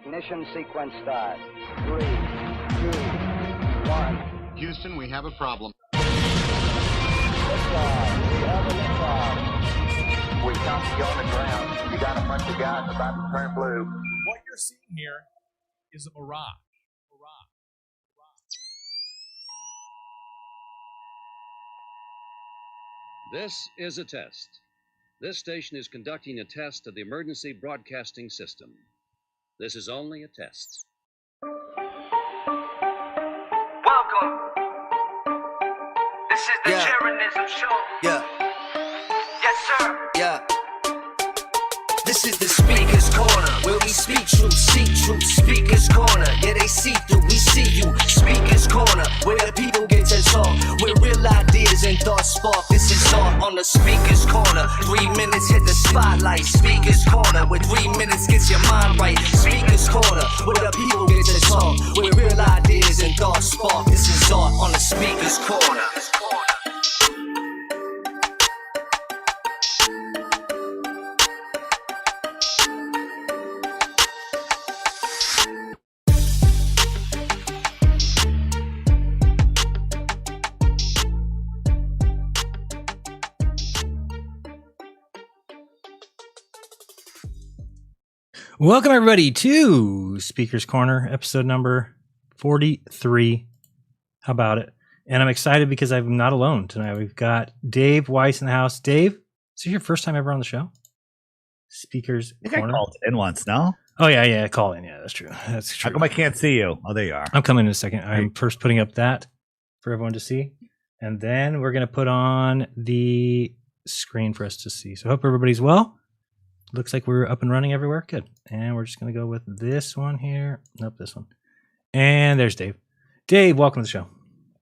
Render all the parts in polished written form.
Ignition sequence start. 3, 2, 1. Houston, we have a problem. Liftoff. We have a liftoff. We copy you on the ground. You got a bunch of guys about to turn blue. What you're seeing here is a mirage. This is a test. This station is conducting a test of the emergency broadcasting system. This is only a test. Welcome. This is the Jeranism show. Yeah. Yes, sir. Yeah. This is the Speaker's Corner, where we speak truth, seek truth. Speaker's Corner, yeah, they see through, we see you. Speaker's Corner, where the people get to talk, where real ideas and thoughts spark. This is all on the Speaker's Corner. 3 minutes hit the spotlight. Speaker's Corner, where 3 minutes gets your mind right. Speaker's Corner, where the people get to talk, where real ideas and thoughts spark. This is all on the Speaker's Corner. Welcome, everybody, to Speaker's Corner, episode number 43. How about it? And I'm excited because I'm not alone tonight. We've got Dave Weiss in the house. Dave, is this your first time ever on the show? Speaker's Corner? I called in once, no? Oh, yeah, call in. Yeah, that's true. That's true. How come I can't see you? Oh, there you are. I'm coming in a second. I'm first putting up that for everyone to see. And then we're going to put on the screen for us to see. So I hope everybody's well. Looks like we're up and running everywhere. Good. And we're just going to go with this one here. Nope, this one. And there's Dave. Dave, welcome to the show.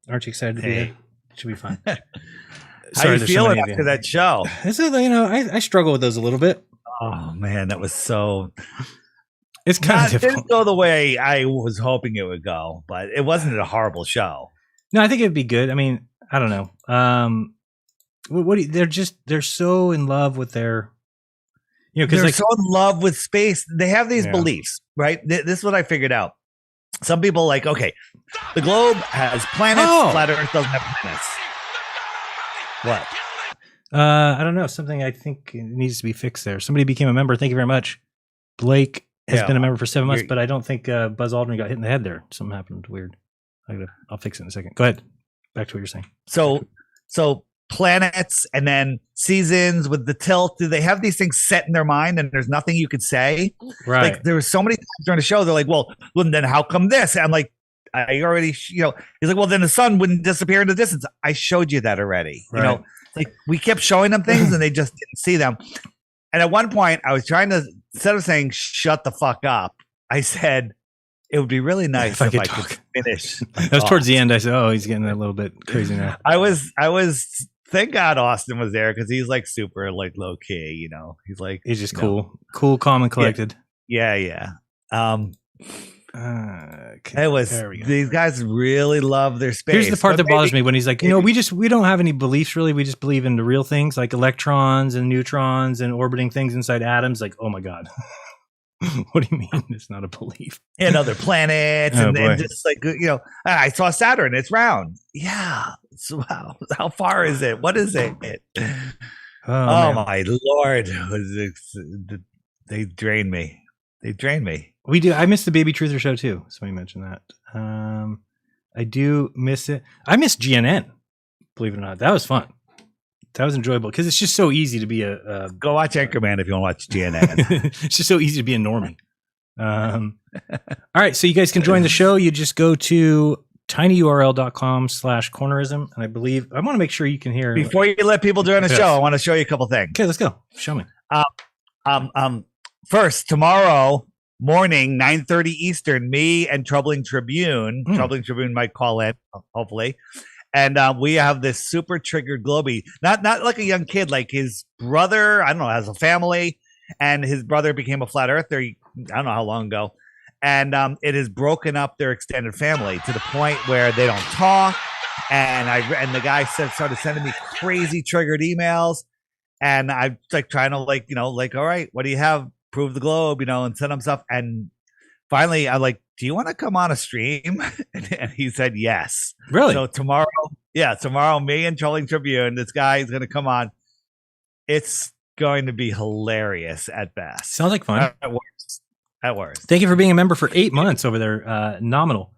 Aren't you excited to be here? It should be fun. How you feeling after that show? This is, I struggle with those a little bit. Oh, man, that was so... It's kind of difficult. It didn't go the way I was hoping it would go, but it wasn't a horrible show. No, I think it'd be good. I mean, I don't know. They're so in love with their... they're so in love with space. They have these beliefs, right? This is what I figured out. Some people like, okay, the globe has planets, flat Earth doesn't have planets. What? I don't know. Something I think needs to be fixed there. Somebody became a member. Thank you very much. Blake has been a member for 7 months, but I don't think Buzz Aldrin got hit in the head there. Something happened weird. I'll fix it in a second. Go ahead. Back to what you're saying. So planets and then seasons with the tilt, do they have these things set in their mind and there's nothing you could say? Right. Like there were so many times during the show they're like, well then how come this? And I'm like, I already he's like, well then the sun wouldn't disappear in the distance. I showed you that already. Right. Like we kept showing them things and they just didn't see them. And at one point I was trying to, instead of saying shut the fuck up, I said it would be really nice if I could finish. That was towards the end. I said, oh, he's getting a little bit crazy now. I was thank God Austin was there because he's like super like low key, he's just cool, calm and collected. Yeah. It was these guys really love their space. Here's the part that bothers me when he's like, we don't have any beliefs really. We just believe in the real things like electrons and neutrons and orbiting things inside atoms. Like, oh my God. What do you mean it's not a belief? And other planets and just like, I saw Saturn, it's round. Yeah. So how far is it? What is it? Oh my Lord. They drained me. We do. I miss the Baby Truther show too. Somebody mentioned that. I do miss it. I miss GNN, believe it or not. That was fun. That was enjoyable because it's just so easy to be a go watch Anchorman if you want to watch GNN. It's just so easy to be a normie. All right, so you guys can join the show. You just go to tinyurl.com/cornerism, and I want to make sure you can hear. Before you let people join the show, I want to show you a couple things. Okay, let's go. Show me. First, tomorrow morning, 9:30 Eastern, me and Troubling Tribune might call in, hopefully. And we have this super triggered Globey, not like a young kid, like his brother, I don't know, has a family, and his brother became a flat earther, I don't know how long ago. And it has broken up their extended family to the point where they don't talk. And the guy started sending me crazy triggered emails. And I'm like trying to all right, what do you have? Prove the globe, and send them stuff. And finally, I'm like, do you want to come on a stream? And he said yes. Really? So tomorrow, me and Trolling Tribune, this guy is going to come on. It's going to be hilarious at best. Sounds like fun. At worst. Thank you for being a member for 8 months over there. Nominal.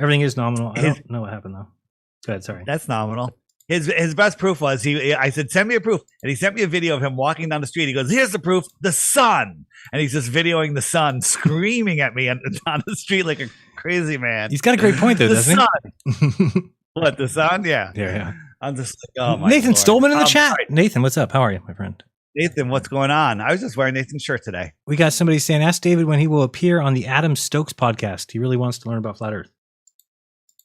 Everything is nominal. I don't know what happened though. Go ahead. Sorry. That's nominal. His best proof was I said, send me a proof. And he sent me a video of him walking down the street. He goes, here's the proof, the sun. And he's just videoing the sun screaming at me on the street like a crazy man. He's got a great point there, doesn't he? What, the sun? Yeah. Yeah. I'm just like, oh my Nathan Lord. Stolman in the chat. Right. Nathan, what's up? How are you, my friend? Nathan, what's going on? I was just wearing Nathan's shirt today. We got somebody saying, ask David when he will appear on the Adam Stokes podcast. He really wants to learn about flat Earth.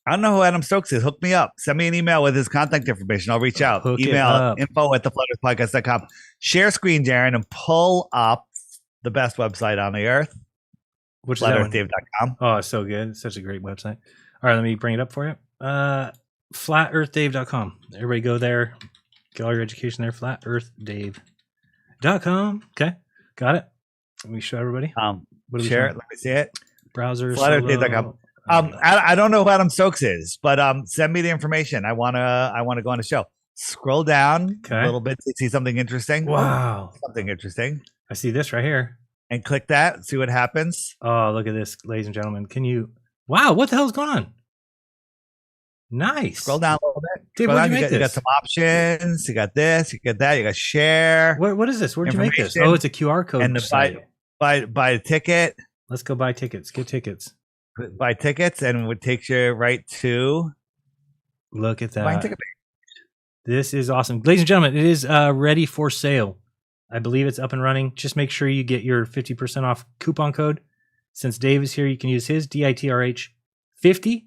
I don't know who Adam Stokes is. Hook me up. Send me an email with his contact information. I'll reach out. Email info@theflatearthpodcast.com. Share screen, Jaren, and pull up the best website on the earth. Which is flatearthdave.com. Oh, it's so good. It's such a great website. All right, let me bring it up for you. Flatearthdave.com. Everybody go there. Get all your education there. Flatearthdave.com. Okay. Got it. Let me show everybody. Share it. Let me see it. Browser. Flatearthdave.com. I don't know who Adam Stokes is, but send me the information. I wanna go on the show. Scroll down a little bit to see something interesting. Wow. Something interesting. I see this right here. And click that. See what happens. Oh, look at this, ladies and gentlemen. Wow, what the hell's going on? Nice. Scroll down a little bit. Dude, where'd you make this? You got some options. You got this. You got that. You got share. What is this? Where'd you make this? Oh, it's a QR code. And buy a ticket. Let's go buy tickets. Get tickets. Buy tickets, and it takes you right to. Look at that. Buying ticket. This is awesome, ladies and gentlemen. It is ready for sale. I believe it's up and running. Just make sure you get your 50% off coupon code. Since Dave is here, you can use his DITRH50,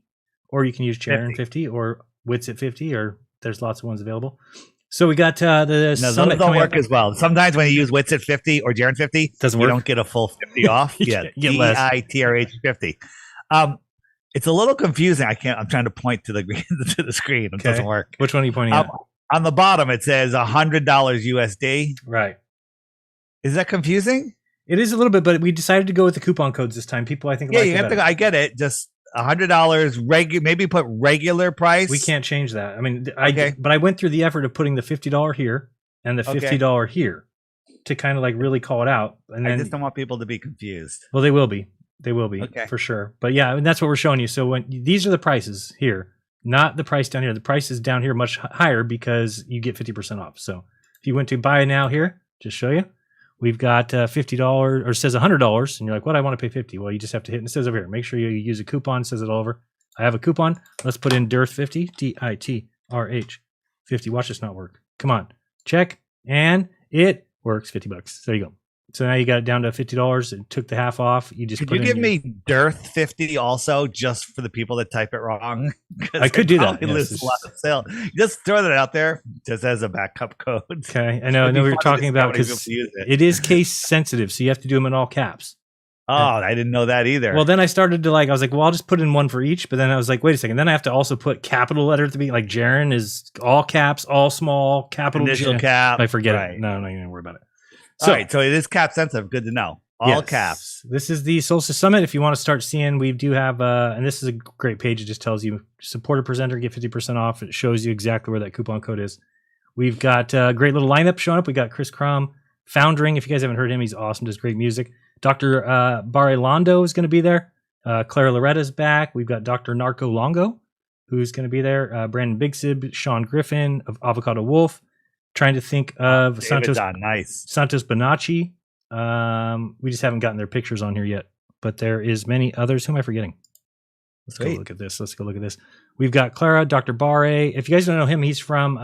or you can use Jaren50 or Witsit50, or there's lots of ones available. So we got the summit. Those don't work as well. Sometimes when you use Witsit50 or Jaren50, doesn't work. You don't get a full 50 off. Yeah, DITRH50. It's a little confusing. I'm trying to point to the screen. It doesn't work. Which one are you pointing at? On the bottom, it says $100 USD. Right. Is that confusing? It is a little bit, but we decided to go with the coupon codes this time. People, I think, you have to. I get it. Just $100 maybe put regular price. We can't change that. I mean, but I went through the effort of putting the $50 here and the $50 here to kind of like really call it out. And then I just don't want people to be confused. Well, they will be. They will be for sure. But yeah, and that's what we're showing you. So these are the prices here, not the price down here. The price is down here much higher because you get 50% off. So if you went to buy now here, just show you. We've got $50, or it says $100, and you're like, what? I want to pay $50. Well, you just have to hit, and it says over here. Make sure you use a coupon. It says it all over. I have a coupon. Let's put in DIRTH50, DITRH50. Watch this not work. Come on, check, and it works. $50. There you go. So now you got it down to $50. It took the half off. You just could you give me DIRTH50 also, just for the people that type it wrong? I could do that. Lose a lot of sale. Just throw that out there, just as a backup code. Okay, I know. We were talking about because it is case sensitive, so you have to do them in all caps. Oh, I didn't know that either. Well, then I started to I was like, well, I'll just put in one for each. But then I was like, wait a second. Then I have to also put capital letter at the beginning. Like Jaren is all caps, all small, capital initial cap. I forget it. No, you don't worry about it. So, all right, so it is cap sensitive. Good to know. All caps. This is the Solstice Summit. If you want to start seeing, we do have, and this is a great page. It just tells you support a presenter, get 50% off. It shows you exactly where that coupon code is. We've got a great little lineup showing up. We got Chris Crum, Foundering. If you guys haven't heard him, he's awesome. Does great music. Dr. Barre Londo is going to be there. Clara Loretta's back. We've got Dr. Narco Longo, who's going to be there. Brandon Bigsib, Sean Griffin of Avocado Wolf. Trying to think of Santos Bonacci. We just haven't gotten their pictures on here yet, but there is many others. Who am I forgetting? Let's go look at this. We've got Clara, Dr. Barre. If you guys don't know him, he's from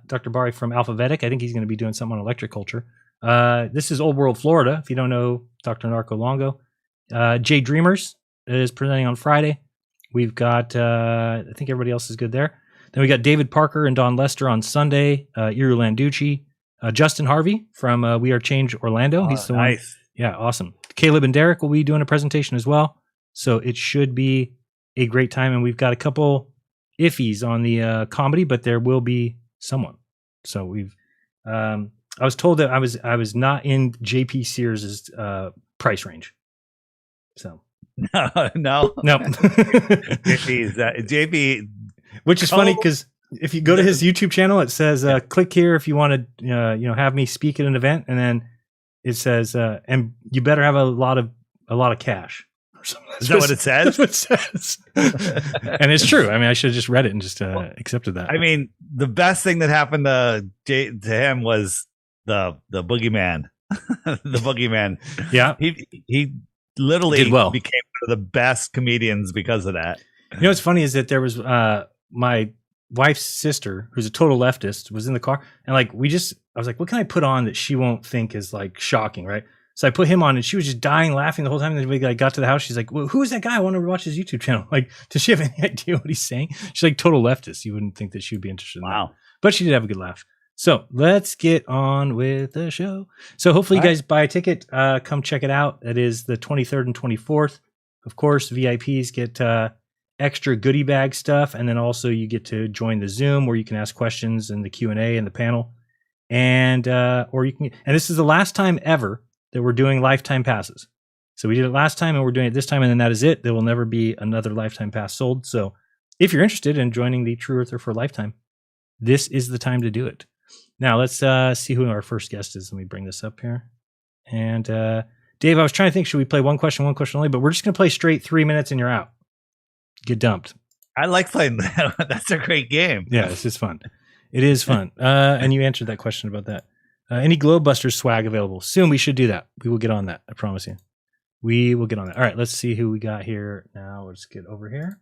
Dr. Barre from Alphabetic. I think he's going to be doing something on electric culture. This is Old World Florida. If you don't know Dr. Narco Longo, Jay Dreamers is presenting on Friday. We've got, I think everybody else is good there. Then we got David Parker and Don Lester on Sunday. Iru Landucci, Justin Harvey from We Are Change Orlando. He's the one. Yeah, awesome. Caleb and Derek will be doing a presentation as well. So it should be a great time. And we've got a couple iffies on the comedy, but there will be someone. So we've. I was told that I was not in JP Sears' price range. So No. JP. Which is funny because if you go to his YouTube channel, it says, click here if you want to, have me speak at an event. And then it says, and you better have a lot of cash. Is that what it says? That's what it says. And it's true. I mean, I should have just read it and just accepted that. I mean, the best thing that happened to him was the boogeyman. The boogeyman. Yeah. He literally did well. became one of the best comedians because of that. You know what's funny is that there was my wife's sister, who's a total leftist, was in the car, and I was like, what can I put on that she won't think is like shocking, right? So I put him on, and she was just dying laughing the whole time. And then we got to the house, she's like, well, who is that guy? I want to watch his YouTube channel. Like, does she have any idea what he's saying? She's like total leftist. You wouldn't think that she would be interested in that. But she did have a good laugh. So let's get on with the show. So hopefully you guys buy a ticket. Come check it out. It is the 23rd and 24th. Of course, VIPs get extra goodie bag stuff. And then also you get to join the Zoom where you can ask questions and the Q&A and the panel. And or you can, and this is the last time ever that we're doing lifetime passes. So we did it last time and we're doing it this time, and then that is it. There will never be another lifetime pass sold. So if you're interested in joining the True Earther for lifetime, this is the time to do it. Now let's see who our first guest is. Let me bring this up here. And Dave, I was trying to think, should we play one question only? But we're just going to play straight 3 minutes and you're out. Get dumped. I like playing that. That's a great game. Yeah, it's just fun. It is fun. And you answered that question about that. Any Globebusters swag available? Soon we should do that. We will get on that. I promise you. We will get on that. All right, let's see who we got here. Now let's get over here.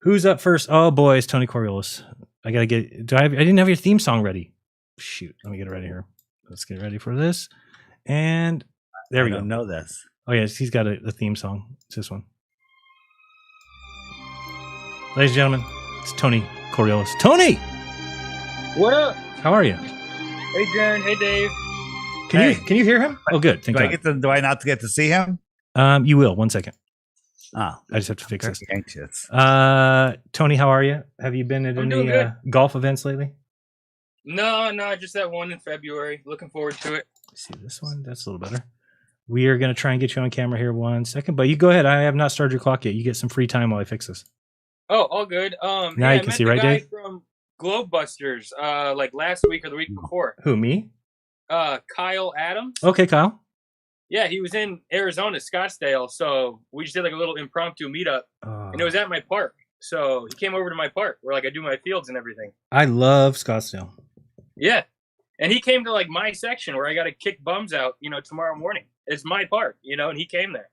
Who's up first? Oh boy, it's Tony Coriolis. I got to get, I didn't have your theme song ready. Shoot, let me get it ready here. Let's get ready for this. And there we go. I don't know this. Oh yes, he's got a theme song. It's this one. Ladies and gentlemen, it's Tony Coriolis. Tony! What up? How are you? Hey, Jaren. Hey, Dave. Can you hear him? Oh, good. Thank God. Do I not get to see him? You will. 1 second. Oh, I just have to fix this. Anxious. Tony, how are you? Have you been at any golf events lately? No, just that one in February. Looking forward to it. See this one? That's a little better. We are going to try and get you on camera here 1 second, but you go ahead. I have not started your clock yet. You get some free time while I fix this. Oh, all good. Now you can see, right, Dave? From Globebusters, like last week or the week before. Who, me? Kyle Adams. Okay, Kyle. Yeah, he was in Arizona, Scottsdale, so we just did like a little impromptu meetup, and it was at my park. So he came over to my park where like I do my fields and everything. I love Scottsdale. Yeah, and he came to like my section where I got to kick bums out, tomorrow morning. It's my park, and he came there.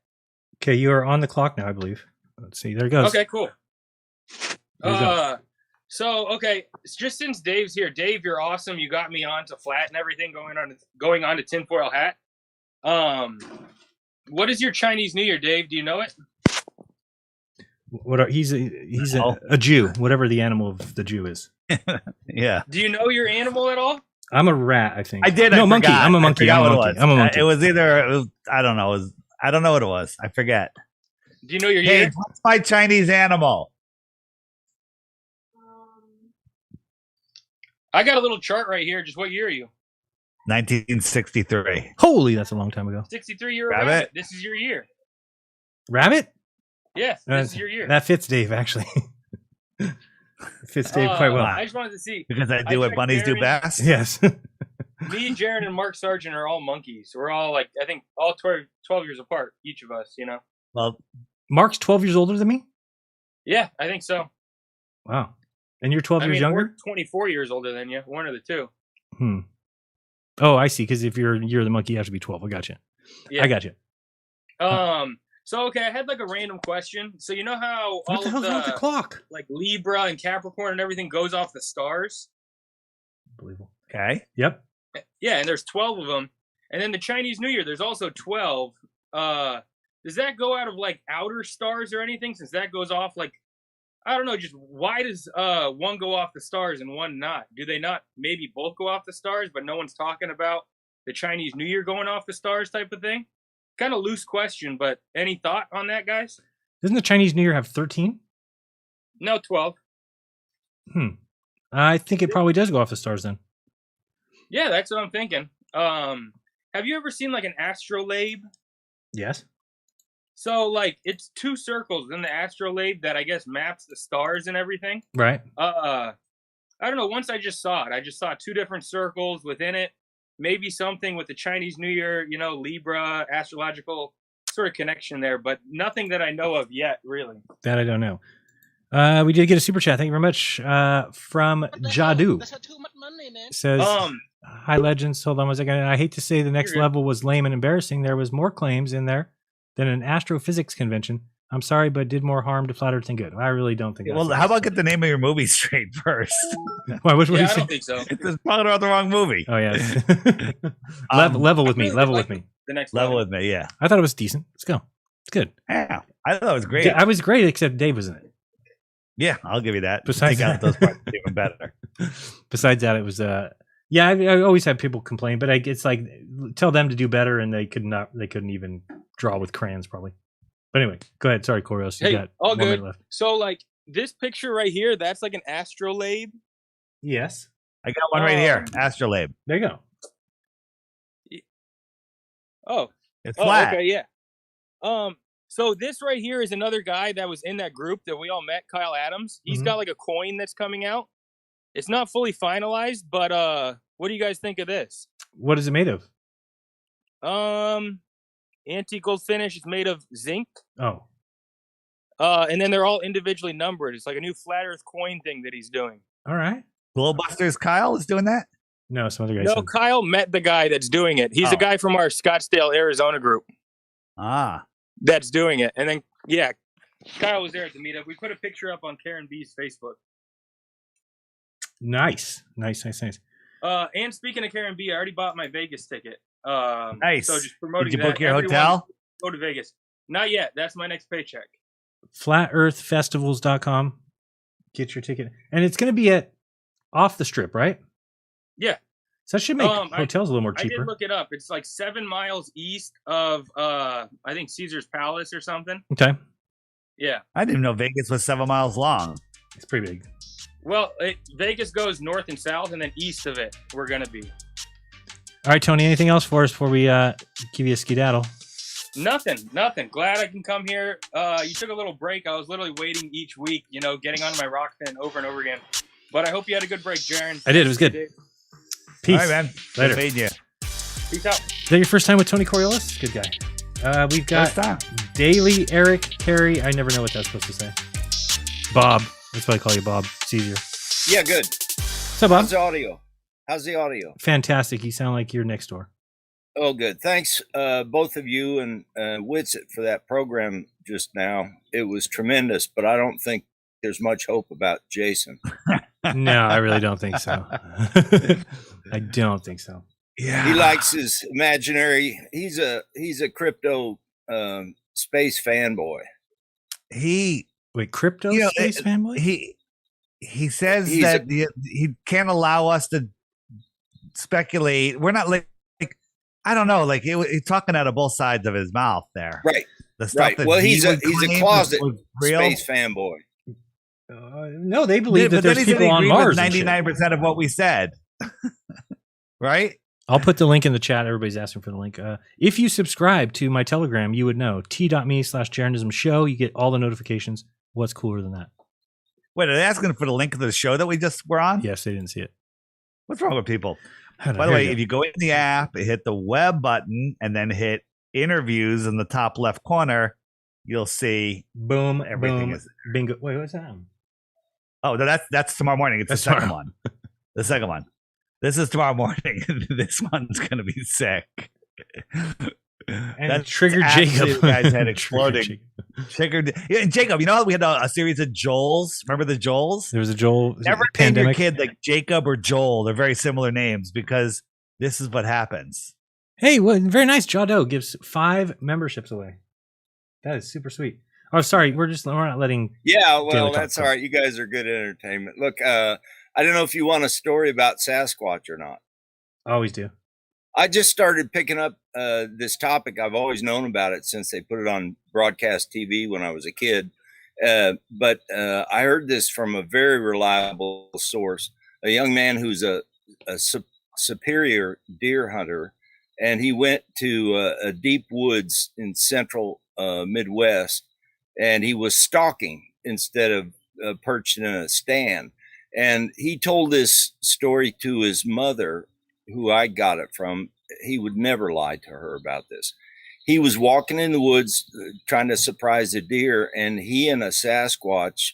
Okay, you are on the clock now, I believe. Let's see. There it goes. Okay, cool. So okay, just since Dave's here, Dave, you're awesome. You got me on to flat and everything, going on to tinfoil hat. What is your Chinese New Year, Dave? Do you know it? He's a Jew, whatever the animal of the Jew is. Yeah. Do you know your animal at all? I'm a rat, I think. I did. No, monkey. I'm a monkey. I'm a monkey. It was either. I don't know. I don't know what it was. I forget. Do you know your year? What's my Chinese animal? I got a little chart right here. Just what year are you? 1963. Holy, that's a long time ago. 63 year rabbit. This is your year. Rabbit? Yes, this is your year. That fits Dave, actually. It fits Dave quite well. I just wanted to see. Because I do what bunnies do best? Yes. Me, Jaren, and Mark Sargent are all monkeys. We're all like, I think, all 12 years apart, each of us, Well, Mark's 12 years older than me? Yeah, I think so. Wow. And you're 12 years younger? We're 24 years older than you. One of the two. Oh, I see. Because if you're the monkey, you have to be 12. I got you. Yeah. I got you. So, okay, I had like a random question. So, you know how what the hell's wrong with the clock? Like Libra and Capricorn and everything goes off the stars? Unbelievable. Okay. Yep. Yeah, and there's 12 of them. And then the Chinese New Year, there's also 12. Does that go out of like outer stars or anything? Since that goes off like, I don't know, just why does one go off the stars and one not? Do they not maybe both go off the stars, but no one's talking about the Chinese New Year going off the stars type of thing? Kind of loose question, but any thought on that, guys? Doesn't the Chinese New Year have 13? No, 12. I think it probably does go off the stars then. Yeah, that's what I'm thinking. Have you ever seen like an astrolabe? Yes. So, like, it's two circles in the astrolabe that I guess maps the stars and everything. Right. I don't know. Once I just saw it. I just saw two different circles within it. Maybe something with the Chinese New Year, you know, Libra, astrological sort of connection there, but nothing that I know of yet, really. That I don't know. We did get a super chat. Thank you very much. From Jadoo. That's not too much money, man. Says, hi, Legends. Hold on one second. I hate to say the next level was lame and embarrassing. There was more claims in there than an astrophysics convention. I'm sorry, but did more harm to flat Earth than good. I really don't think. Well, how about get the name of your movie straight first? Why, which one I don't think so. It's talking about the wrong movie. Oh yeah. level with me. Level with me. The next Level with me. Yeah. I thought it was decent. Let's go. It's good. Yeah, I thought it was great. Yeah, I was great, except Dave was in it. Yeah, I'll give you that. Besides Take out those parts even better. Besides that, it was yeah. I always have people complain, but it's like tell them to do better, and they couldn't even draw with crayons probably. But anyway, go ahead. Sorry, Coriolis. You got all 1 minute good. left. So, like, this picture right here, that's like an astrolabe. Yes. I got one right here. Astrolabe. There you go. Oh. It's flat. Okay, yeah. So this right here is another guy that was in that group that we all met, Kyle Adams. He's got like a coin that's coming out. It's not fully finalized, but what do you guys think of this? What is it made of? Antique gold finish. It's made of zinc. Oh. And then they're all individually numbered. It's like a new flat Earth coin thing that he's doing. All right. Glowbusters Kyle is doing that? No, some other guy. No, Kyle met the guy that's doing it. He's a guy from our Scottsdale, Arizona group. Ah. That's doing it. And then, yeah, Kyle was there at the meetup. We put a picture up on Karen B's Facebook. Nice. And speaking of Karen B, I already bought my Vegas ticket. Nice. So just promoting Did you that. book your Everyone hotel? Go to Vegas. Not yet. That's my next paycheck. FlatEarthFestivals.com. Get your ticket. And it's going to be at off the strip, right? Yeah. So that should make hotels a little more cheaper. I did look it up. It's like 7 miles east of, I think, Caesar's Palace or something. Okay. Yeah. I didn't even know Vegas was 7 miles long. It's pretty big. Well, Vegas goes north and south, and then east of it, we're going to be. All right, Tony, anything else for us before we give you a skedaddle? Nothing. Glad I can come here. You took a little break. I was literally waiting each week, getting on my Rokfin over and over again. But I hope you had a good break, Jaron. I did. It was good. Peace. All right, man. Later. Peace out. Is that your first time with Tony Coriolis? Good guy. We've got Daily Eric Carey. I never know what that's supposed to say. Bob. That's why I call you Bob. It's easier. Yeah, good. What's up, Bob? How's the audio? Fantastic. You sound like you're next door. Oh, good. Thanks, both of you and Witsit for that program just now. It was tremendous, but I don't think there's much hope about Jason. No, I really don't think so. I don't think so. Yeah, he likes his imaginary. He's a crypto space fanboy. Crypto space fanboy. He says that he can't allow us to speculate. We're not like I don't know. Like he's talking out of both sides of his mouth there. Right. The stuff that well, he's a closet real space fanboy. No, they believe that there's people on Mars. 99% of what we said. Right? I'll put the link in the chat. Everybody's asking for the link. If you subscribe to my Telegram, you would know. t.me/Jeranism show. You get all the notifications. What's cooler than that? Wait, are they asking for the link of the show that we just were on? Yes, they didn't see it. What's wrong with people? By the way, if you go in the app, hit the web button and then hit interviews in the top left corner, you'll see boom, everything boom, is bingo. Wait, what's that? Oh, no, that's tomorrow morning. It's the second one. The second one. This is tomorrow morning. This one's going to be sick. And that triggered Jacob. Guy's head exploding. Triggered. Yeah, Jacob, you know how we had a series of Joels? Remember the Joels? There was a Joel. Never name your kid like Jacob or Joel. They're very similar names because this is what happens. Hey, well, very nice. Jadoo gives 5 memberships away. That is super sweet. Oh, sorry. We're not letting. Yeah, well, that's all right. You guys are good entertainment. Look, I don't know if you want a story about Sasquatch or not. I always do. I just started picking up this topic. I've always known about it since they put it on broadcast TV when I was a kid. But I heard this from a very reliable source, a young man who's a superior deer hunter. And he went to a deep woods in central Midwest, and he was stalking instead of perched in a stand. And he told this story to his mother, who I got it from. He would never lie to her about this. He was walking in the woods trying to surprise a deer, and he and a Sasquatch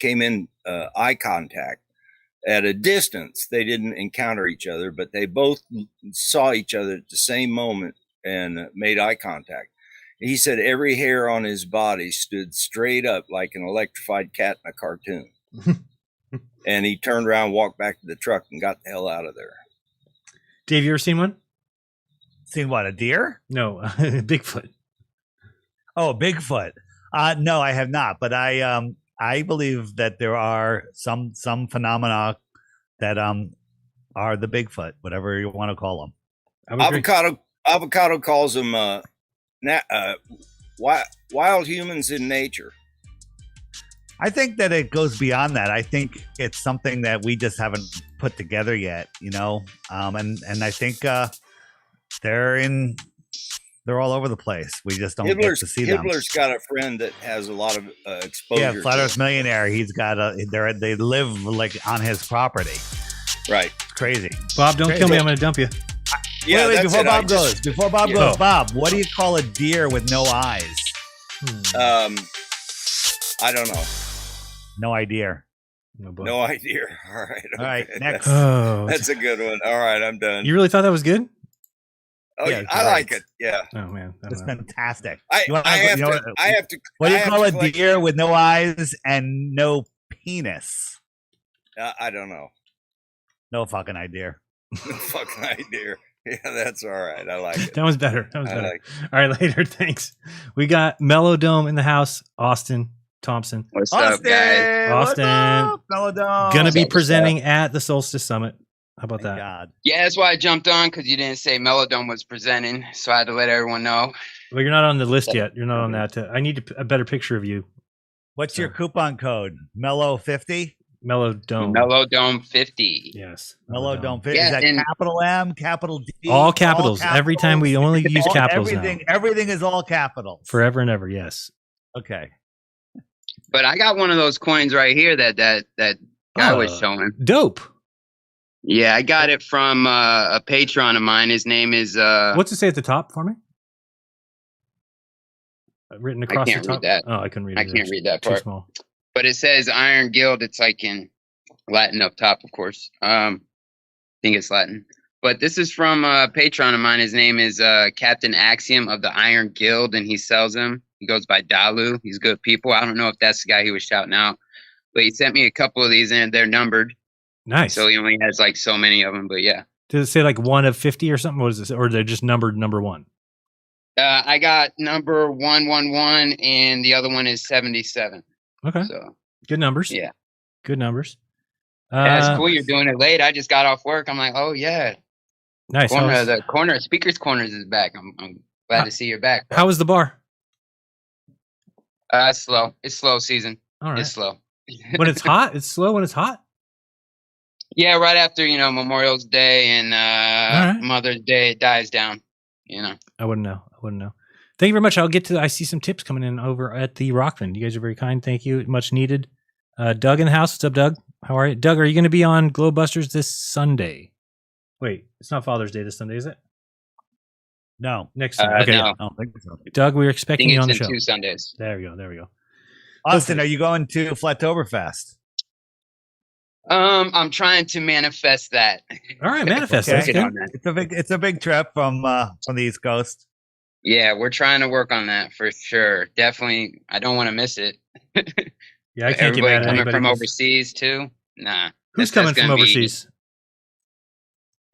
came in eye contact at a distance. They didn't encounter each other, but they both saw each other at the same moment and made eye contact. He said every hair on his body stood straight up like an electrified cat in a cartoon. And he turned around, walked back to the truck, and got the hell out of there. Dave, you ever seen one? Seen what? A deer? No, Bigfoot. Oh, Bigfoot. No, I have not. But I believe that there are some phenomena that are the Bigfoot, whatever you want to call them. Avocado calls them wild humans in nature. I think that it goes beyond that. I think it's something that we just haven't put together yet, you know. And I think they're all over the place. We just don't get to see them. Hitler's got a friend that has a lot of exposure. Yeah, Flat Earth Millionaire. He's got they live like on his property. Right. It's crazy. Bob, don't kill me. I'm going to dump you. Wait, before Bob goes, Bob, what do you call a deer with no eyes? I don't know. No idea. No idea. All right. Okay. All right. Next. Oh, that's a good one. All right, I'm done. You really thought that was good? Oh, yeah, I like it. Yeah. Oh man, it's fantastic. I have to. What do you call a deer with no eyes and no penis? I don't know. No fucking idea. No fucking idea. Yeah, that's all right. I like it. That was better. All right, later. Thanks. We got Mellow Dome in the house. Austin Thompson. What's up, guys? Austin. Mellow Dome. Gonna be presenting at the Solstice Summit. How about that? God. Yeah, that's why I jumped on, because you didn't say Melodome was presenting, so I had to let everyone know. Well, you're not on the list yet. You're not on that. I need a better picture of you. What's your coupon code? Mellow 50. Mellow Dome. Melodome 50. Yes. Mellow Dome 50. Yeah, is that capital M, capital D? All capitals. Every time we only use capitals now. Everything is all capitals. Forever and ever. Yes. Okay. But I got one of those coins right here that guy was showing. Dope. Yeah, I got it from a patron of mine. His name is what's it say at the top for me? Written across the top. I can't read that. Oh, I couldn't read it. I can't read that part. Too small. But it says Iron Guild. It's like in Latin up top, of course. I think it's Latin. But this is from a patron of mine. His name is Captain Axiom of the Iron Guild, and he sells them. He goes by Dalu. He's good people. I don't know if that's the guy he was shouting out, but he sent me a couple of these, and they're numbered. Nice. So he only has like so many of them, but yeah. Does it say like 1 of 50 or something? What is this? Or they're just numbered number 1? I got number 111, and the other one is 77. Okay. So good numbers. Yeah. Good numbers. That's cool. You're doing it late. I just got off work. I'm like, oh yeah. Nice. The Speakers Corners is back. I'm glad to see you're back. How was the bar? Slow. It's slow season. All right. It's slow. When it's hot, it's slow when it's hot. Yeah, right after Memorial's Day and Mother's Day, it dies down. I wouldn't know. Thank you very much. I see some tips coming in over at the Rokfin. You guys are very kind. Thank you. Much needed. Doug in the house. What's up, Doug? How are you? Doug, are you going to be on Glowbusters this Sunday? Wait, it's not Father's Day this Sunday, is it? No. Next Sunday. Okay. No. I don't think so. Doug, we're expecting you on the show. 2 Sundays. There we go. Austin, are you going to Flattoberfest? I'm trying to manifest that. All right, manifest. Okay. That. It's a big trip from the East Coast. Yeah, we're trying to work on that for sure. Definitely, I don't want to miss it. Yeah, I can't get mad at coming anybody from who's... overseas too. Nah. Who's coming from overseas?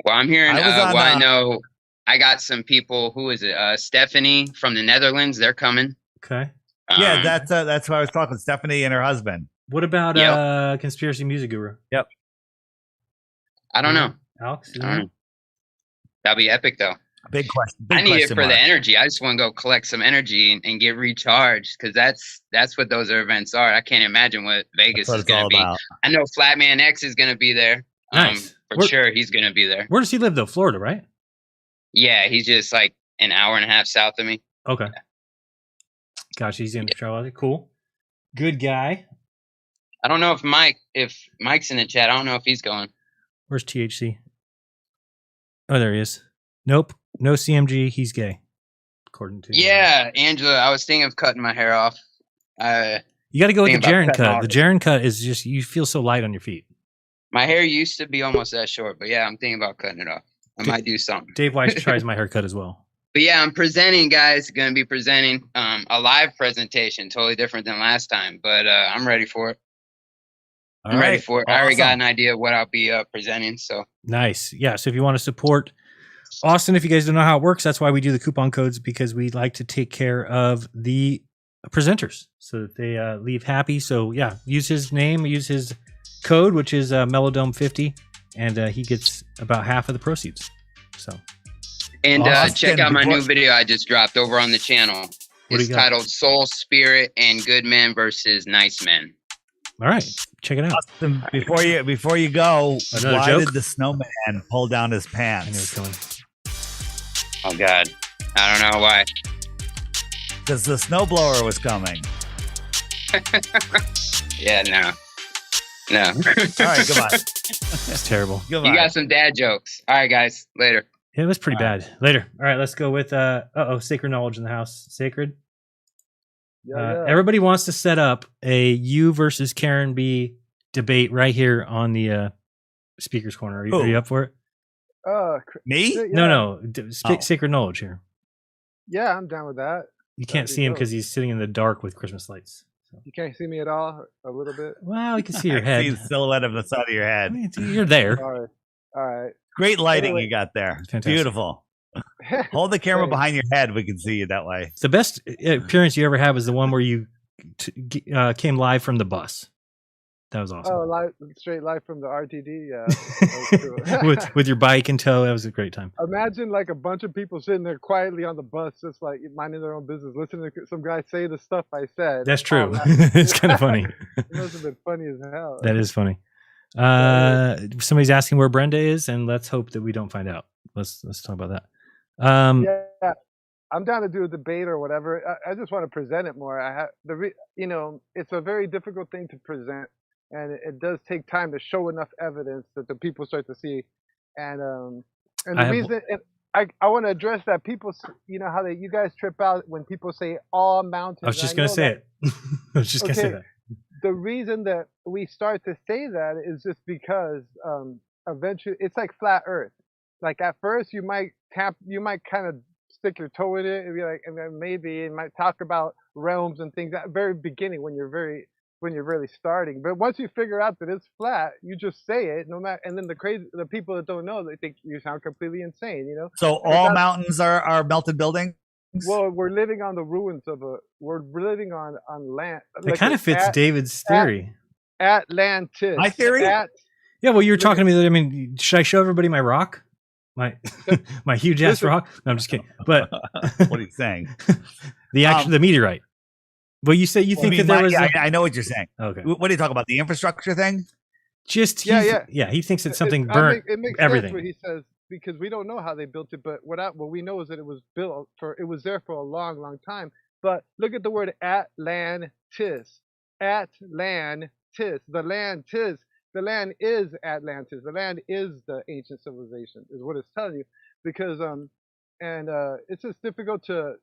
Well, I'm hearing. I know. I got some people. Who is it? Stephanie from the Netherlands. They're coming. Okay. Yeah, that's why I was talking. Stephanie and her husband. What about Conspiracy Music Guru? Yep. I don't know. Alex? That'd be epic, though. Big question. I need it for the energy. I just want to go collect some energy and get recharged, because that's what those events are. I can't imagine what Vegas is going to be. About. I know Flatman X is going to be there. Nice. Sure, he's going to be there. Where does he live, though? Florida, right? Yeah, he's just like an hour and a half south of me. Okay. Gotcha. He's in Charlotte. Cool. Good guy. I don't know if Mike's in the chat. I don't know if he's going. Where's THC? Oh, there he is. Nope. No CMG. He's gay. According to Yeah, Angela, I was thinking of cutting my hair off. You got to go with the Jaren cut. The Jaren cut is just, you feel so light on your feet. My hair used to be almost that short, but yeah, I'm thinking about cutting it off. I might do something. Dave Weiss tries my haircut as well. But yeah, I'm presenting, guys. Going to be presenting a live presentation, totally different than last time. But I'm ready for it. I'm ready for it. I already got an idea of what I'll be presenting. So nice. Yeah. So if you want to support Austin, if you guys don't know how it works, that's why we do the coupon codes, because we like to take care of the presenters so that they leave happy. So yeah, use his name, use his code, which is Melodome50, and he gets about half of the proceeds. So, and check out my new video I just dropped over on the channel. It's titled "Soul, Spirit, and Good Men versus Nice Men." All right, check it out. Austin, before you go, another why joke? did the snowman pull down his pants? Oh God, I don't know why. Because the snowblower was coming. Yeah, no. All right, goodbye. That's terrible. Goodbye. You got some dad jokes. All right, guys. Later. Yeah, it was pretty bad. Later. All right, let's go with Sacred Knowledge in the house. Sacred. Yeah. Everybody wants to set up a you versus Karen B debate right here on the speaker's corner. Are you up for it? Me? Yeah. No. Sacred Knowledge here. Yeah, I'm down with that. You can't see him because he's sitting in the dark with Christmas lights. So. You can't see me at all, a little bit. Well, you can see your head. See the silhouette of the side of your head. I mean, you're there. All right. Great lighting you got there. Fantastic. Beautiful. Hold the camera behind your head. We can see you that way. The best appearance you ever had was the one where you came live from the bus. That was awesome. Oh, straight live from the RTD. Yeah, that was cool. with your bike in tow. That was a great time. Imagine like a bunch of people sitting there quietly on the bus, just like minding their own business, listening to some guy say the stuff I said. That's true. It's kind of funny. It must have been funny as hell. That is funny. Somebody's asking where Brenda is, and let's hope that we don't find out. Let's talk about that. Yeah, I'm down to do a debate or whatever. I just want to present it more. It's a very difficult thing to present, and it does take time to show enough evidence that the people start to see. And the reason I want to address that, people, how you guys trip out when people say all mountains. I was just going to say it. I was just going to say that. The reason that we start to say that is just because eventually it's like flat Earth. Like at first you might kind of stick your toe in it and be like, and then maybe you might talk about realms and things at the very beginning when you're really starting. But once you figure out that it's flat, you just say it, no matter. And then the people that don't know, they think you sound completely insane. So all mountains are melted buildings. Well, we're living on the ruins we're living on land. It kind of fits David's theory. Atlantis. My theory? Yeah, well, you were talking to me. I mean, should I show everybody my rock? My huge ass rock? No, I'm just kidding. But what are you saying? The meteorite. Well, you say you think that there was. I know what you're saying. Okay. What are you talking about? The infrastructure thing? He thinks that something burnt it makes everything. Sense what he says, because we don't know how they built it, but what we know is that it was there for a long, long time. But look at the word Atlantis. Atlantis. The land is Atlantis. The land is the ancient civilization, is what it's telling you. Because it's just difficult to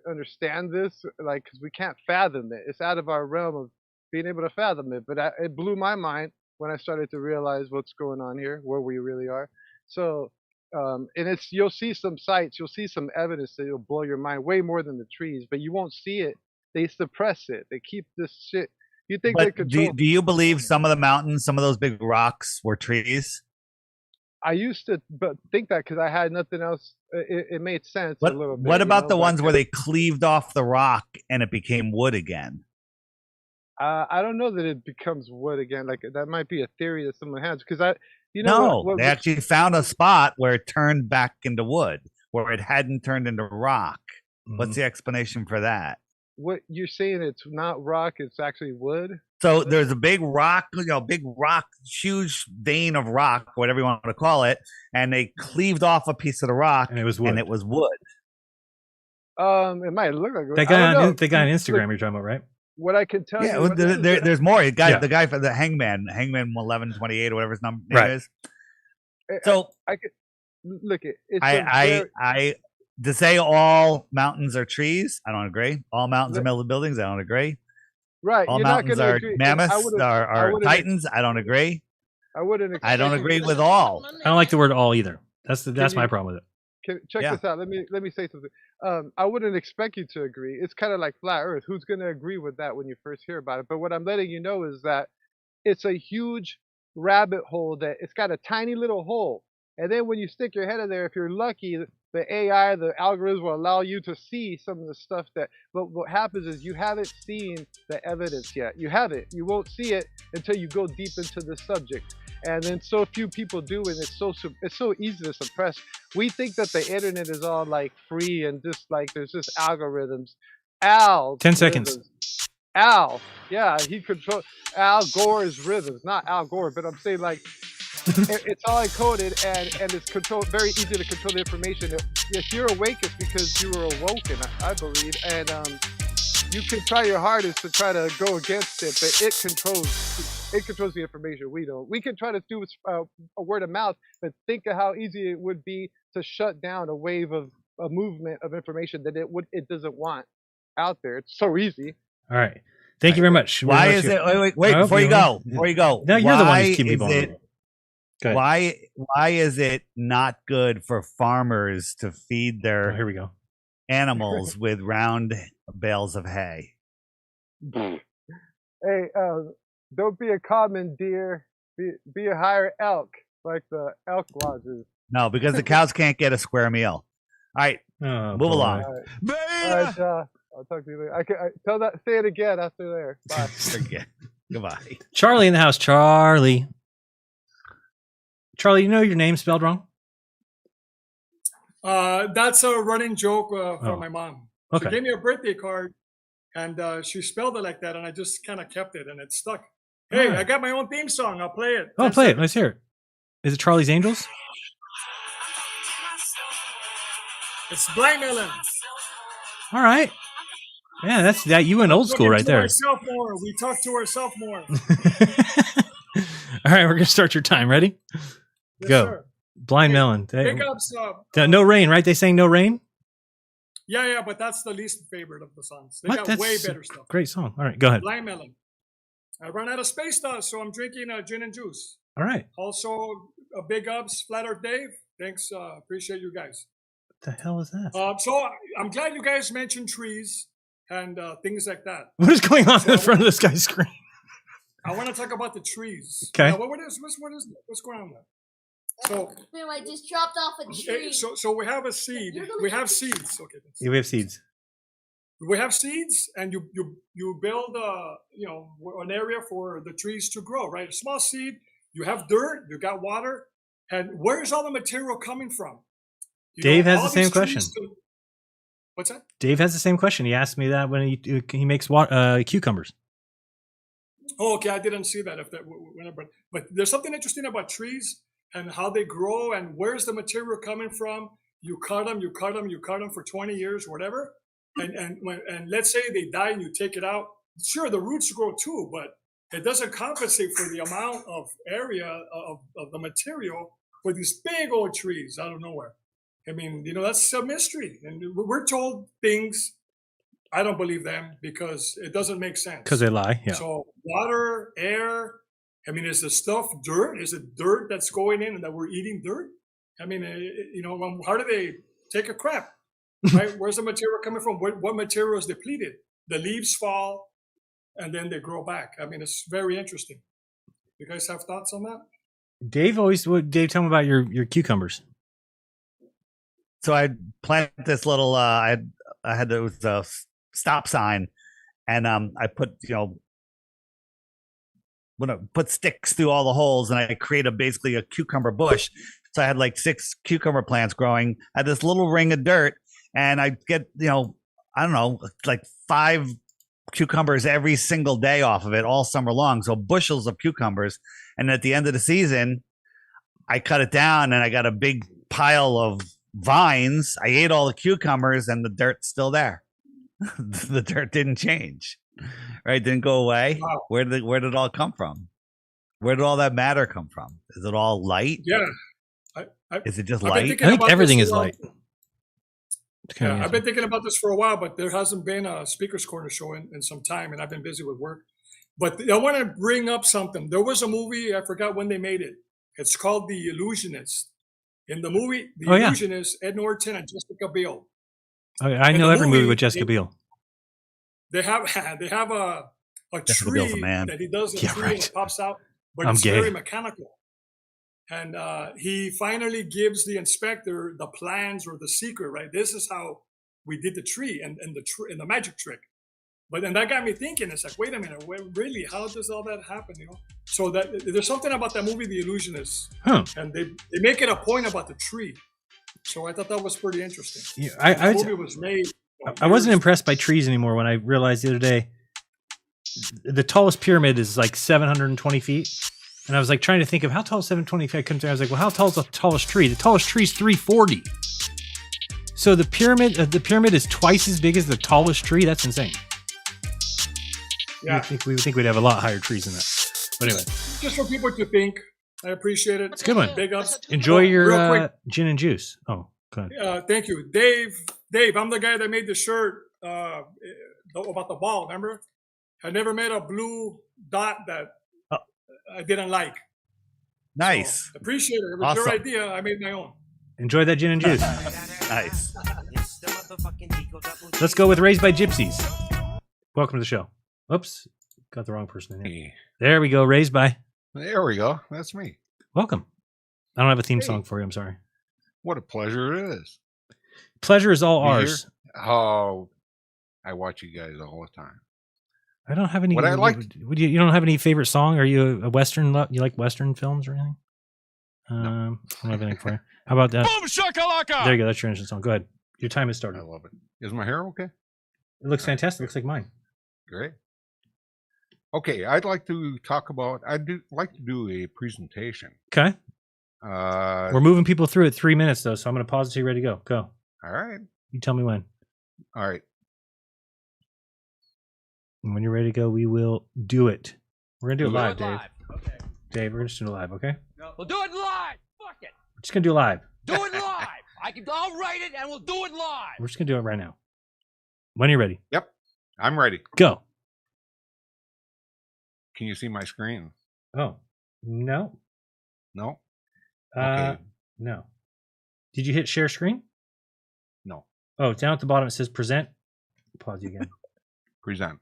understand this, like, because we can't fathom it. It's out of our realm of being able to fathom it. But it blew my mind when I started to realize what's going on here, where we really are. So, and you'll see some sites, you'll see some evidence that will blow your mind way more than the trees, but you won't see it. They suppress it. They keep this shit. You think they control? Do you believe some of the mountains, some of those big rocks were trees? I used to think that because I had nothing else. It made sense a little bit. What about the ones where they cleaved off the rock and it became wood again? I don't know that it becomes wood again. Like that might be a theory that someone has, because they actually found a spot where it turned back into wood, where it hadn't turned into rock. Mm-hmm. What's the explanation for that? What you're saying, it's not rock, it's actually wood. So there's a big rock, huge vein of rock, whatever you want to call it, and they cleaved off a piece of the rock, and it was wood. And it was wood. It might look like that guy on Instagram you're talking about, right? What I can tell you. Yeah, there's more. The guy for the Hangman 1128 or whatever his name is. So I could look at it. I to say all mountains are trees, I don't agree. All mountains are metal buildings, I don't agree. Right. All mountains are mammoths, are titans, I don't agree. I don't agree with all. I don't like the word all either. That's my problem with it. Check this out. Let me say something. I wouldn't expect you to agree. It's kind of like flat Earth. Who's going to agree with that when you first hear about it? But what I'm letting you know is that it's a huge rabbit hole that it's got a tiny little hole. And then when you stick your head in there, if you're lucky, the AI, the algorithms will allow you to see some of the stuff that. But what happens is you haven't seen the evidence yet. You haven't. You won't see it until you go deep into the subject. And then so few people do, and it's so easy to suppress. We think that the internet is all like free and just like there's just algorithms. 10 seconds. Al, yeah, he controls Al Gore's rhythms, not Al Gore, but I'm saying like it's all encoded and it's very easy to control the information. If you're awake, it's because you were awoken, I believe, and you can try your hardest to try to go against it, but it controls the information. We don't. We can try to do a word of mouth, but think of how easy it would be to shut down a wave of a movement of information that it doesn't want out there. It's so easy. All right. Thank you very much. Why is it? Wait! Before you go. No, you're the one who's keeping me vulnerable. Why is it not good for farmers to feed their here we go animals with round bales of hay? Hey, don't be a common deer. Be a higher elk, like the elk lodges. No, because the cows can't get a square meal. All right, move along. All right, I'll talk to you later. Say it again after there. Bye. Goodbye. Charlie in the house. Charlie, you know your name spelled wrong? That's a running joke from my mom. Okay. She gave me a birthday card, and she spelled it like that, and I just kind of kept it, and it stuck. Hey, I got my own theme song. I'll play it. Oh, play it. Let's hear it. Is it Charlie's Angels? It's Blind Melon. All right. Yeah, that's that. You went old school right there. We talk to ourselves more. All right, we're gonna start your time. Ready? Yes, Go. Sir. Blind Melon. Big ups. No rain, right? They sang No Rain. Yeah, but that's the least favorite of the songs. They got That's way better stuff. Great song. All right, go ahead. Blind Melon. I ran out of space dust, so I'm drinking gin and juice. All right. Also, big ups, Flat Earth Dave. Thanks. Appreciate you guys. What the hell is that? So I'm glad you guys mentioned trees and things like that. What is going on in front of this guy's screen? I want to talk about the trees. Okay. What's going on there? So I just dropped off a tree. So we have a seed. We have seeds. Okay. Yeah, we have seeds. We have seeds, and you build an area for the trees to grow. Right, a small seed. You have dirt. You got water, and where's all the material coming from? Dave has the same question. What's that? Dave has the same question. He asked me that when he makes cucumbers. Oh, okay. I didn't see that. But there's something interesting about trees and how they grow and where's the material coming from. You cut them for 20 years, whatever. And let's say they die and you take it out. Sure, the roots grow too, but it doesn't compensate for the amount of area of the material for these big old trees out of nowhere. I mean, that's a mystery. And we're told things. I don't believe them because it doesn't make sense. Because they lie, yeah. So water, air, I mean, is the stuff dirt? Is it dirt that's going in and that we're eating dirt? I mean, how do they take a crap? Right? Where's the material coming from? What material is depleted? The leaves fall and then they grow back. I mean, it's very interesting. You guys have thoughts on that? Dave, tell me about your cucumbers. So I planted this little, I had a stop sign, and I put, when I put sticks through all the holes, and I created basically a cucumber bush. So I had like 6 cucumber plants growing. I had this little ring of dirt, and I get, I don't know, like 5 cucumbers every single day off of it all summer long. So bushels of cucumbers. And at the end of the season, I cut it down, and I got a big pile of vines. I ate all the cucumbers, and the dirt's still there. The dirt didn't change, right? Didn't go away. Wow. Where did it all come from? Where did all that matter come from? Is it all light? Yeah. Is it just I've been light? thinking I think about everything this is a while. light. Yeah, I've been thinking about this for a while, but there hasn't been a Speaker's Corner show in some time, and I've been busy with work. But I want to bring up something. There was a movie, I forgot when they made it. It's called The Illusionist. In the movie, The Illusionist, Ed Norton and Jessica Biel. I know every movie with Jessica Biel. They have a Jessica tree Biel's a man. that he does a Yeah, tree right. and it pops out, but I'm it's gay. very mechanical. And he finally gives the inspector the plans or the secret, right? This is how we did the tree and the magic trick. But then that got me thinking. It's like, wait a minute, really? How does all that happen? You know. So that there's something about that movie, The Illusionist, and they make it a point about the tree. So I thought that was pretty interesting. Yeah, the movie was made. I wasn't impressed by trees anymore when I realized the other day the tallest pyramid is like 720 feet. And I was like trying to think of how tall is 720 feet. I couldn't think. I was like, well, how tall is the tallest tree? The tallest tree is 340. So the pyramid is twice as big as the tallest tree. That's insane. Yeah. We would think we'd have a lot higher trees than that. But anyway, Just for people to think. I appreciate it. it's a good one. Big ups. Enjoy Real your quick, gin and juice. Oh, go ahead. thank you, Dave. I'm the guy that made the shirt about the ball. Remember? I never made a blue dot that I didn't like. Nice. So, appreciate it. It was your Awesome. idea. I made my own. Enjoy that gin and juice. Nice. Let's go with Raised by Gypsies. Welcome to the show. Oops, got the wrong person in here. There we go. Raised by. There we go. That's me. Welcome. I don't have a theme song for you. I'm sorry. What a pleasure it is. Pleasure is all Be ours. here. Oh, I watch you guys all the time. I don't have any. What I like- You don't have any favorite song? Are you a Western? You like Western films or anything? I don't have anything for you. How about that? Boom shakalaka! There you go. That's your entrance song. Go ahead. Your time has started. I love it. Is my hair okay? It looks fantastic. It looks like mine. Great. Okay, I'd like to talk about. Like to do a presentation. Okay. We're moving people through at 3 minutes though, so I'm going to pause until you're ready to go. Go. All right. You tell me when. All right. And when you're ready to go, we will do it. We're going to do it Do it live, Dave. Live. Okay. Dave, we're just going to do it live, okay? No, we'll do it live. Fuck it. We're just going to do it live. Do it live. I'll write it and we'll do it live. We're just going to do it right now. When you're ready. Yep. I'm ready. Go. Can you see my screen? Oh, no. No. Okay. No. Did you hit share screen? No. Oh, down at the bottom it says present. Pause you again. Present.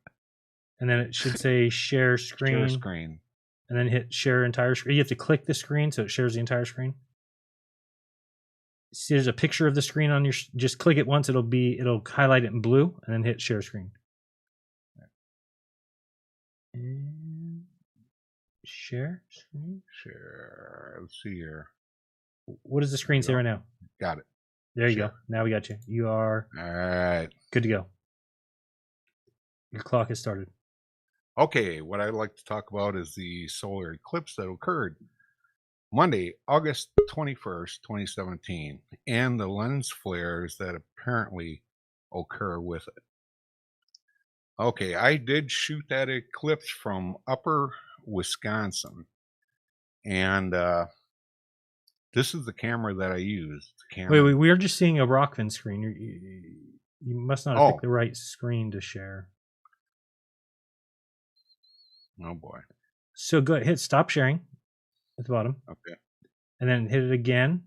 And then it should say share screen. Share screen. And then hit share entire screen. You have to click the screen so it shares the entire screen. See, there's a picture of the screen on your. Just click it once. It'll highlight it in blue, and then hit share screen. And share screen. Share. Let's see here. What does the screen say right now? Got it. There you go. Now we got you. You are All right. good to go. Your clock has started. Okay, what I'd like to talk about is the solar eclipse that occurred Monday, August 21st, 2017, and the lens flares that apparently occur with it. Okay, I did shoot that eclipse from upper Wisconsin, and this is the camera that I used. Wait, we are just seeing a Rokfin screen. You must not have picked the right screen to share. Oh boy. So go ahead, hit stop sharing at the bottom. Okay. And then hit it again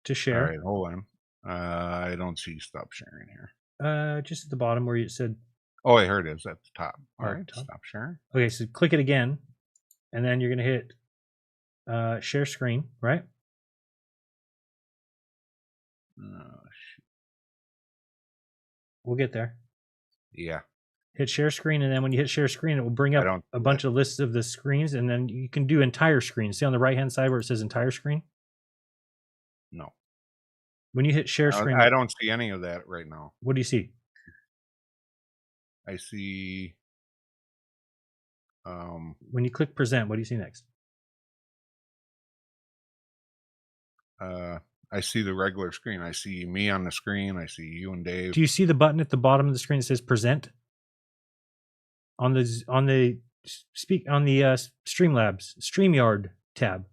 to share. All right, hold on. I don't see stop sharing here. Just at the bottom where you said. Oh, I heard it is at the top. All Oh, right, top. stop sharing. Okay, so click it again, and then you're gonna hit share screen, right? We'll get there. Yeah. Hit share screen, and then when you hit share screen, it will bring up a bunch of lists of the screens, and then you can do entire screen. See on the right hand side where it says entire screen? No. When you hit share screen, I don't see any of that right now. what do you see? I see. When you click present, what do you see next? I see the regular screen. I see me on the screen. I see you and Dave. Do you see the button at the bottom of the screen that says present? On the Streamlabs StreamYard tab.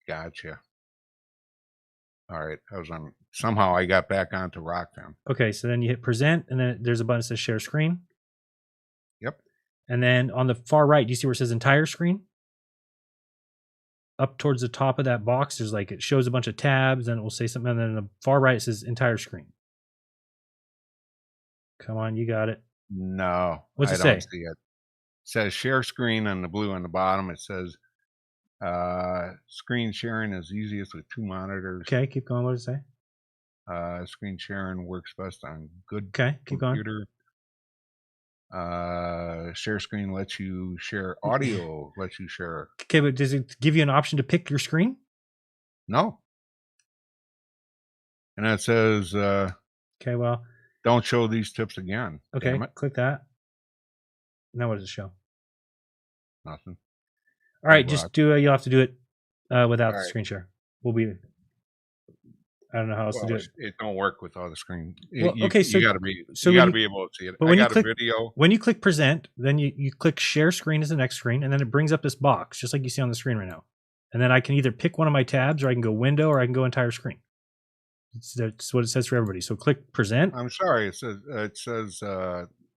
Gotcha. All right. Somehow I got back onto Rokfin. Okay, so then you hit present, and then there's a button that says share screen. Yep. And then on the far right, do you see where it says entire screen? Up towards the top of that box, there's like, it shows a bunch of tabs, and it will say something, and then on the far right, it says entire screen. Come on, you got it. No. What's it I don't see it. It says share screen on the blue on the bottom. It says screen sharing is easiest with 2 monitors. Okay, keep going. What does it say? Screen sharing works best on good keep computer. Share screen lets you share audio, lets you share. Okay, but does it give you an option to pick your screen? No. And it says, okay, well, don't show these tips again. Okay, click that. Now what does it show? Nothing. All right, just do it. You'll have to do it without the right. screen share. I don't know how else to do it. It don't work with all the screen. Well, okay, so you got to be able to see it. But I when you got click a video. when you click present, then you click share screen as the next screen, and then it brings up this box just like you see on the screen right now. And then I can either pick one of my tabs, or I can go window, or I can go entire screen. That's what it says for everybody. So click present. I'm sorry. It says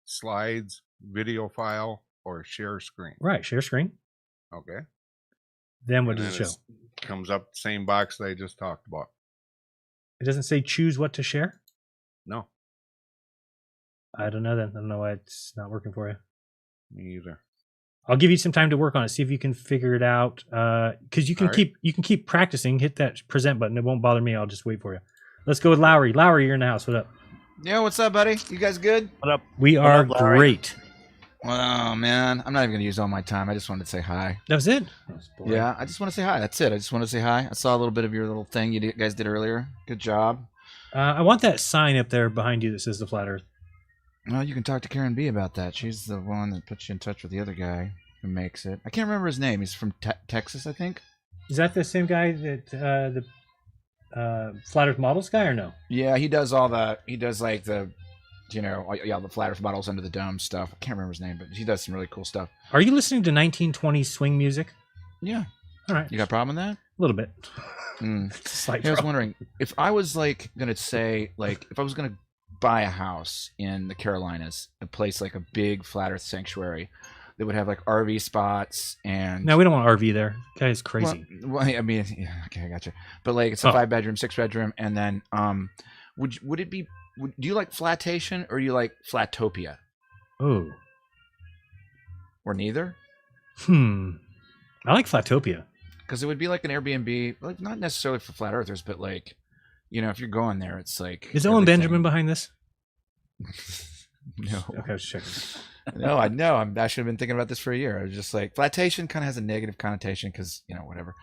slides, video file, or share screen. Right, share screen. Okay. Then what does it show? Comes up the same box that I just talked about. It doesn't say choose what to share? No. I don't know then. I don't know why it's not working for you. Me either. I'll give you some time to work on it. See if you can figure it out. Because you can keep practicing. Hit that present button. It won't bother me. I'll just wait for you. Let's go with Lowry. Lowry, you're in the house. What up? Yeah, what's up, buddy? You guys good? What up? We are great. Oh man, I'm not even gonna use all my time. I just wanted to say hi. That was it? Yeah, I just want to say hi. That's it. I just want to say hi. I saw a little bit of your little thing you guys did earlier. Good job. I want that sign up there behind you that says the Flat Earth. Well, you can talk to Karen B about that. She's the one that puts you in touch with the other guy who makes it. I can't remember his name. He's from Texas, I think. Is that the same guy that the Flat Earth Models guy, or no? Yeah, he does all the. He does like the. The Flat Earth models under the dome stuff. I can't remember his name, but he does some really cool stuff. Are you listening to 1920s swing music? Yeah. All right. You got a problem with that? A little bit. I was wondering if I was gonna say if I was gonna buy a house in the Carolinas, a place like a big Flat Earth sanctuary that would have like RV spots and. No, we don't want RV there. That is crazy. Well, I mean, yeah, okay, I got you. But it's a 5-bedroom, 6-bedroom, and then would it be? Do you like Flatation or do you like Flatopia? Oh. Or neither? I like Flatopia. Because it would be like an Airbnb, not necessarily for flat earthers, but if you're going there, it's like. Is Owen Benjamin behind this? No. Okay, I was checking. No, I know. I should have been thinking about this for a year. I was just like, Flatation kind of has a negative connotation because, whatever.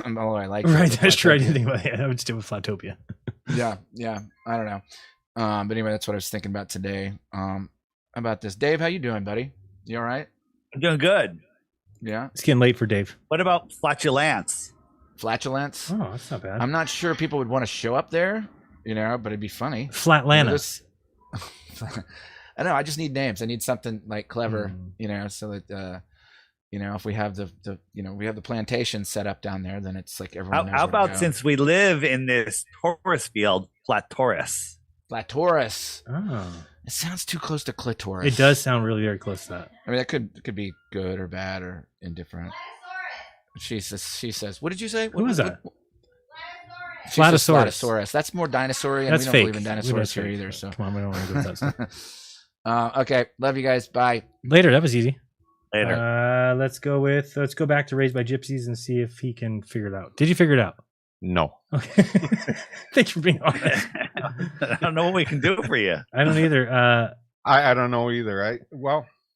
Although I like it. Right, that's true. I didn't think about it. I would stick with Flatopia. Yeah. I don't know. But anyway, that's what I was thinking about today. About this. Dave, how you doing, buddy? You all right? I'm doing good. Yeah. It's getting late for Dave. What about flatulence? Flatulence? Oh, that's not bad. I'm not sure people would want to show up there, but it'd be funny. Flatlanta. I don't know. I just need names. I need something like clever, so that if we have the plantation set up down there, then it's like everyone knows How where to about go. since we live in this Taurus field, Flat Taurus? Flat Taurus. Oh. It sounds too close to clitoris. It does sound really very close to that. I mean, that could be good or bad or indifferent. She says, what did you say? Who is that? Flatosaurus. Flatosaurus. That's more dinosaur-y, and That's we don't fake. believe in dinosaurs here either. So come on, we don't want to go with that stuff. Okay, love you guys. Bye. Later. That was easy. Later. Let's go back to Raised by Gypsies and see if he can figure it out. Did you figure it out? No. Okay. Thanks for being honest. I don't know what we can do for you. I don't either. I don't know either.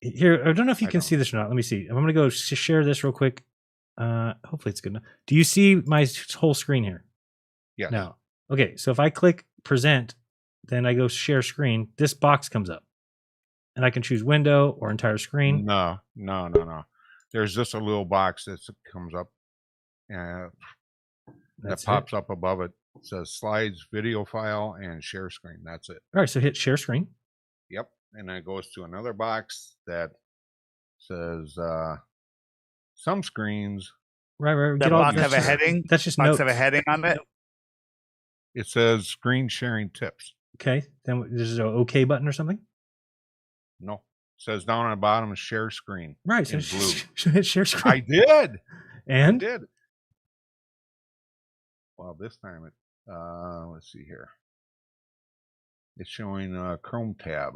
Here, I don't know if you can see this or not. Let me see. I'm going to go share this real quick. Hopefully it's good enough. Do you see my whole screen here? Yes. No. Okay, so if I click present, then I go share screen, this box comes up. And I can choose window or entire screen. No. There's just a little box that comes up. That's that pops up above it. It says slides, video file, and share screen. That's it. All right, so hit share screen. Yep. And then it goes to another box that says some screens. Right. The box have a heading. That's just box notes. have a heading on it. It says screen sharing tips. Okay. Then there's an OK button or something. No. It says down on the bottom share screen. Right. So in blue. hit share screen. I did. And I did. Well, this time it. Let's see here. It's showing Chrome tab.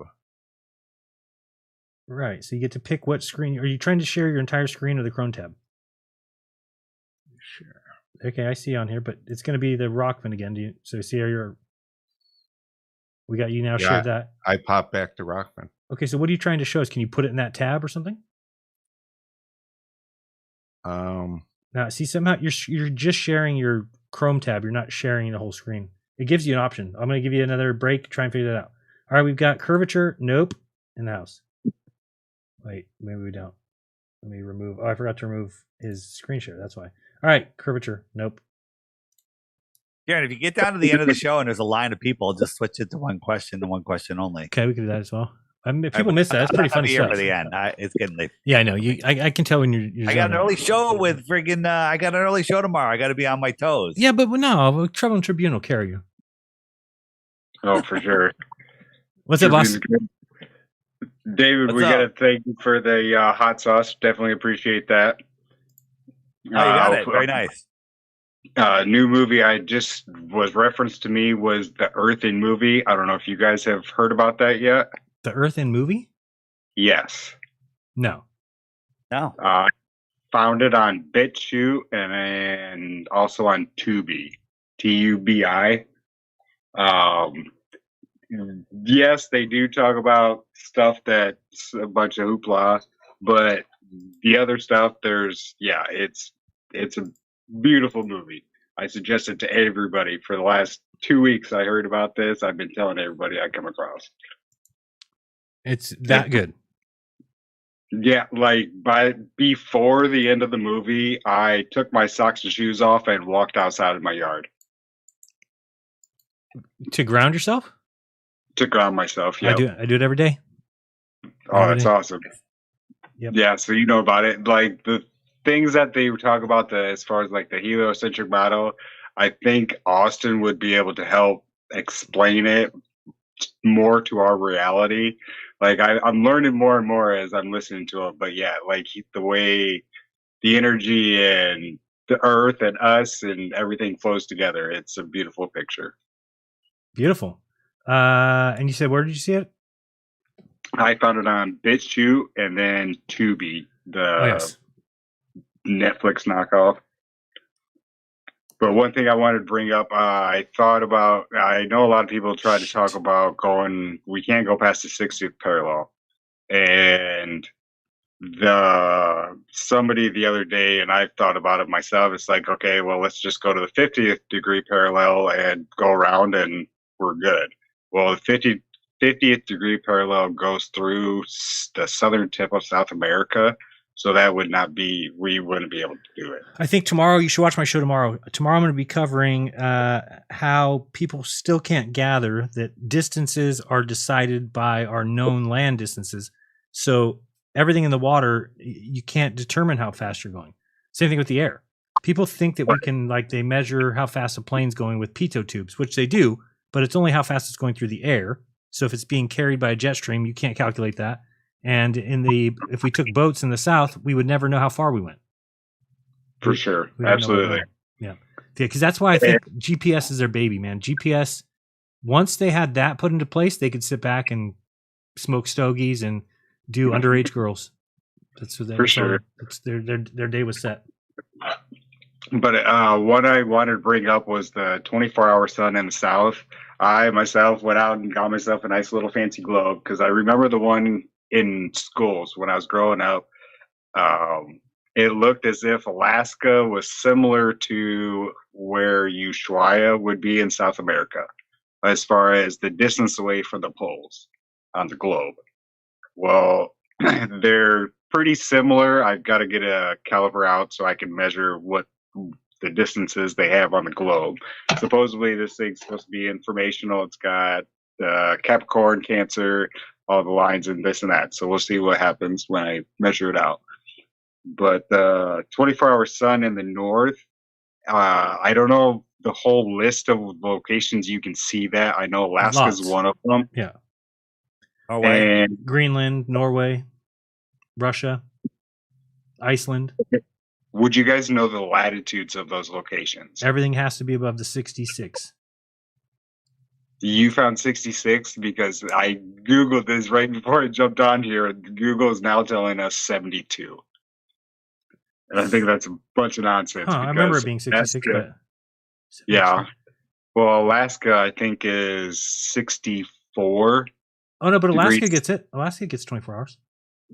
Right. So you get to pick what screen. Are you trying to share your entire screen or the Chrome tab? Share. Okay, I see on here, but it's going to be the Rokfin again. So see how you're. We got you now. Yeah, Shared that. I popped back to Rokfin. Okay, so what are you trying to show us? Can you put it in that tab or something? Now, see, somehow you're just sharing your Chrome tab. You're not sharing the whole screen. It gives you an option. I'm going to give you another break. Try and figure that out. All right, we've got curvature. Nope. In the house. Wait, maybe we don't. Let me remove. Oh, I forgot to remove his screen share. That's why. All right, curvature. Nope. Jared, if you get down to the end of the show and there's a line of people, just switch it to one question and one question only. Okay, we can do that as well. I mean, people miss that. It's pretty fun stuff. For the end, it's getting late. Yeah, I know. I can tell when you're I got an early show with friggin'. I got an early show tomorrow. I got to be on my toes. Yeah, but no, Trouble and Tribune will carry you. Oh, for sure. What's up, boss? David, What's we up? got to thank you for the hot sauce. Definitely appreciate that. Oh, you got it. Very nice. New movie I just was referenced to me was the Earthen Movie. I don't know if you guys have heard about that yet. The Earthen Movie? Yes. No. No. Found it on BitChute and also on Tubi. TUBI. Yes, they do talk about stuff that's a bunch of hoopla, but the other stuff, it's a beautiful movie. I suggest it to everybody. For the last 2 weeks, I heard about this. I've been telling everybody I come across. It's that good. Yeah, like before the end of the movie, I took my socks and shoes off and walked outside of my yard. To ground yourself? To ground myself, yeah. I do it every day. Oh, that's awesome. Yep. Yeah, so you know about it. Like the things that they talk about as far as like the heliocentric model, I think Austin would be able to help explain it more to our reality. Like I'm learning more and more as I'm listening to it. But yeah, like the way the energy and the earth and us and everything flows together, it's a beautiful picture. Beautiful. And you said, where did you see it? I found it on BitChute and then Tubi, the Netflix knockoff. But one thing I wanted to bring up, I know a lot of people try to talk about we can't go past the 60th parallel. And somebody the other day, and I've thought about it myself, it's like, okay, well, let's just go to the 50th degree parallel and go around and we're good. Well, the 50th degree parallel goes through the southern tip of South America. So we wouldn't be able to do it. I think tomorrow, you should watch my show tomorrow. Tomorrow I'm going to be covering how people still can't gather that distances are decided by our known land distances. So everything in the water, you can't determine how fast you're going. Same thing with the air. People think that we can, they measure how fast a plane's going with pitot tubes, which they do, but it's only how fast it's going through the air. So if it's being carried by a jet stream, you can't calculate that. And if we took boats in the south, we would never know how far we went. For sure. Absolutely. Yeah. Because that's why I think GPS is their baby, man. GPS, once they had that put into place, they could sit back and smoke stogies and do underage girls. That's what they For sure. Their day was set. But what I wanted to bring up was the 24-hour sun in the south. I myself went out and got myself a nice little fancy globe because I remember the one in schools when I was growing up. It looked as if Alaska was similar to where Ushuaia would be in South America, as far as the distance away from the poles on the globe. Well, they're pretty similar. I've got to get a caliper out so I can measure what the distances they have on the globe. Supposedly, this thing's supposed to be informational. It's got Capricorn, Cancer, all the lines and this and that. So we'll see what happens when I measure it out. But the 24-hour sun in the north, I don't know the whole list of locations you can see that. I know Alaska's Lots. one of them. Yeah. And Greenland, Norway, Russia, Iceland. would you guys know the latitudes of those locations? Everything has to be above the 66. You found 66 because I Googled this right before I jumped on here. Google is now telling us 72. And I think that's a bunch of nonsense. Huh, I remember it because being 66, Alaska- but yeah. Well, Alaska, I think, is 64. oh no, but Alaska degrees. gets it. Alaska gets 24 hours.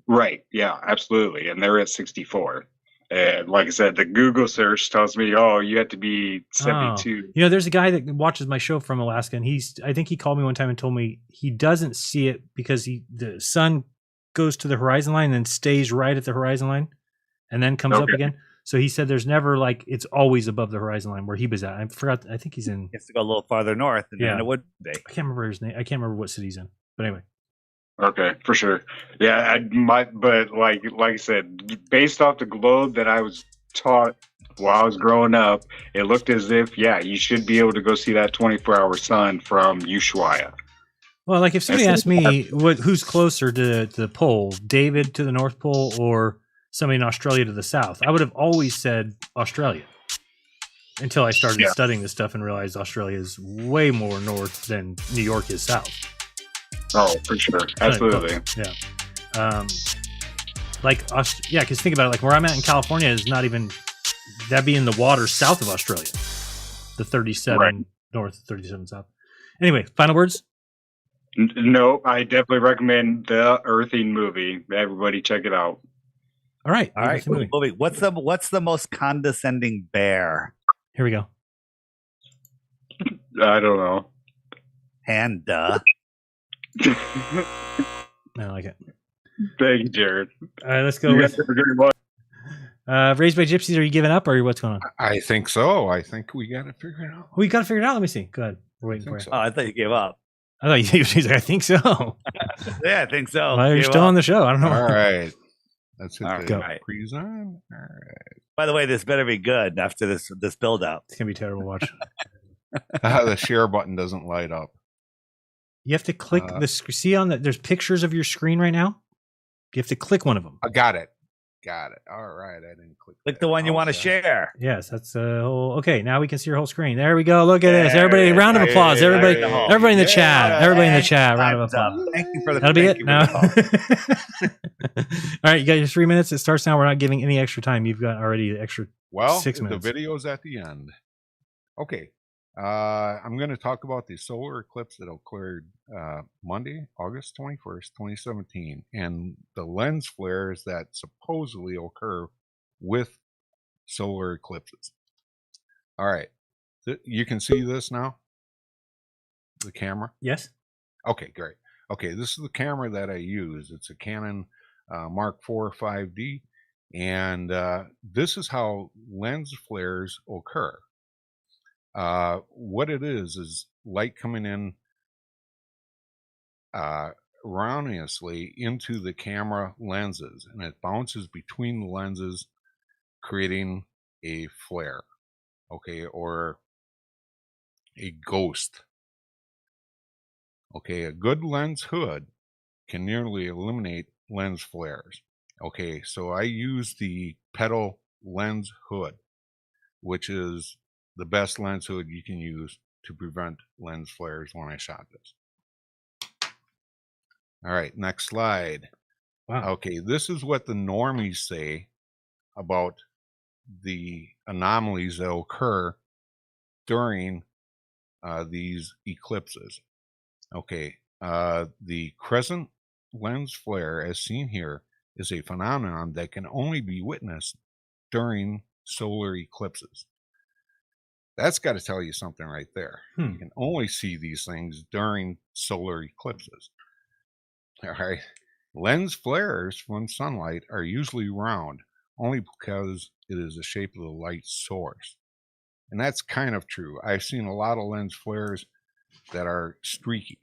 Right. Yeah, absolutely. And they're at 64. And like I said, the Google search tells me, oh, you have to be 72. Oh. You know, there's a guy that watches my show from Alaska, and I think he called me one time and told me he doesn't see it because the sun goes to the horizon line and then stays right at the horizon line and then comes up Okay. again. So he said there's never it's always above the horizon line where he was at. I forgot. I think he's in. He has to go a little farther north, and Yeah. then it would be. I can't remember his name. I can't remember what city he's in. But anyway. Okay, for sure. Yeah, but like I said, based off the globe that I was taught while I was growing up, it looked as if, yeah, you should be able to go see that 24-hour sun from Ushuaia. Well, like if somebody That's- asked me who's closer to the pole, David to the North Pole or somebody in Australia to the South, I would have always said Australia until I started studying this stuff and realized Australia is way more north than New York is south. Oh, for sure. Absolutely. Yeah. Because think about it. Like where I'm at in California is not even, that'd be in the water south of Australia. The 37 north, 37 south. Anyway, final words? No, I definitely recommend the Earthen Movie. Everybody check it out. All right. All right. Movie. What's the most condescending bear? Here we go. I don't know. Panda. I like it. Thank you, Jared. All right, let's go You with guys have a great one. Raised by Gypsies. Are you giving up or what's going on? I think so. I think we got to figure it out. We got to figure it out. Let me see. Go ahead. We're waiting for you. Oh, I thought you gave up. I thought you said, I think so. Yeah, I think so. Well, you're Gave still up. on the show. I don't know. All right. Let's hit All the right. freeze on. All right. By the way, this better be good after this build up. It's gonna be terrible to watch. The share button doesn't light up. You have to click see on there's pictures of your screen right now. You have to click one of them. I got it. Got it. All right. I didn't click. Click the one you want to share. Yes, that's okay. Now we can see your whole screen. There we go. Look at this. Everybody, round of applause. Everybody in the chat. Everybody in the chat. Round of applause. Thank you for the. That'll be thank it. you No. for the call. All right, you got your 3 minutes. It starts now. We're not giving any extra time. You've got already the extra Well, 6 minutes. the video's at the end. Okay. I'm going to talk about the solar eclipse that occurred Monday, August 21st, 2017, and the lens flares that supposedly occur with solar eclipses. All right. You can see this now? The camera? Yes. Okay, great. Okay, this is the camera that I use. It's a Canon Mark IV 5D, and this is how lens flares occur. What it is light coming in erroneously into the camera lenses, and it bounces between the lenses, creating a flare, okay, or a ghost. Okay, a good lens hood can nearly eliminate lens flares. Okay, so I use the pedal lens hood, which is the best lens hood you can use to prevent lens flares when I shot this. All right, next slide. Wow. Okay, this is what the normies say about the anomalies that occur during these eclipses. Okay, the crescent lens flare, as seen here, is a phenomenon that can only be witnessed during solar eclipses. That's got to tell you something right there. You can only see these things during solar eclipses. All right. Lens flares from sunlight are usually round, only because it is the shape of the light source. And that's kind of true. I've seen a lot of lens flares that are streaky,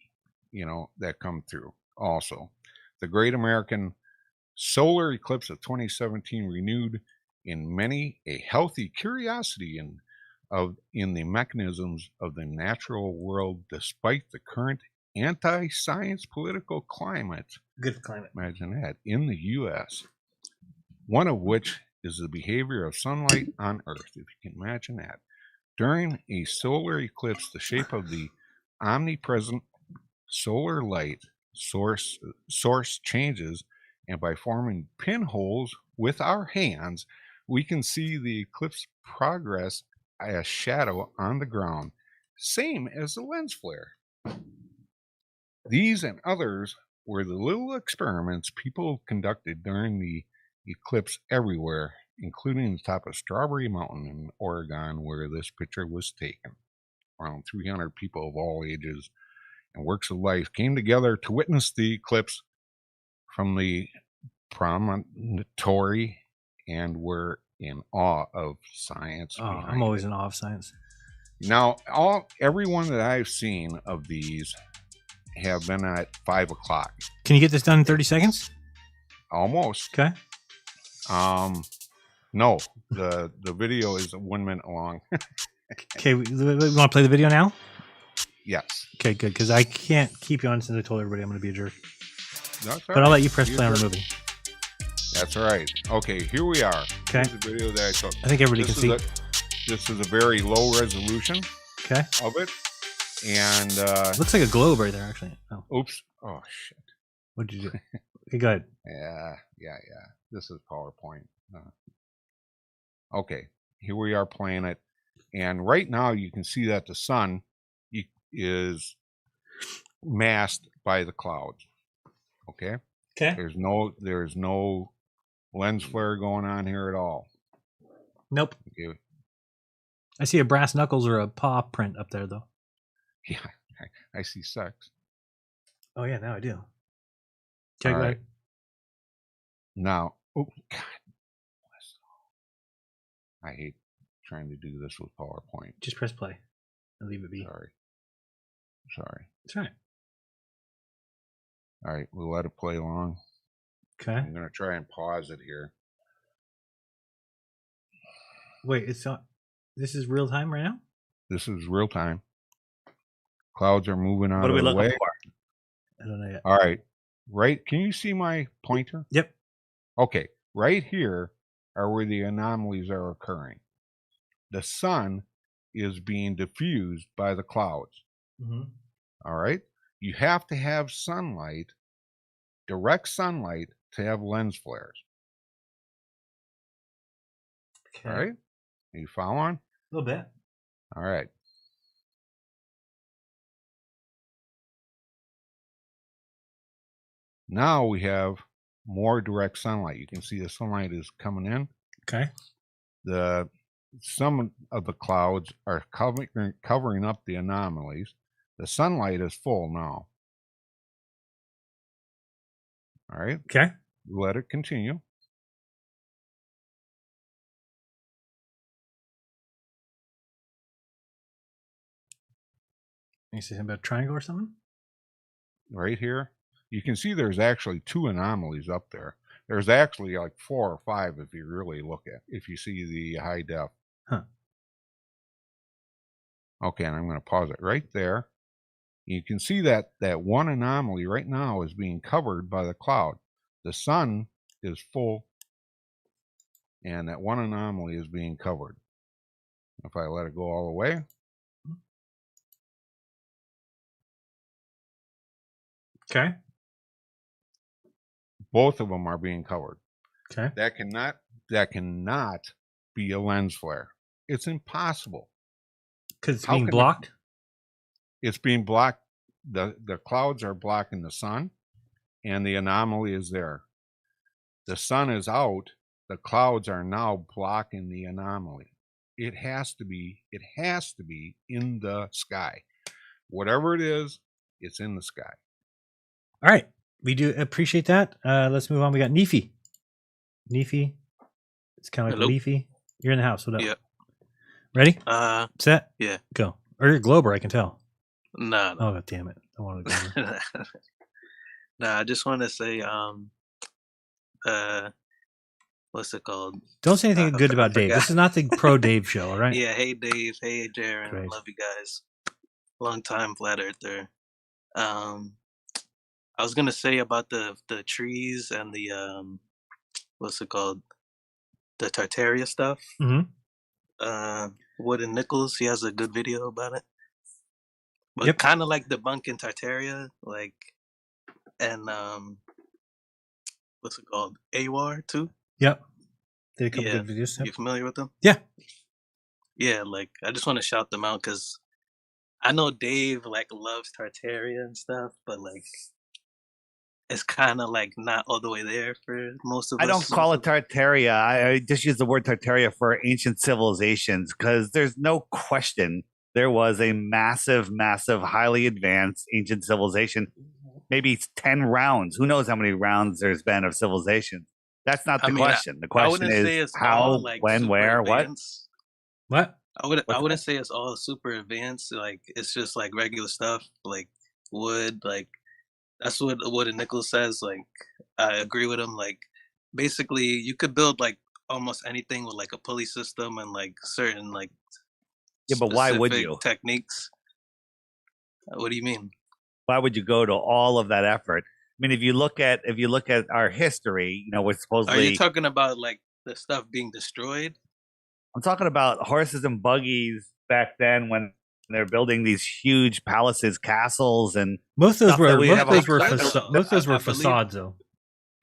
that come through also. The Great American Solar Eclipse of 2017 renewed in many a healthy curiosity in the mechanisms of the natural world despite the current anti-science political climate. Good climate. Imagine that, in the U.S. One of which is the behavior of sunlight on Earth, if you can imagine that. During a solar eclipse, the shape of the omnipresent solar light source changes, and by forming pinholes with our hands, we can see the eclipse progress as shadow on the ground, same as the lens flare. These and others were the little experiments people conducted during the eclipse everywhere, including the top of Strawberry Mountain in Oregon, where this picture was taken. Around 300 people of all ages and works of life came together to witness the eclipse from the promontory and were in awe of science. I'm always in awe of science. Now, every one that I've seen of these have been at 5 o'clock. Can you get this done in 30 seconds? Almost. Okay. No, the video is 1 minute long. Okay, we want to play the video now? Yes. Okay, good, because I can't keep you on since I told everybody I'm going to be a jerk. That's but I'll let you press play on the movie. That's all right. Okay, here we are. Okay. Here's the video that I took. I think everybody can see. This is a very low resolution of it. And looks like a globe right there, actually. Oh. Oops. Oh, shit. What did you do? Okay, go ahead. Yeah. This is PowerPoint. Okay, here we are playing it. And right now you can see that the sun is masked by the clouds. Okay? Okay. There's no lens flare going on here at all. Nope. Okay. I see a brass knuckles or a paw print up there, though. Yeah, I see sex. Oh, yeah, now I do. Okay, all go right. ahead. Now, oh, God. I hate trying to do this with PowerPoint. Just press play and leave it be. Sorry. That's right. All right, we'll let it play along. Okay. I'm going to try and pause it here. Wait, this is real time right now? This is real time. Clouds are moving out What are we of the looking way. for? I don't know yet. All right. Right. Can you see my pointer? Yep. Okay. Right here are where the anomalies are occurring. The sun is being diffused by the clouds. Mm-hmm. All right. You have to have sunlight, direct sunlight, to have lens flares. Okay. All right. Are you following? A little bit. All right. Now we have more direct sunlight. You can see the sunlight is coming in. Okay. Some of the clouds are covering up the anomalies. The sunlight is full now. All right. Okay. Let it continue. You see something about a triangle or something? Right here. You can see there's actually 2 anomalies up there. There's actually like 4 or 5 if you really look if you see the high def. Huh. Okay, and I'm going to pause it right there. You can see that one anomaly right now is being covered by the cloud. The sun is full, and that one anomaly is being covered. If I let it go all the way. Okay. Both of them are being covered. Okay. That cannot be a lens flare. It's impossible. Because it's being blocked? It's being blocked. The clouds are blocking the sun, and the anomaly is there. The sun is out. The clouds are now blocking the anomaly. It has to be in the sky. Whatever it is, it's in the sky. All right. We do appreciate that. Let's move on. We got Neefy. Neefy. It's kind of like Hello. Leafy. You're in the house. What up? Yeah. Ready? Set? Yeah. Go. Or you're a Glober, I can tell. No. Oh, damn it. I want to Glober. Nah, I just want to say, what's it called? Don't say anything good about Dave. This is not the pro Dave show, all right? Yeah, hey Dave, hey Jaren, Great. love you guys. Long time flat earther. I was gonna say about the trees and the what's it called? The Tartaria stuff. Mm-hmm. Wood and Nichols, he has a good video about it. But Yep. kind of like debunking Tartaria, like, and what's it called? AWAR too. Yep. Did a couple Yeah, good videos. Yep. you familiar with them? Yeah. Yeah, like I just want to shout them out because I know Dave like loves Tartaria and stuff, but like it's kind of like not all the way there for most of us. I don't call it Tartaria. I just use the word Tartaria for ancient civilizations because there's no question there was a massive, massive, highly advanced ancient civilization. Maybe it's 10 rounds. Who knows how many rounds there's been of civilization? That's not the question. The question is how, when, where, advanced. What? I wouldn't say it's all super advanced. Like it's just like regular stuff, like wood. Like that's what Wood and Nichols says. Like I agree with him. Like basically, you could build like almost anything with like a pulley system and like certain like but why would specific you? techniques? What do you mean? Why would you go to all of that effort? I mean, if you look at our history, we're supposedly. Are you talking about like the stuff being destroyed? I'm talking about horses and buggies back then when they're building these huge palaces, castles, and Most of those were I believe- facades though.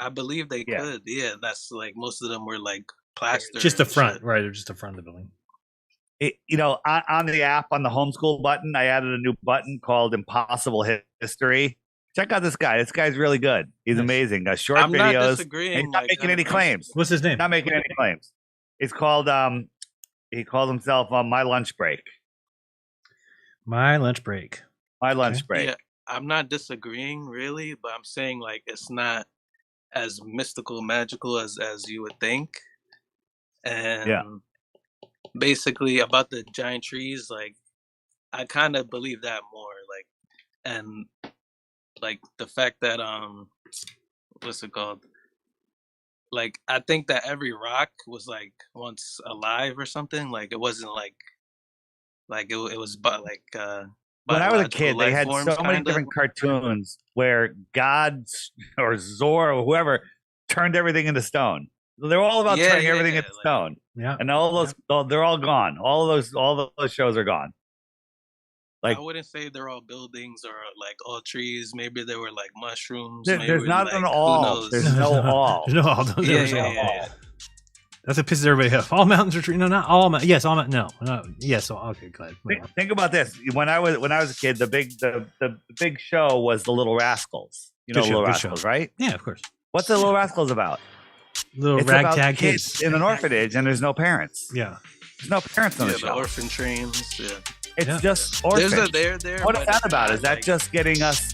I believe they could. Yeah, that's like most of them were like plaster. Just the and front, shit. right? They're just the front of the building. On the app, on the homeschool button, I added a new button called Impossible History. Check out this guy. This guy's really good. He's amazing. Got short I'm not videos. disagreeing, And he's not like, making I any don't- claims. What's his name? Not making any claims. It's called he calls himself My Lunch Break. My lunch break. My lunch break. Yeah, I'm not disagreeing really, but I'm saying like it's not as mystical, magical as you would think. And basically about the giant trees, like I kind of believe that more. Like, and like the fact that what's it called? Like I think that every rock was like once alive or something. Like it wasn't like it was but like When I was a kid, they life had forms, so many kinda. different cartoons where God or Zor or whoever turned everything into stone. They're all about Yeah, turning yeah, everything yeah, into stone. Yeah. And all those, they're all gone. All those shows are gone. Like I wouldn't say they're all buildings or like all trees. Maybe they were like mushrooms. there's maybe, not like, an who all. knows? There's no all. There's no all. There's no all. That's what pisses everybody off. All mountains are trees. No, not all mountains. Yes, all mountains. No. Yes. Okay, go ahead. Think about this. When I was a kid, the big show was the Little Rascals. You know, Good show, Little good Rascals, show. right? Yeah, of course. What's the Little Rascals about? Little It's about ragtag kids kids. in an orphanage, and there's no parents. Yeah. There's no parents on Yeah, the the show. orphan trains. Yeah. It's just orphans. What is that about? Is that just getting us,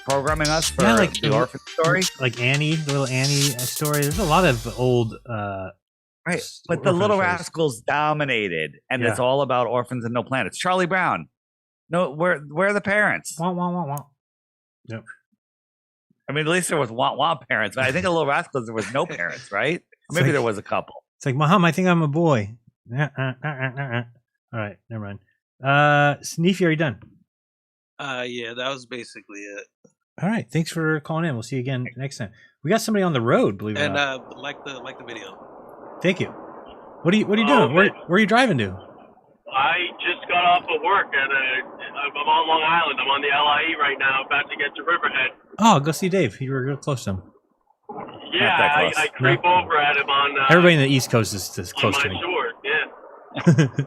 programming us for the orphan story? Like Annie, the little Annie story. There's a lot of old. Right, but the Little Rascals dominated, and it's all about orphans and no planets. Charlie Brown. No, where are the parents? Wah, wah, wah, wah. Yep. I mean, at least there was parents. But I think in Little Rascals there was no parents, right? Or maybe like- there was a couple. It's like, Mom, I think I'm a boy. All right, never mind. Sneefy, are you done? Yeah, that was basically it. All right, thanks for calling in. We'll see you again next time. We got somebody on the road, believe it or And not. like the video. Thank you. What are you doing? Where are you driving to? I just got off of work and I'm on Long Island. I'm on the LIE right now, about to get to Riverhead. Oh, go see Dave. You were real close to him. Yeah, I creep over at him on Everybody in the East Coast is on close my to me. shore. Yeah.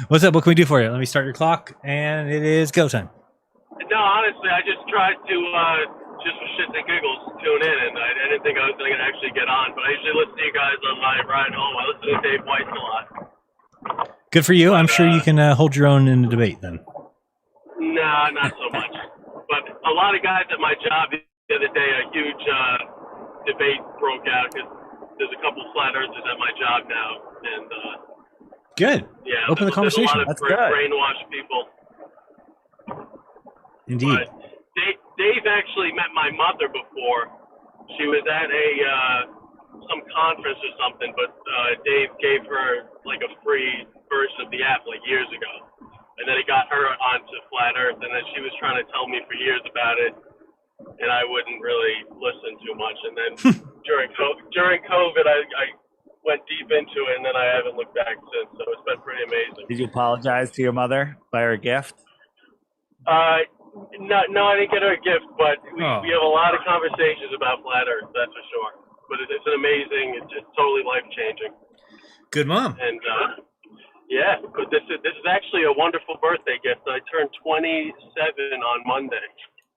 What's up? What can we do for you? Let me start your clock, and it is go time. No, honestly, I just tried to just for shits and giggles tune in, and I didn't think I was going to actually get on. But I usually listen to you guys on my ride home. I listen to Dave White a lot. Good for you. I'm sure you can hold your own in the debate then. Nah, not so much. But a lot of guys at my job the other day, a huge debate broke out because there's a couple flat earthers at my job now, and Good. yeah, Open the there's a conversation. lot of That's good. brainwashed people. Indeed. Dave actually met my mother before. She was at some conference or something, but Dave gave her like a free version of the app like years ago, and then he got her onto Flat Earth, and then she was trying to tell me for years about it, and I wouldn't really listen too much. And then during COVID, I went deep into it, and then I haven't looked back since. So it's been pretty amazing. Did you apologize to your mother? Buy her a gift? No, I didn't get her a gift, but we have a lot of conversations about Flat Earth, that's for sure. But it's an amazing, it's totally life-changing. Good mom. And yeah, but this is actually a wonderful birthday gift. I turned 27 on Monday,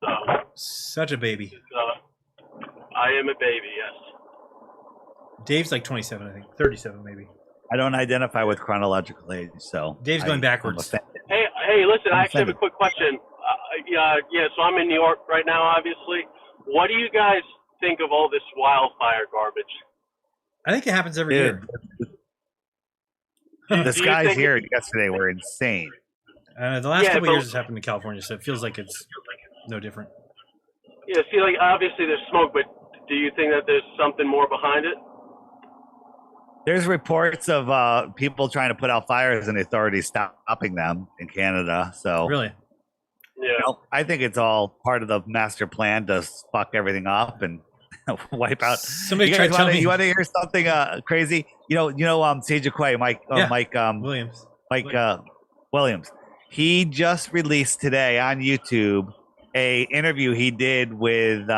so Such a baby. I am a baby. Yes. Dave's like 27, I think. 37, maybe. I don't identify with chronological age, so Dave's going backwards. Hey, listen, I actually have a quick question. So I'm in New York right now, obviously. What do you guys think of all this wildfire garbage? I think it happens every year. The skies here yesterday were insane. The last couple of years it's happened in California, so it feels like it's no different. Yeah, see, like, obviously there's smoke, but do you think that there's something more behind it? There's reports of people trying to put out fires and the authorities stopping them in Canada. So really, yeah, I think it's all part of the master plan to fuck everything up and wipe out. Somebody tried to tell me. You want to hear something crazy? Sage Aquay, Mike Williams. Williams. He just released today on YouTube a interview he did with who's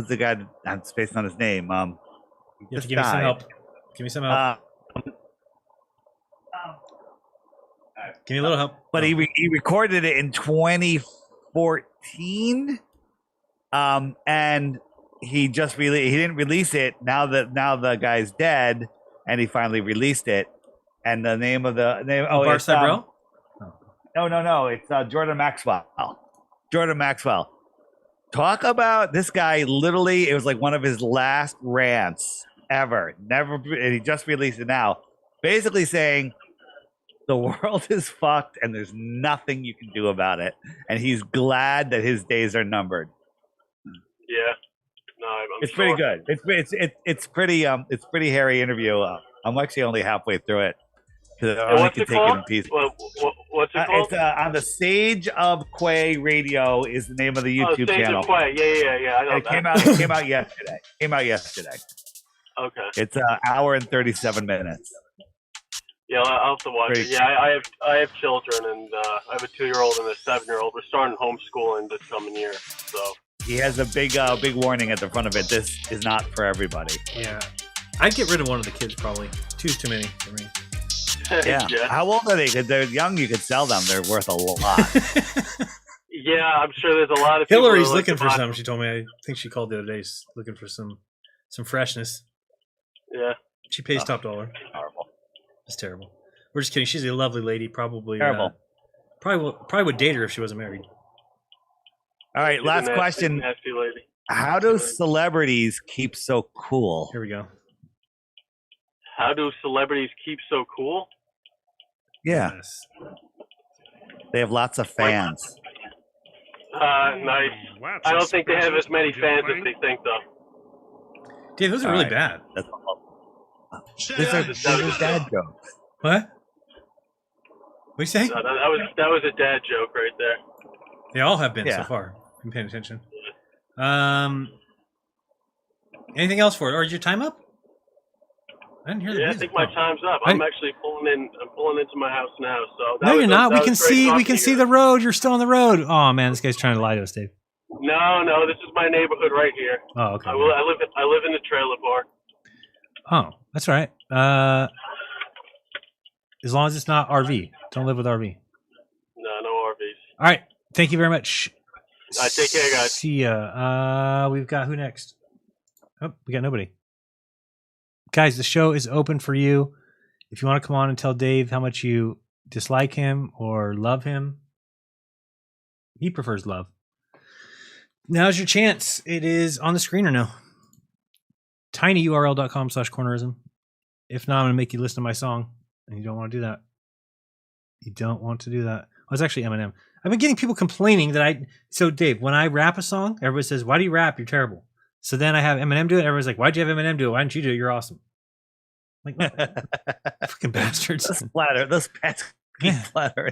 the guy? I'm spacing on his name. You have to give me some help. Give me some help. Give me a little help. But he recorded it in 2014, and he didn't release it. Now the guy's dead, and he finally released it. And the name of the name. No. It's Jordan Maxwell. Jordan Maxwell. Talk about this guy. Literally, it was like one of his last rants ever. And he just released it now. Basically saying the world is fucked and there's nothing you can do about it. And he's glad that his days are numbered. Yeah. No, it's pretty good. It's pretty hairy interview. I'm actually only halfway through it. What's it called? What's it called? It's on the Sage of Quay Radio is the name of the YouTube channel. Sage of Quay. Yeah. I know it came out yesterday. Okay. It's an hour and 37 minutes. Yeah, I'll have to watch it. Yeah, I have children, and I have a 2-year-old and a 7-year-old. We're starting homeschooling this coming year, so. He has a big warning at the front of it. This is not for everybody. Yeah. I'd get rid of one of the kids, probably. 2's too many for me. Yeah. How old are they? Because they're young. You could sell them. They're worth a lot. Yeah, I'm sure there's a lot of people. Hillary's looking for some. She told me. I think she called the other day, looking for some freshness. Yeah. She pays top dollar. Horrible. It's terrible. We're just kidding. She's a lovely lady. Probably terrible. Probably would date her if she wasn't married. All right. Last question. Nasty lady. How do celebrities keep so cool? Here we go. How do celebrities keep so cool? Yeah. Yes. They have lots of fans. Nice. I don't think they have as many fans as they think, though. Dude, those are really bad. These are dad jokes. What? What are you saying? No, that was a dad joke right there. They all have been so far. I'm paying attention. Anything else for it? Or is your time up? I didn't hear the music. I think my time's up. I'm actually pulling into my house now. So no, you're not. We can see the road. You're still on the road. Oh man, this guy's trying to lie to us, Dave. No, this is my neighborhood right here. Oh, okay. I live in the trailer park. Oh, that's all right. As long as it's not RV. Don't live with RV. No RVs. All right. Thank you very much. Take care, guys. See ya. We've got who next? Oh, we got nobody. Guys, the show is open for you. If you want to come on and tell Dave how much you dislike him or love him, he prefers love. Now's your chance. It is on the screen or no? tinyurl.com/cornerism. If not, I'm going to make you listen to my song, and you don't want to do that. You don't want to do that. Oh, it's actually Eminem. I've been getting people complaining that So, Dave, when I rap a song, everybody says, "Why do you rap? You're terrible." So then I have Eminem do it. Everyone's like, "Why'd you have Eminem do it? Why didn't you do it? You're awesome." Like, fucking bastards. Those flatter.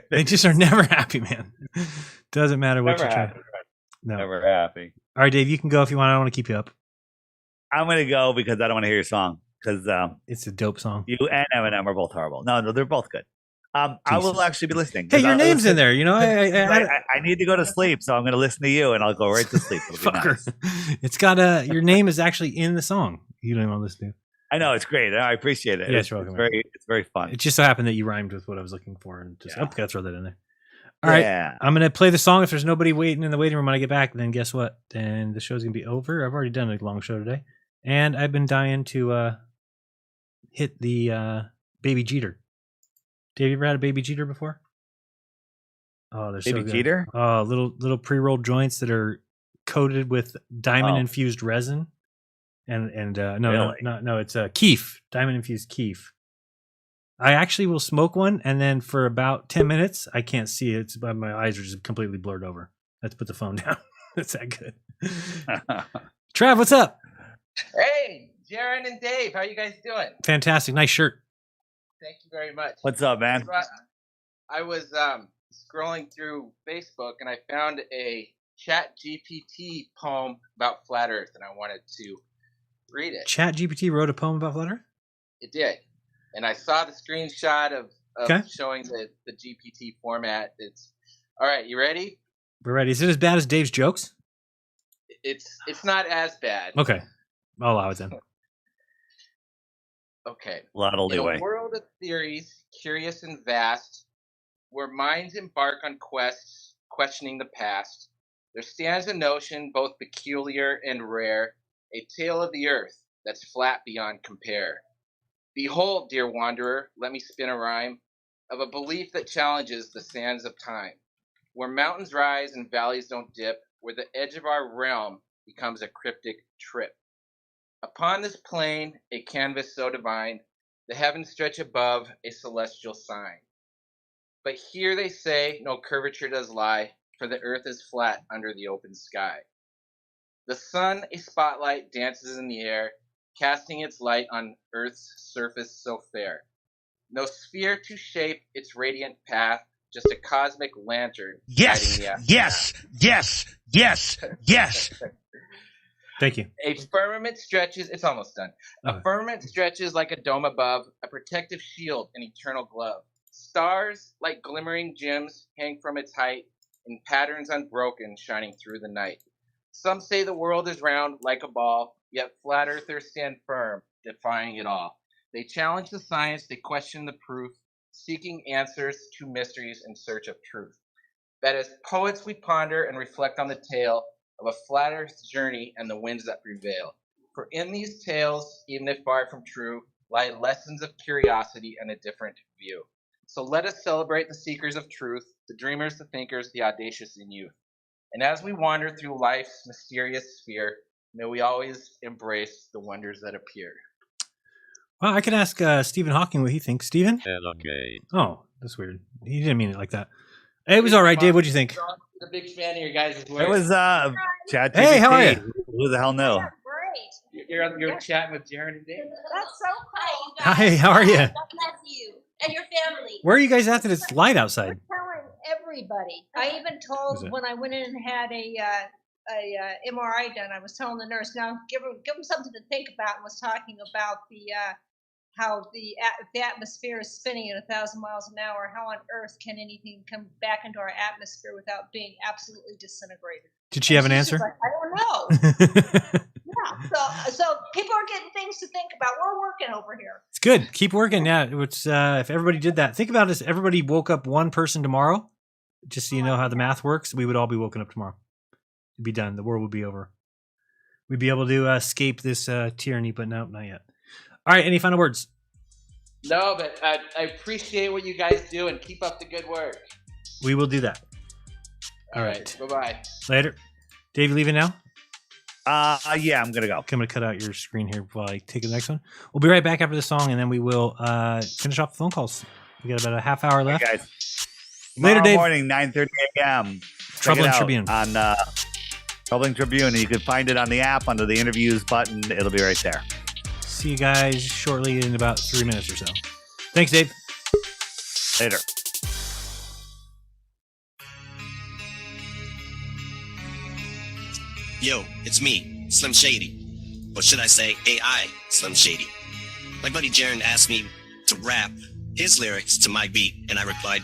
They just are never happy, man. Doesn't matter what Never you try. happy. No. Never happy. All right, Dave, you can go if you want. I don't want to keep you up. I'm going to go because I don't want to hear your song. Because it's a dope song. You and Eminem are both horrible. No, they're both good. I will actually be listening. Hey, your name's in there. You know, I need to go to sleep, so I'm going to listen to you, and I'll go right to sleep. Fucker. Nice. It's got your name is actually in the song. You don't even want to listen to. I know, it's great. I appreciate it. Yeah, it's very fun. It just so happened that you rhymed with what I was looking for, and just gotta throw that in there. All right, I'm gonna play the song. If there's nobody waiting in the waiting room when I get back, then guess what? Then the show's gonna be over. I've already done a long show today, and I've been dying to hit the Baby Jeter. Dave, you ever had a Baby Jeter before? Oh, they're Baby so good. Jeter? Oh, little pre-rolled joints that are coated with diamond infused resin. And no, it's keef, diamond infused keef. I actually will smoke one, and then for about 10 minutes, I can't see it. My eyes are just completely blurred over. I have to put the phone down. That's that good. Trav, what's up? Hey, Jaron and Dave, how you guys doing? Fantastic, nice shirt. Thank you very much. What's up, man? I was scrolling through Facebook, and I found a ChatGPT poem about flat Earth, and I wanted to read it. ChatGPT wrote a poem about flat Earth? It did. And I saw the screenshot of Okay. showing the GPT format. It's all right, you ready? We're ready. Is it as bad as Dave's jokes? It's not as bad. Okay. I'll allow it then. Okay. A lot of leeway. In a world of theories, curious and vast, where minds embark on quests, questioning the past, there stands a notion both peculiar and rare, a tale of the earth that's flat beyond compare. Behold, dear wanderer, let me spin a rhyme of a belief that challenges the sands of time, where mountains rise and valleys don't dip, where the edge of our realm becomes a cryptic trip. Upon this plain, a canvas so divine, the heavens stretch above, a celestial sign. But here they say no curvature does lie, for the earth is flat under the open sky. The sun, a spotlight, dances in the air, casting its light on earth's surface so fair. No sphere to shape its radiant path, just a cosmic lantern guiding the aftermath. Yes. Thank you. A firmament stretches, it's almost done. A firmament stretches like a dome above, a protective shield, an eternal glove. Stars, like glimmering gems, hang from its height, in patterns unbroken, shining through the night. Some say the world is round like a ball, yet flat earthers stand firm, defying it all. They challenge the science, they question the proof, seeking answers to mysteries in search of truth. That as poets we ponder and reflect on the tale of a flat earth's journey and the winds that prevail. For in these tales, even if far from true, lie lessons of curiosity and a different view. So let us celebrate the seekers of truth, the dreamers, the thinkers, the audacious in youth. And as we wander through life's mysterious sphere, may we always embrace the wonders that appear. Well, I could ask Stephen Hawking what he thinks. Stephen? Okay. Oh, that's weird. He didn't mean it like that. It was all right, Dave. What'd you think? I'm a big fan of your guys' work. It was chat. Hey, how are you? Who the hell knew? Great. You're chatting with Jaron and Dave. That's so cool. Hi, how are you? God bless you and your family. Where are you guys at that it's light outside? Telling everybody. I even told when I went in and had a MRI done. I was telling the nurse, now give them something to think about, and was talking about the how if the atmosphere is spinning at 1,000 miles an hour, how on earth can anything come back into our atmosphere without being absolutely disintegrated? Did she have an answer? Like, I don't know. Yeah. So people are getting things to think about. We're working over here. It's good. Keep working. Yeah. It's if everybody did that. Think about this. Everybody woke up one person tomorrow, just so you know how the math works. We would all be woken up tomorrow. It'd be done. The world would be over. We'd be able to escape this tyranny, but no, not yet. All right. Any final words? No, but I appreciate what you guys do and keep up the good work. We will do that. All right. Bye-bye. Later. Dave, you leaving now? Yeah, I'm gonna go. Okay, I'm gonna cut out your screen here while I take the next one. We'll be right back after the song, and then we will finish off the phone calls. We got about a half hour left. Hey guys. Later, Tomorrow Dave. morning, 9:30 a.m. Troubling Tribune. On Troubling Tribune, and you can find it on the app under the interviews button. It'll be right there. See you guys shortly in about 3 minutes or so. Thanks, Dave. Later. Yo, it's me, Slim Shady. Or should I say AI Slim Shady. My buddy Jaren asked me to rap his lyrics to my beat, and I replied,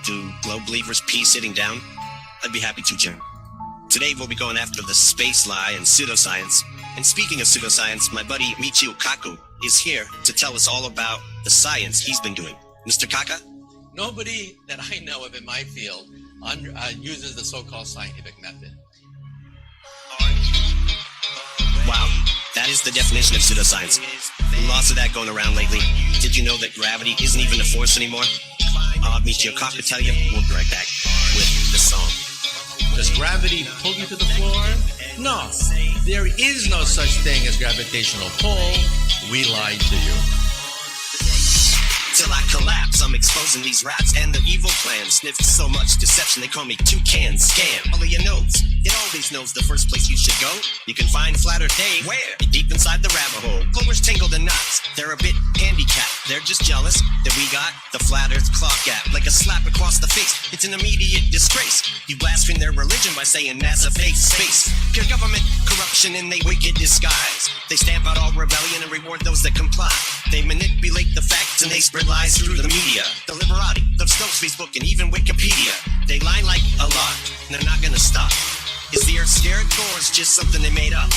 do globe believers pee sitting down? I'd be happy to, Jaren. Today we'll be going after the space lie and pseudoscience. And speaking of pseudoscience, my buddy Michio Kaku is here to tell us all about the science he's been doing. Mr. Kaka? Nobody that I know of in my field uses the so-called scientific method. Wow, that is the definition of pseudoscience. Lots of that going around lately. Did you know that gravity isn't even a force anymore? Michio Kaku tell you. We'll be right back with the song. Does gravity pull you to the floor? No, there is no such thing as gravitational pull. We lied to you. Till I collapse, I'm exposing these rats and their evil plans. Sniffed so much deception, they call me Toucan Scam. All of your notes, it always knows the first place you should go. You can find Flatter Dave where? Deep inside the rabbit hole. Clovers tangled in knots, they're a bit handicapped. They're just jealous that we got the Flat Earth clock gap. Like a slap across the face, it's an immediate disgrace. You blaspheme their religion by saying NASA fakes space. Pure government corruption in they wicked disguise. They stamp out all rebellion and reward those that comply. They manipulate the facts and they spread lies through the media. The Liberati, the Stokes, Facebook, and even Wikipedia. They lie like a lot, and they're not gonna stop. Is the Earth scared, or is just something they made up?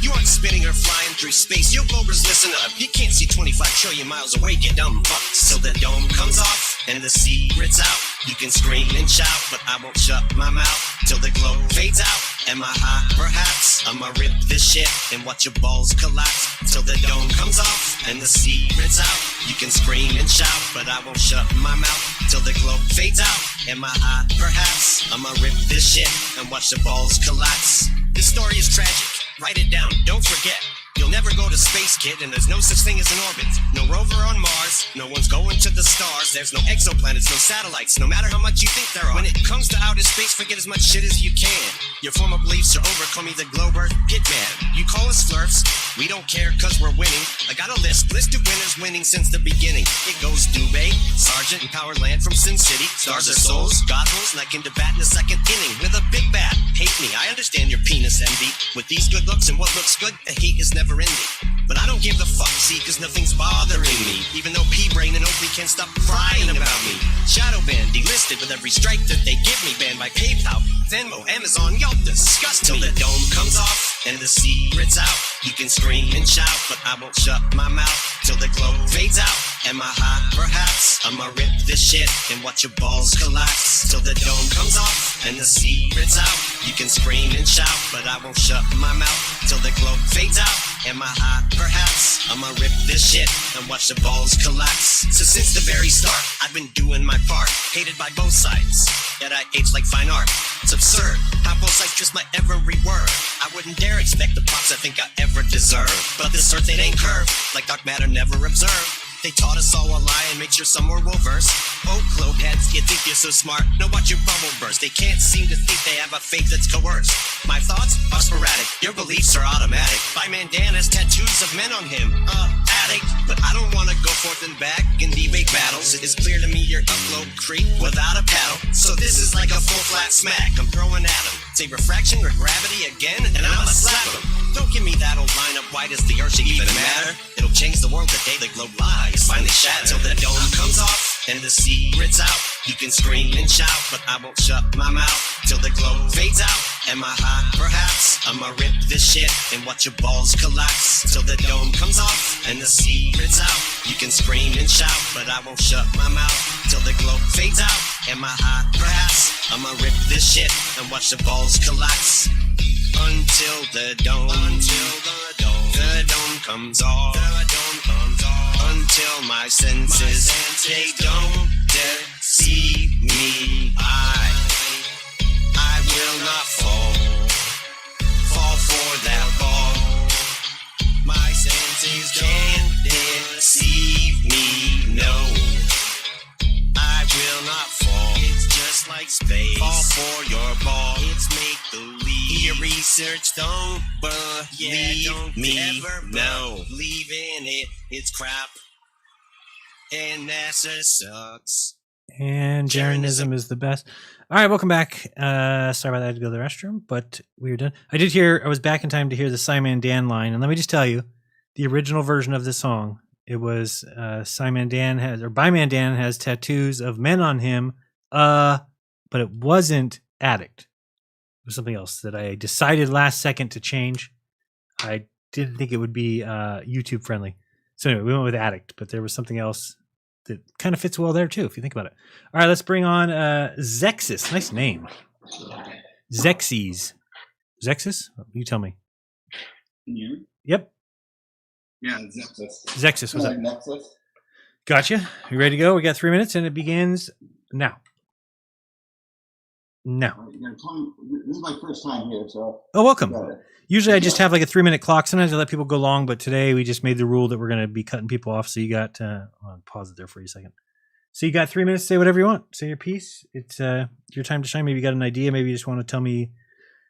You aren't spinning or flying through space. Yo, Globers, listen up. You can't see 25 trillion miles away, you dumb fucks. Till the dome comes off and the secret's out. You can scream and shout, but I won't shut my mouth. Till the glow fades out. Am I high? Perhaps I'ma rip this shit and watch your balls collapse. Till the dome comes off and the secret's out. You can scream and shout, but I won't shut my mouth. Till the glow fades out. Am I high? Perhaps I'ma rip this shit and watch the balls collapse. This story is tragic. Write it down, don't forget. You'll never go to space, kid, and there's no such thing as an orbit. No rover on Mars, no one's going to the stars. There's no exoplanets, no satellites, no matter how much you think there are. When it comes to outer space, forget as much shit as you can. Your former beliefs are over, call me the Globe Earth Hitman. You call us flirts, we don't care cause we're winning. I got a list of winners winning since the beginning. It goes Dubé, Sergeant, and Powerland from Sin City. Stars are souls, God holes, and I came to bat in the second inning with a big bat. Hate me, I understand your penis envy. With these good looks and what looks good, the hate is never ending. But I don't give the fuck, see, cause nothing's bothering me. Even though P-Brain and Oakley can't stop crying about me. Shadow banned, delisted with every strike that they give me. Banned by PayPal, Venmo, Amazon, y'all disgust me. Till the dome comes off and the secret's out. You can scream and shout, but I won't shut my mouth. Till the glow fades out. Am I high? Perhaps I'ma rip this shit and watch your balls collapse. Till the dome comes off and the secret's out. You can scream and shout, but I won't shut my mouth. Till the glow fades out. Am I high? Perhaps I'ma rip this shit and watch the balls collapse. So since the very start, I've been doing my part. Hated by both sides, yet I age like fine art. It's absurd how both sides twist my every word. I wouldn't dare expect the props I think I ever deserve. But this earth, it ain't curved, like dark matter never observed. They taught us all a lie and make sure somewhere we'll verse. Oh, globe heads, you think you're so smart? No, watch your bubble burst. They can't seem to think they have a faith that's coerced. My thoughts are sporadic, your beliefs are automatic. By mandanas, tattoos of men on him, addict. But I don't wanna go forth and back in debate battles. It's clear to me you're a globe creep without a paddle. So this is like a full flat smack I'm throwing at him. Say refraction or gravity again, and I'ma slap him. Don't give me that old line up, why does the earth should even matter? It'll change the world the day the globe lies finally shattered. Till the dome comes off and the secret's out. You can scream and shout, but I won't shut my mouth. Till the globe fades out. Am I high? Perhaps I'ma rip this shit and watch your balls collapse. Till the dome comes off and the secret's out. You can scream and shout, but I won't shut my mouth. Till the globe fades out. Am I high? Perhaps I'ma rip this shit and watch the balls collapse. Until the dome comes off. Until my senses, they don't deceive me. I will not fall for that. research, don't believe me. No, believe in it. It's crap. And NASA sucks. And Jeranism is the best. All right, welcome back. Sorry about that. I had to go to the restroom, but we were done. I was back in time to hear the Simon Dan line. And let me just tell you, the original version of this song, it was Byman Dan has tattoos of men on him, but it wasn't Addict. It was something else that I decided last second to change. I didn't think it would be YouTube friendly. So anyway, we went with Addict, but there was something else that kind of fits well there too, if you think about it. All right, let's bring on Zexis. Nice name. Zexis. Zexis? You tell me. You? Yep. Yeah, Zexis. Zexis, what's up? Nexus. Gotcha. You ready to go? We got 3 minutes and it begins now. No. This is my first time here, so. Oh, welcome. Usually I just have like a 3-minute clock. Sometimes I let people go long, but today we just made the rule that we're going to be cutting people off. So you got, I'll pause it there for you a second. So you got 3 minutes to say whatever you want. Say your piece. It's your time to shine. Maybe you got an idea. Maybe you just want to tell me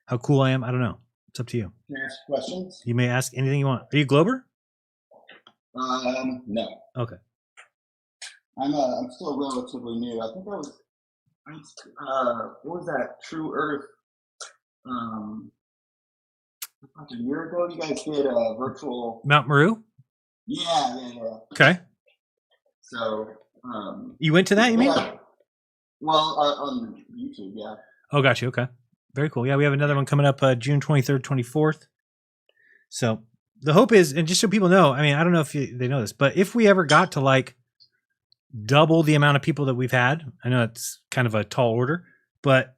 how cool I am. I don't know. It's up to you. Can I ask questions? You may ask anything you want. Are you Glober? No. Okay. I'm still relatively new. I think what was that? True Earth. About a year ago, you guys did a virtual Mount Meru? Yeah. Okay. So. You went to that, you mean? Well, on YouTube, yeah. Oh, got you. Okay. Very cool. Yeah, we have another one coming up June 23rd, 24th. So the hope is, and just so people know, I mean, I don't know if they know this, but if we ever got to like double the amount of people that we've had, I know it's kind of a tall order, but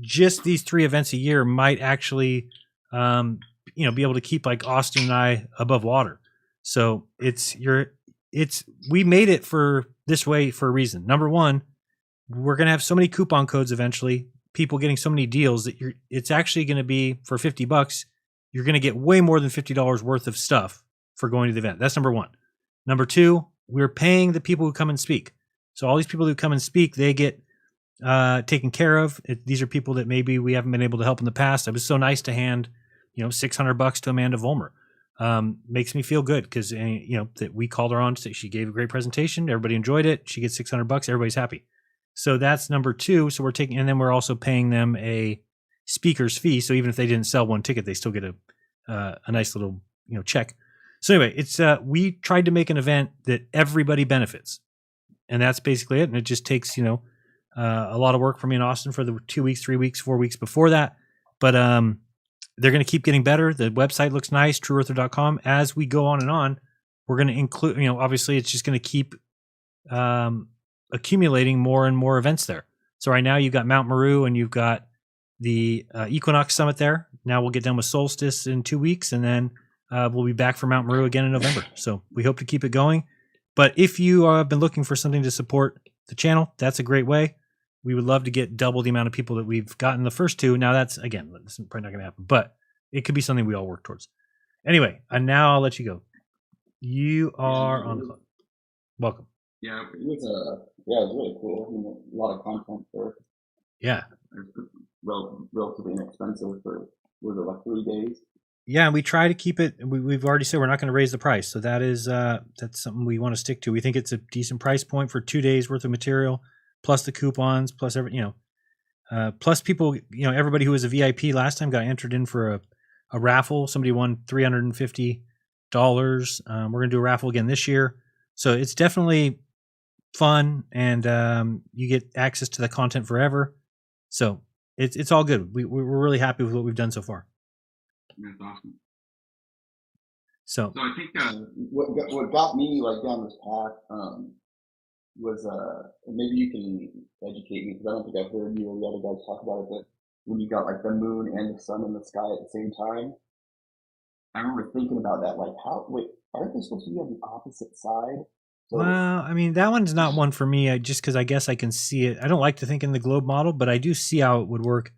just these 3 events a year might actually, be able to keep like Austin and I above water. So we made it for this way for a reason. Number one, we're going to have so many coupon codes eventually, people getting so many deals that it's actually going to be for $50. You're going to get way more than $50 worth of stuff for going to the event. That's number one. Number two, we're paying the people who come and speak. So all these people who come and speak, they get taken care of. These are people that maybe we haven't been able to help in the past. It was so nice to hand, $600 to Amanda Vollmer. Makes me feel good because, that we called her on. She gave a great presentation. Everybody enjoyed it. She gets $600. Everybody's happy. So that's number two. So and then we're also paying them a speaker's fee. So even if they didn't sell one ticket, they still get a nice little, check. So anyway, it's, we tried to make an event that everybody benefits, and that's basically it. And it just takes, a lot of work for me in Austin for the 2 weeks, 3 weeks, 4 weeks before that. But, they're going to keep getting better. The website looks nice, trueearther.com. As we go on and on, we're going to include, obviously it's just going to keep accumulating more and more events there. So right now you've got Mount Meru and you've got the Equinox Summit there. Now we'll get done with Solstice in 2 weeks, and then we'll be back for Mount Meru again in November. So we hope to keep it going. But if you have been looking for something to support the channel, that's a great way. We would love to get double the amount of people that we've gotten the first 2. Now that's, again, this is probably not going to happen, but it could be something we all work towards. Anyway, and now I'll let you go. You are on the clock. Welcome. Yeah, it was really cool. I mean, a lot of content for. Yeah. Relatively inexpensive for, was it like 3 days? Yeah, and we try to keep it. We've already said we're not going to raise the price, so that is that's something we want to stick to. We think it's a decent price point for 2 days worth of material, plus the coupons, plus plus people. Everybody who was a VIP last time got entered in for a raffle. Somebody won $350. We're going to do a raffle again this year, so it's definitely fun, and you get access to the content forever. So it's all good. We're really happy with what we've done so far. That's awesome. So I think what got me like down this path was maybe you can educate me because I don't think I've heard you or the other guys talk about it, but when you got like the moon and the sun in the sky at the same time, I remember thinking about that, like aren't they supposed to be on the opposite side? So, well, I mean, that one's not one for me. Just because I guess I can see it. I don't like to think in the globe model, but I do see how it would work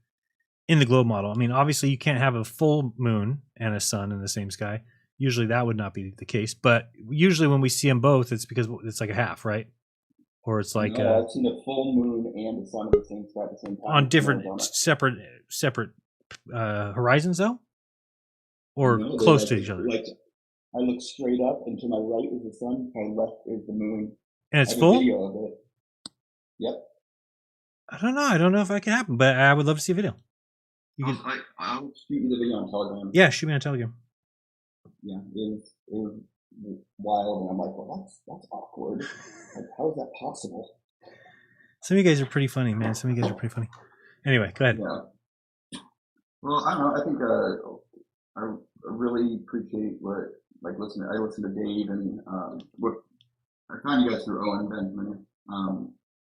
in the globe model. I mean, obviously you can't have a full moon and a sun in the same sky. Usually that would not be the case, but usually when we see them both, it's because it's like a half, right? Or it's like I've seen a full moon and the sun in the same sky at the same time on different separate horizons though, or No, close to each other? Like, I look straight up, and to my right is the sun, to my left is the moon. And it's I have full? a video of it. Yep. I don't know. I don't know if that can happen, but I would love to see a video. I'll shoot you the video on Telegram. Yeah, shoot me on Telegram. Yeah, it was wild, and I'm like, well, that's awkward. Like, how is that possible? Some of you guys are pretty funny, man. Some of you guys are pretty funny. Anyway, go ahead. Yeah. Well, I don't know. I think I really appreciate I listen to Dave, and I found you guys through Owen Benjamin.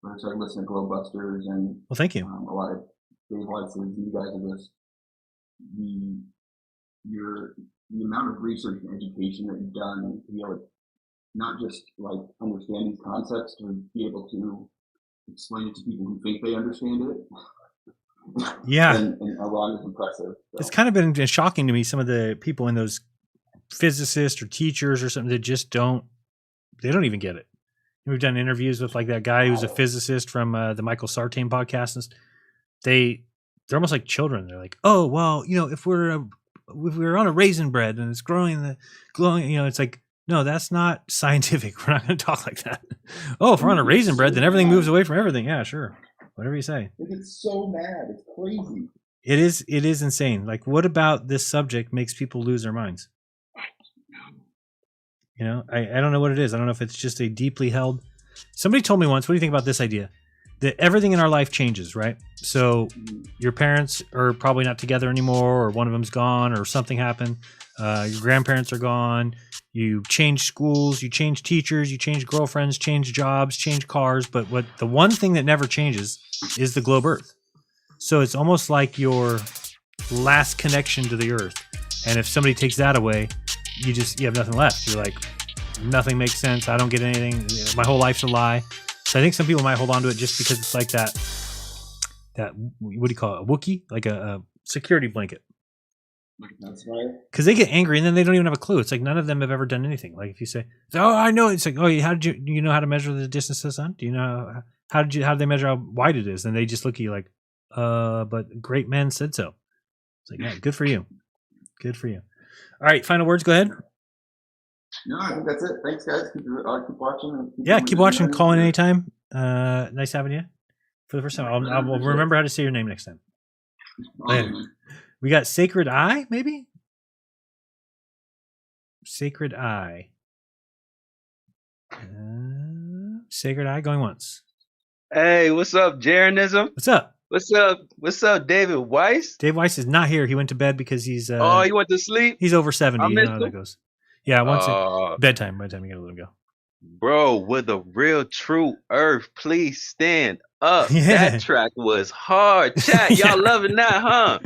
I started listening to Globebusters, and well, thank you. A lot of Dave Weiss's. You guys are just the amount of research and education that you've done to be able to not just like understand these concepts, to be able to explain it to people who think they understand it. Yeah. and Iran is impressive. So. It's kind of been shocking to me, some of the people in those physicists or teachers or something that just don't even get it. We've done interviews with like that guy who's a physicist from the Michael Sartain podcast, and they're almost like children. They're like, oh, well, if we're on a raisin bread and it's glowing, it's like, no, that's not scientific. We're not going to talk like that. Oh, if we're on a raisin bread, then everything moves away from everything. Yeah, sure. Whatever you say. It gets so mad. It's crazy. It is insane. Like, what about this subject makes people lose their minds? I don't know what it is. I don't know if it's just a deeply held. Somebody told me once, what do you think about this idea? That everything in our life changes, right? So your parents are probably not together anymore, or one of them's gone, or something happened. Your grandparents are gone. You change schools, you change teachers, you change girlfriends, change jobs, change cars. But the one thing that never changes is the globe Earth. So it's almost like your last connection to the Earth. And if somebody takes that away, you have nothing left. You're like, nothing makes sense. I don't get anything. My whole life's a lie. So I think some people might hold on to it just because it's like that what do you call it? A Wookiee? Like a security blanket. That's right. Because they get angry and then they don't even have a clue. It's like none of them have ever done anything. Like if you say, "Oh, I know," it's like, "Oh, do you know how to measure the distance to the sun? Do you know how do they measure how wide it is?" And they just look at you like, but great men said so." It's like, yeah, good for you. Good for you. All right, final words. Go ahead. No, I think that's it. Thanks, guys. Keep watching. Keep watching. Call in anytime. Nice having you for the first time. I'll remember how to say your name next time. Later. We got Sacred Eye, maybe? Sacred Eye. Sacred Eye going once. Hey, what's up, Jeranism? What's up? What's up, David Weiss? Dave Weiss is not here. He went to bed because he's he went to sleep? He's over 70. You know how that goes. Yeah, once bedtime. By the time you gotta let him go. Bro, with the real true Earth, please stand up. Yeah. That track was hard. Chat, y'all loving that, huh?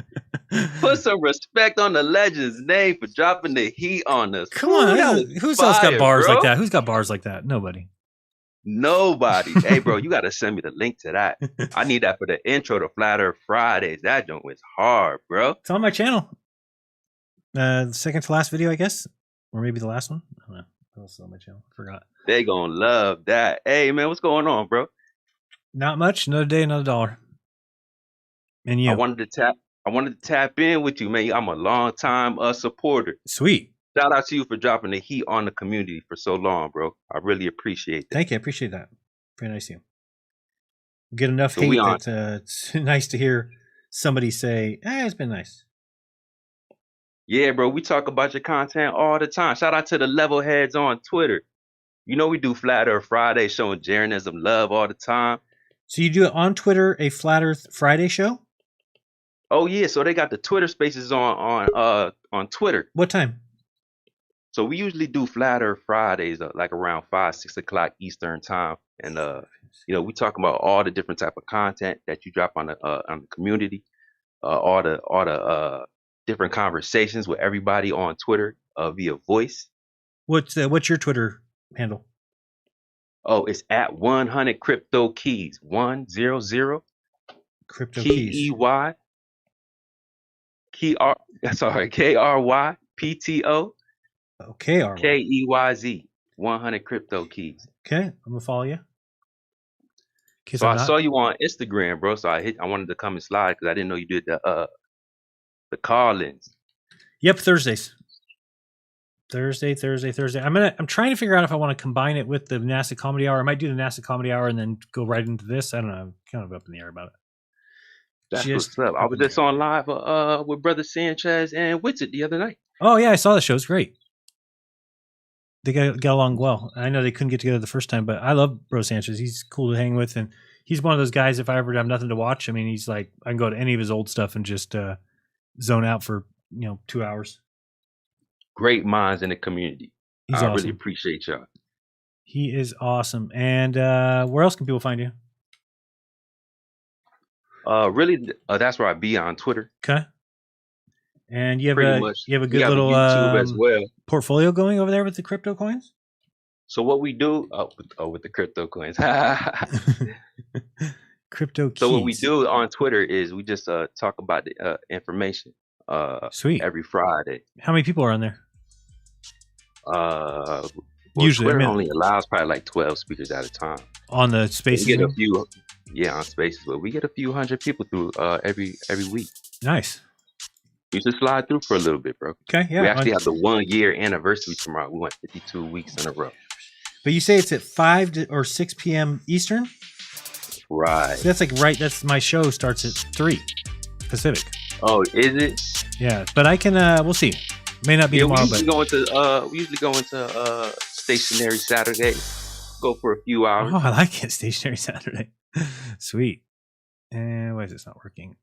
Put some respect on the legend's name for dropping the heat on us. Come on, who's else got bars like that? Who's got bars like that? Nobody. Hey, bro, you gotta send me the link to that. I need that for the intro to Flat Earth Fridays. That joint was hard, bro. It's on my channel. The second to last video, I guess, or maybe the last one. I don't know. What else is on my channel? Forgot. They gonna love that. Hey, man, what's going on, bro? Not much. Another day, another dollar. And you? I wanted to tap in with you, man. I'm a long time supporter. Sweet. Shout out to you for dropping the heat on the community for so long, bro. I really appreciate that. Thank you. I appreciate that. Very nice of you. Get enough hate that it's nice to hear somebody say, it's been nice. Yeah, bro. We talk about your content all the time. Shout out to the level heads on Twitter. You know we do Flat Earth Friday showing Jeranism love all the time. So you do it on Twitter, a Flat Earth Friday show? Oh yeah, so they got the Twitter Spaces on Twitter. What time? So we usually do Flat Earth Fridays, like around 5-6 o'clock Eastern time, and we talk about all the different type of content that you drop on the community, all the different conversations with everybody on Twitter via voice. What's your Twitter handle? Oh, it's at 100 Crypto Keys 100 Crypto Keys. KRYPTO. Okay, KEYZ 100 Crypto Keys. Okay, I'm gonna follow you. So I saw you on Instagram, bro. So I wanted to come and slide because I didn't know you did the call-ins. Yep, Thursdays. Thursday. I'm trying to figure out if I want to combine it with the NASA Comedy Hour. I might do the NASA Comedy Hour and then go right into this. I don't know. I'm kind of up in the air about it. That's what's up. I was just on live with Brother Sanchez and Witsit the other night. Oh yeah, I saw the show. It's great. They got along well. I know they couldn't get together the first time, but I love Bro Sanchez. He's cool to hang with, and he's one of those guys. If I ever have nothing to watch, I mean, he's like I can go to any of his old stuff and just zone out for 2 hours. Great minds in the community. He's I awesome. really appreciate y'all. He is awesome. And where else can people find you? That's where I be on Twitter. Okay. And you have Pretty a much. you have a We good have little YouTube as well. portfolio going over there with the crypto coins. So what we do with the crypto coins. Crypto keys. So what we do on Twitter is we just talk about the information. Sweet. Every Friday. How many people are on there? Usually, Twitter only allows probably like 12 speakers at a time. On the Spaces. We get a few, on Spaces, but we get a few hundred people through every week. Nice. You just slide through for a little bit, bro. Okay, yeah. We actually have the 1 year anniversary tomorrow. We went 52 weeks in a row. But you say it's at 5 or 6 p.m. Eastern? Right. So that's like that's my show starts at 3 Pacific. Oh, is it? Yeah, but I can. We'll see. May not be tomorrow, we usually go into stationary Saturday. Go for a few hours. Oh, I like it. Stationary Saturday. Sweet. And why is this not working?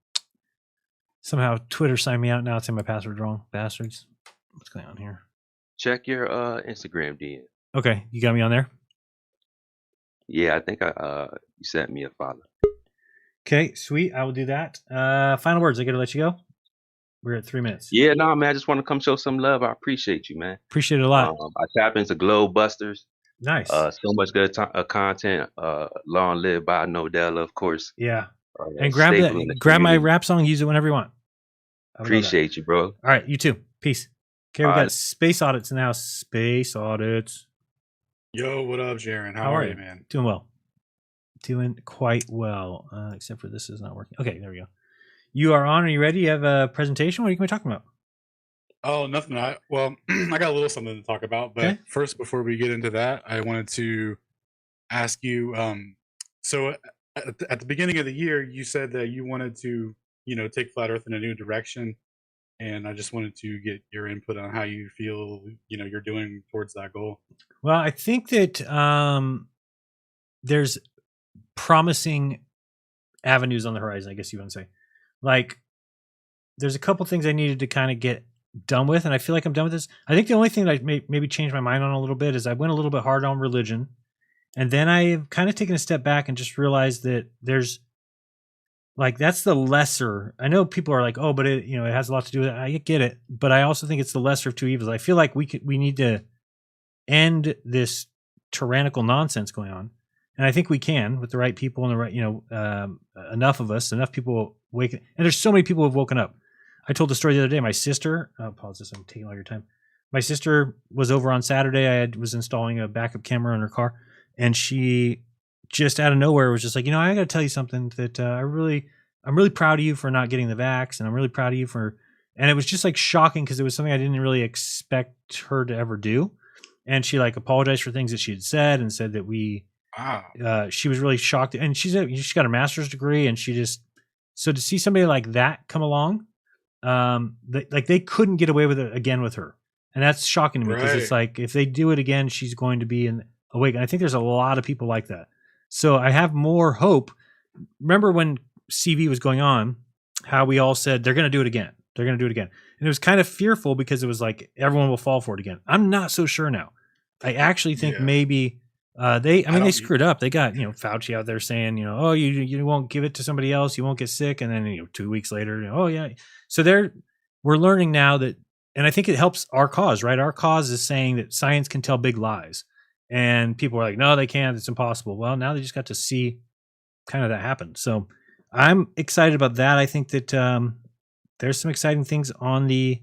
Somehow Twitter signed me out. Now it's saying my password's wrong. Bastards. What's going on here? Check your Instagram DM. Okay, you got me on there. Yeah, I think you sent me a follow. Okay, sweet. I will do that. Final words. I got to let you go. We're at 3 minutes. Yeah, no, man. I just want to come show some love. I appreciate you, man. Appreciate it a lot. I tap into Globe Busters. Nice. So much good content. Long live by Nodella, of course. Yeah. And grab my rap song. Use it whenever you want. Appreciate you, bro. All right, you too. Peace. Okay, we All got right. Space Audits now. Space Audits. Yo, what up, Jaron? How are you, man? Doing well. Doing quite well. Except for this is not working. Okay, there we go. You are on. Are you ready? You have a presentation? What are you going to be talking about? Oh, nothing. I got a little something to talk about, but Okay. first, before we get into that, I wanted to ask you. So at the beginning of the year, you said that you wanted to, take Flat Earth in a new direction, and I just wanted to get your input on how you feel, you're doing towards that goal. Well, I think that there's promising avenues on the horizon, I guess you want to say. Like, there's a couple things I needed to kind of get done with, and I feel like I'm done with this. I think the only thing that I maybe changed my mind on a little bit is I went a little bit hard on religion, and then I've kind of taken a step back and just realized that there's, like, that's the lesser. I know people are like, oh, but it has a lot to do with it. I get it, but I also think it's the lesser of two evils. I feel like we need to end this tyrannical nonsense going on. And I think we can with the right people and the right, enough people wake. And there's so many people who have woken up. I told the story the other day. My sister, apologies, I'm taking all your time. My sister was over on Saturday. I was installing a backup camera in her car, and she just out of nowhere was just like, I got to tell you something that I'm really proud of you for not getting the vax, and I'm really proud of you for. And it was just like shocking because it was something I didn't really expect her to ever do. And she like apologized for things that she had said and said that she was really shocked. And she's got a master's degree, and so to see somebody like that come along, they couldn't get away with it again with her. And that's shocking to me because it's like, if they do it again, she's going to be awake. And I think there's a lot of people like that. So I have more hope. Remember when CV was going on, how we all said, they're going to do it again. They're going to do it again. And it was kind of fearful because it was like, everyone will fall for it again. I'm not so sure now. I actually think maybe they screwed up. They got, Fauci out there saying, oh, you won't give it to somebody else. You won't get sick. And then, 2 weeks later, oh yeah. So we're learning now that, and I think it helps our cause, right? Our cause is saying that science can tell big lies, and people are like, no, they can't. It's impossible. Well, now they just got to see kind of that happen. So I'm excited about that. I think that there's some exciting things on the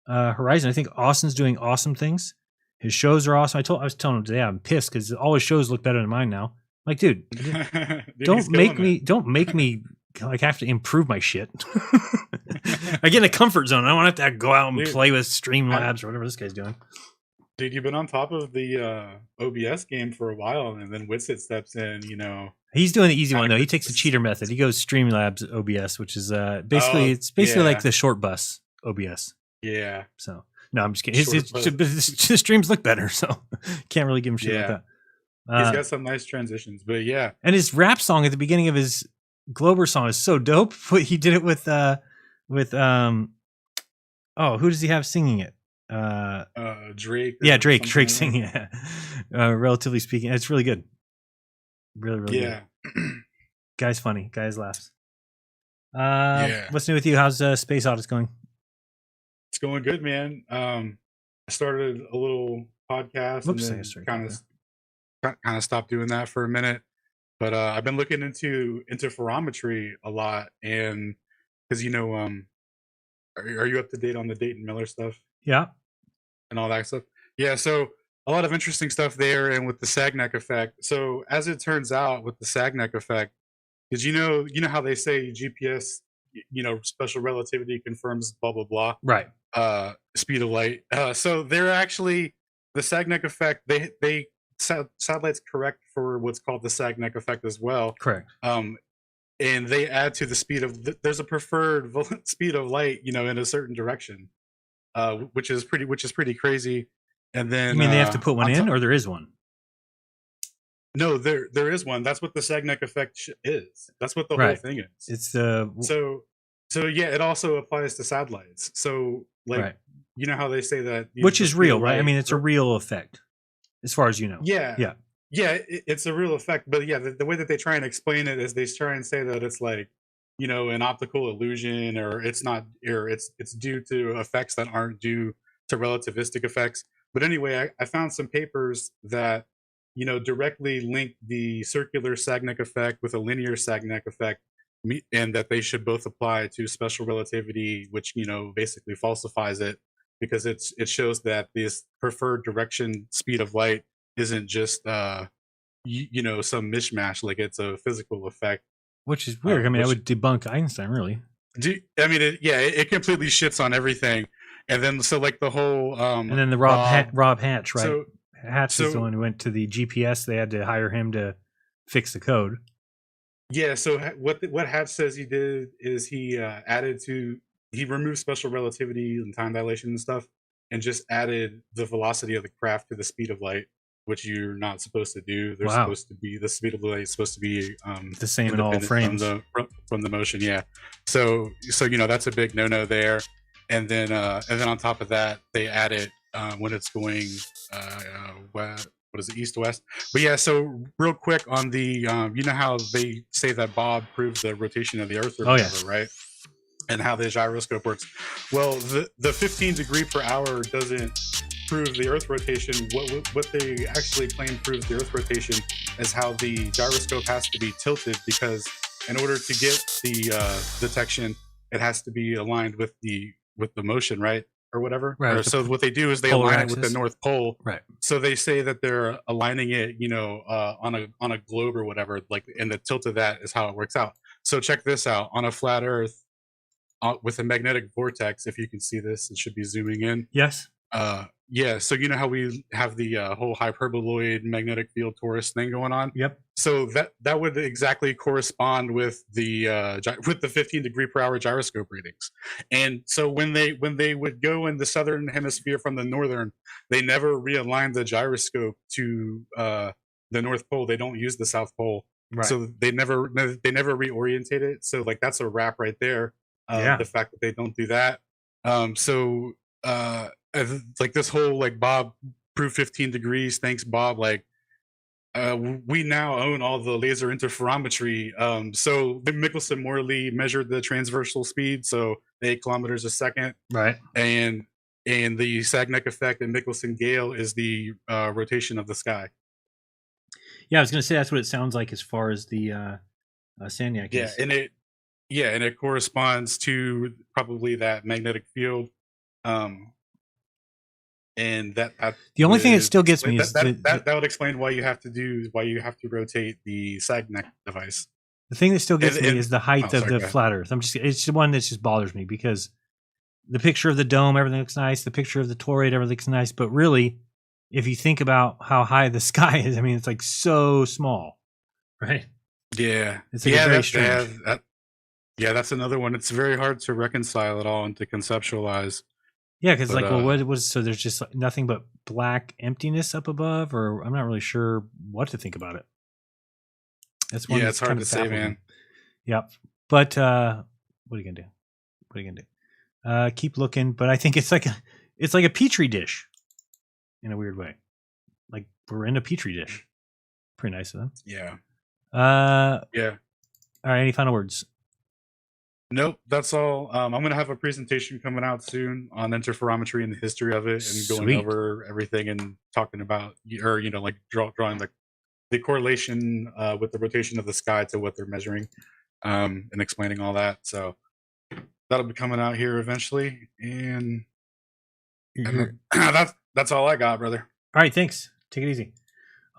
horizon. I think Austin's doing awesome things. His shows are awesome. I was telling him today I'm pissed because all his shows look better than mine now. Like, dude, don't make me like I have to improve my shit. I get in a comfort zone. I don't have to go out and play with Streamlabs or whatever this guy's doing. Dude, you've been on top of the OBS game for a while, and then Witsit steps in, He's doing the easy one though. He takes the cheater method. He goes Streamlabs OBS, which is basically like the short bus OBS. Yeah. So no, I'm just kidding. The streams look better, so can't really give him shit like that. He's got some nice transitions, but yeah. And his rap song at the beginning of his Glober song is so dope. He did it with who does he have singing it? Drake. Yeah, Drake singing it. Relatively speaking, it's really good. Really good. Guy's funny. Guy's laughs. What's new with you? How's Space Audits going? It's going good, man. I started a little podcast and then kind of stopped doing that for a minute. But I've been looking into interferometry a lot, and because are you up to date on the Dayton Miller stuff? Yeah, and all that stuff. Yeah, so a lot of interesting stuff there, and with the Sagnac effect. So as it turns out, with the Sagnac effect, did you know how they say GPS, special relativity confirms blah blah blah, right? Speed of light. So they're actually the Sagnac effect. They satellites correct for what's called the Sagnac effect as well. Correct. And they add to the speed of there's a preferred speed of light, in a certain direction, which is pretty crazy. And then you mean they have to put one in, or there is one? No, there is one. That's what the Sagnac effect is. That's what the whole thing is. It's the so yeah. It also applies to satellites. So you know how they say that, which is real, right? I mean, it's a real effect, as far as you know. Yeah. It's a real effect, but the way that they try and explain it is they try and say that it's like, an optical illusion, or it's not, or it's due to effects that aren't due to relativistic effects. But anyway, I found some papers that directly link the circular Sagnac effect with a linear Sagnac effect, and that they should both apply to special relativity, which basically falsifies it, because it shows that this preferred direction speed of light isn't just some mishmash, like it's a physical effect, which is weird. I mean, I would debunk Einstein, really. It completely shits on everything. And then so like the whole and then the Rob Hatch, right? So Hatch is the one who went to the GPS. They had to hire him to fix the code. Yeah. So what Hatch says he did is he removed special relativity and time dilation and stuff, and just added the velocity of the craft to the speed of light, which you're not supposed to do. They're supposed to be, the speed of light is supposed to be the same in all frames from the motion. Yeah. So that's a big no there. And then on top of that, they added when it's going east to west. But yeah, so real quick on the how they say that Bob proved the rotation of the Earth or whatever, right? And how the gyroscope works. Well, the 15 degree per hour doesn't prove the Earth rotation. What they actually claim proves the Earth rotation is how the gyroscope has to be tilted, because in order to get the detection, it has to be aligned with the motion, right? Or whatever. Right. So what they do is they align it with the North Pole. Right. So they say that they're aligning it, on a globe or whatever, like, and the tilt of that is how it works out. So check this out. On a flat Earth, with a magnetic vortex, if you can see this, it should be zooming in. Yes. Yeah. So how we have the whole hyperboloid magnetic field torus thing going on. Yep. So that would exactly correspond with the 15 degree per hour gyroscope readings. And so when they would go in the southern hemisphere from the northern, they never realigned the gyroscope to the North Pole. They don't use the South Pole. Right. So they never reorientate it. So like that's a wrap right there. The fact that they don't do that. Like this whole like Bob proved 15 degrees. Thanks, Bob. Like we now own all the laser interferometry. So Michelson-Morley measured the transversal speed, so 8 kilometers a second. Right. And the Sagnac effect and Michelson-Gale is the rotation of the sky. Yeah, I was going to say that's what it sounds like as far as the Sagnac is. And it corresponds to probably that magnetic field. And that the only thing that still gets me is that would explain why you have to rotate the Sagnac device. The thing that still gets And- me and- is the height oh, of sorry, the go ahead. flat Earth. It's the one that just bothers me because the picture of the dome, everything looks nice. The picture of the toroid, everything looks nice. But really, if you think about how high the sky is, I mean, it's like so small, right? Yeah. It's like very that's, strange. that's another one. It's very hard to reconcile it all and to conceptualize. Yeah, because But, like, well, what was so? There's just nothing but black emptiness up above, or I'm not really sure what to think about it. That's one. Yeah, that's it's hard kind to of say, baffles me. man. Yep. But what are you gonna do? What are you gonna do? Keep looking, but I think it's like a petri dish, in a weird way. Like we're in a petri dish. Pretty nice of them. Yeah. Yeah. All right. Any final words? Nope, that's all. I'm going to have a presentation coming out soon on interferometry and the history of it, and going Sweet. over everything and talking about, or like drawing the correlation with the rotation of the sky to what they're measuring, and explaining all that. So that'll be coming out here eventually, and that's all I got, brother. All right. Thanks. Take it easy.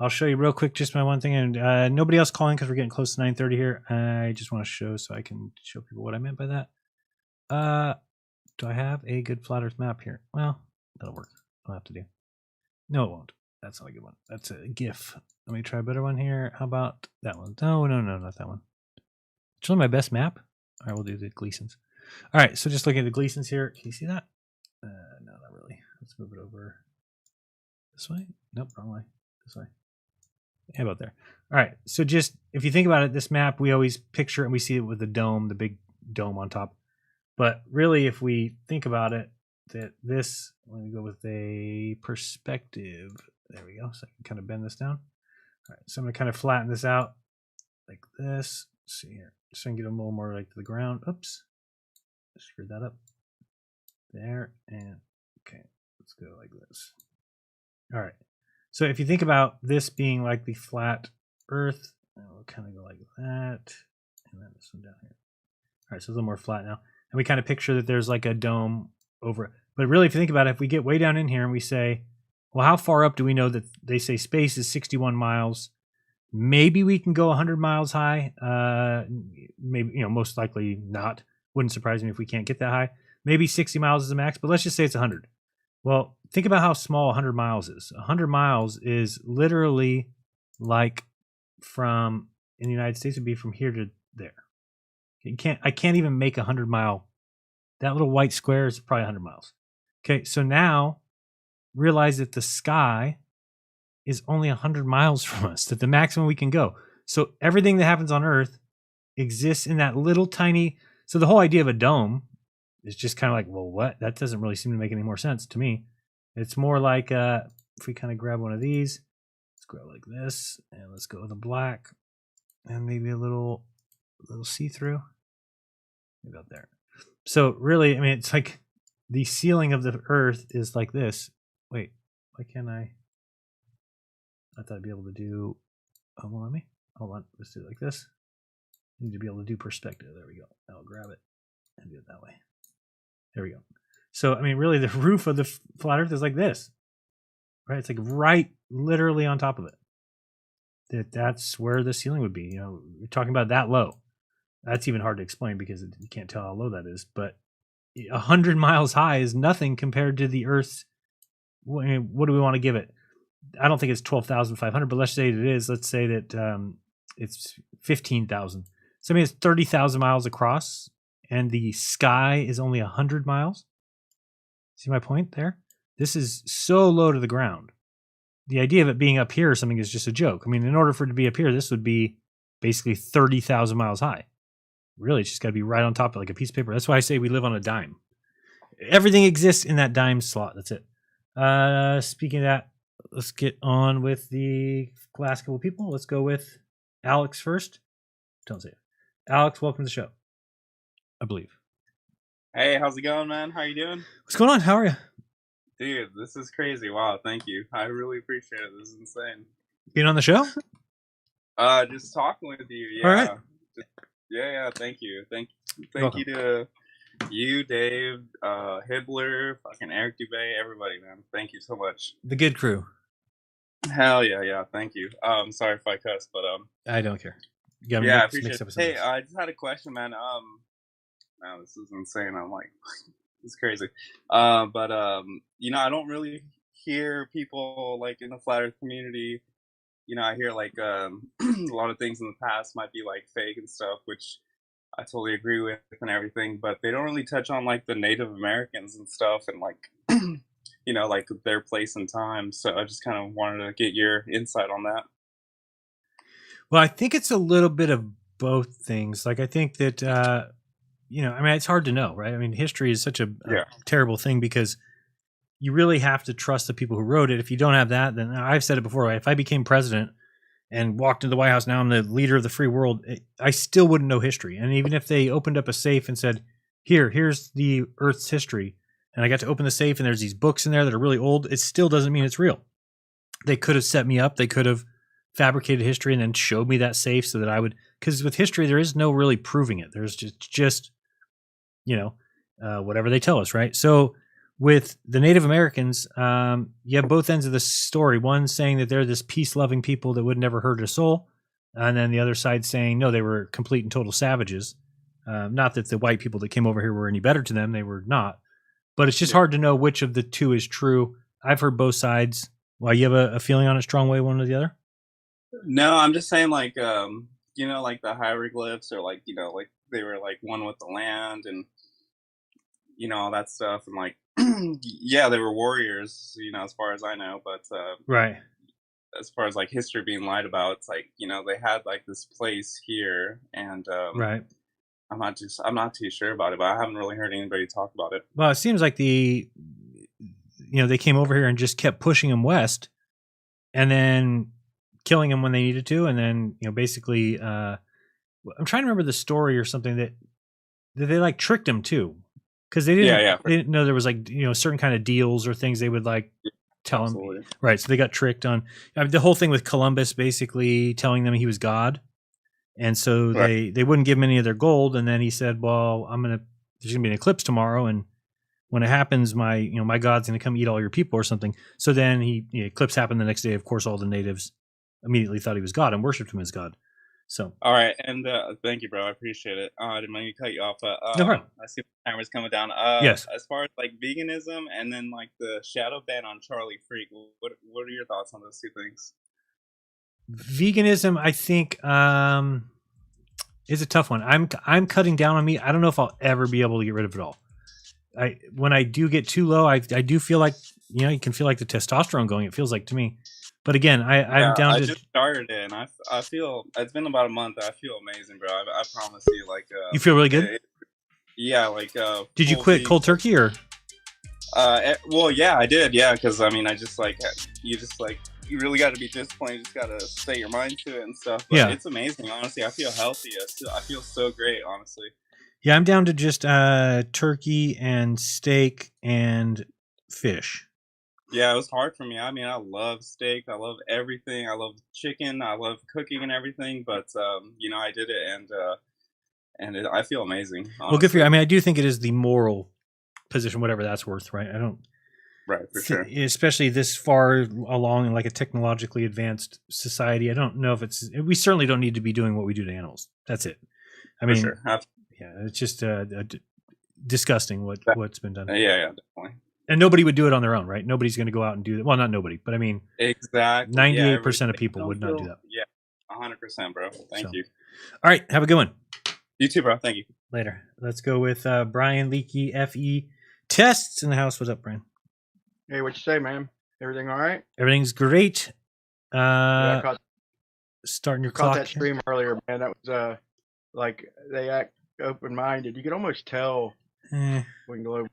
I'll show you real quick just my one thing, and nobody else calling because we're getting close to 9:30 here. I just want to show so I can show people what I meant by that. Do I have a good flat Earth map here? Well, that'll work. I'll have to do. No, it won't. That's not a good one. That's a GIF. Let me try a better one here. How about that one? No, not that one. It's really my best map. All right, we'll do the Gleasons. All right, so just looking at the Gleasons here. Can you see that? No, not really. Let's move it over this way. Nope, wrong way. This way. How about there? All right. So just if you think about it, this map, we always picture it and we see it with the dome, the big dome on top. But really, if we think about it, that this, let me go with a perspective. There we go. So I can kind of bend this down. All right. So I'm going to kind of flatten this out like this. Let's see here. Just so I can get a little more like to the ground. Oops. Screwed that up. There. And okay. Let's go like this. All right. So if you think about this being like the flat Earth, we'll kind of go like that, and then this one down here. All right, so it's a little more flat now. And we kind of picture that there's like a dome over it. But really, if you think about it, if we get way down in here and we say, well, how far up do we know that they say space is 61 miles? Maybe we can go 100 miles high. Maybe, most likely not. Wouldn't surprise me if we can't get that high. Maybe 60 miles is the max, but let's just say it's 100. Well, think about how small 100 miles is. 100 miles is literally like from, in the United States, would be from here to there. I can't even make 100 mile. That little white square is probably 100 miles. Okay, so now realize that the sky is only 100 miles from us, that the maximum we can go. So everything that happens on Earth exists in that little tiny, so the whole idea of a dome is just kind of like, well, what? That doesn't really seem to make any more sense to me. It's more like if we kind of grab one of these, let's go like this, and let's go with a black, and maybe a little see-through. Maybe up there. So really, I mean, it's like the ceiling of the Earth is like this. Wait, why can't I? I thought I'd be able to do. Hold on. Let's do it like this. I need to be able to do perspective. There we go. I'll grab it and do it that way. There we go. So, I mean, really, the roof of the flat Earth is like this, right? It's like right, literally on top of it. That's where the ceiling would be. We're talking about that low. That's even hard to explain because you can't tell how low that is. But 100 miles high is nothing compared to the Earth's. What do we want to give it? I don't think it's 12,500, but let's say it is. Let's say that it's 15,000. So I mean, it's 30,000 miles across, and the sky is only 100 miles. See my point there? This is so low to the ground. The idea of it being up here or something is just a joke. I mean, in order for it to be up here, this would be basically 30,000 miles high. Really, it's just got to be right on top of like a piece of paper. That's why I say we live on a dime. Everything exists in that dime slot. That's it. Speaking of that, let's get on with the classical people. Let's go with Alex first. Don't say it. Alex, welcome to the show. I believe. Hey, how's it going, man? How you doing? What's going on? How are you? Dude, this is crazy. Wow, thank you. I really appreciate it. This is insane. Being on the show? Just talking with you. Yeah. All right. Yeah, thank you. Thank welcome. you to you, Dave, Hibbler, fucking Eric Dubé, everybody, man. Thank you so much. The good crew. Hell yeah, thank you. Sorry if I cuss, but I don't care. You gotta Yeah, I mix appreciate up it. some Hey, of this. I just had a question, man. Wow, this is insane. I'm like, it's crazy. But I don't really hear people like in the flat Earth community. I hear like a lot of things in the past might be like fake and stuff, which I totally agree with and everything. But they don't really touch on like the Native Americans and stuff, and like like their place and time. So I just kind of wanted to get your insight on that. Well, I think it's a little bit of both things. Like, I think that, I mean, it's hard to know, right? I mean, history is such a terrible thing because you really have to trust the people who wrote it. If you don't have that, then I've said it before, right? If I became president and walked into the White House, now I'm the leader of the free world, I still wouldn't know history. And even if they opened up a safe and said, here's the Earth's history, and I got to open the safe and there's these books in there that are really old, it still doesn't mean it's real. They could have set me up. They could have fabricated history and then showed me that safe so that I would, because with history, there is no really proving it. There's just whatever they tell us, right? So with the Native Americans, you have both ends of the story. One saying that they're this peace-loving people that would never hurt a soul, and then the other side saying, no, they were complete and total savages. Not that the white people that came over here were any better to them. They were not. But it's just hard to know which of the two is true. I've heard both sides. Well, you have a feeling on a strong way one or the other? No, I'm just saying like like the hieroglyphs, or like like they were like one with the land, and all that stuff, and like yeah, they were warriors, as far as I know, but right, as far as like history being lied about, it's like they had like this place here, and right. I'm not too sure about it, but I haven't really heard anybody talk about it. Well, it seems like they came over here and just kept pushing them west, and then killing them when they needed to, and then basically, I'm trying to remember the story or something that they like tricked them too, because they didn't know there was like certain kind of deals or things they would like tell them, right? So they got tricked on the whole thing with Columbus basically telling them he was God, and so they wouldn't give him any of their gold, and then he said, well, there's gonna be an eclipse tomorrow, and when it happens, my God's gonna come eat all your people or something. So then eclipse happened the next day. Of course, all the natives immediately thought he was God and worshipped him as God. So all right, and thank you, bro. I appreciate it. I didn't mean to cut you off, but no problem. I see the camera's coming down. Yes. As far as like veganism and then like the shadow ban on Charlie Freak, what are your thoughts on those two things? Veganism, I think, is a tough one. I'm cutting down on meat. I don't know if I'll ever be able to get rid of it all. When I do get too low, I do feel like you can feel like the testosterone going. It feels like to me. But again, I'm down to. I just started it, and I feel it's been about a month. I feel amazing, bro. I promise you. Like, you feel really good. Yeah, like. Did you quit cold turkey or? Well, yeah, I did. Yeah, because I mean, I just like you really got to be disciplined. You just got to set your mind to it and stuff. But it's amazing. Honestly, I feel healthy. I feel so great. Honestly. Yeah, I'm down to just turkey and steak and fish. Yeah, it was hard for me. I mean, I love steak. I love everything. I love chicken. I love cooking and everything. But I did it, and I feel amazing. Honestly. Well, good for you. I mean, I do think it is the moral position, whatever that's worth, right? I don't. Right, for sure. Especially this far along in like a technologically advanced society, I don't know if it's. We certainly don't need to be doing what we do to animals. That's it. I mean, sure. Yeah, it's just disgusting what's been done. Yeah, definitely. And nobody would do it on their own, right? Nobody's going to go out and do that. Well, not nobody, but I mean, exactly. 98% of people would not do that. Yeah, 100%, bro. Thank you. All right, have a good one. You too, bro. Thank you. Later. Let's go with Brian Leakey, FE Tests in the house. What's up, Brian? Hey, what you say, man? Everything all right? Everything's great. I starting your caught clock. That stream earlier, man. That was like they act open-minded. You could almost tell when Globe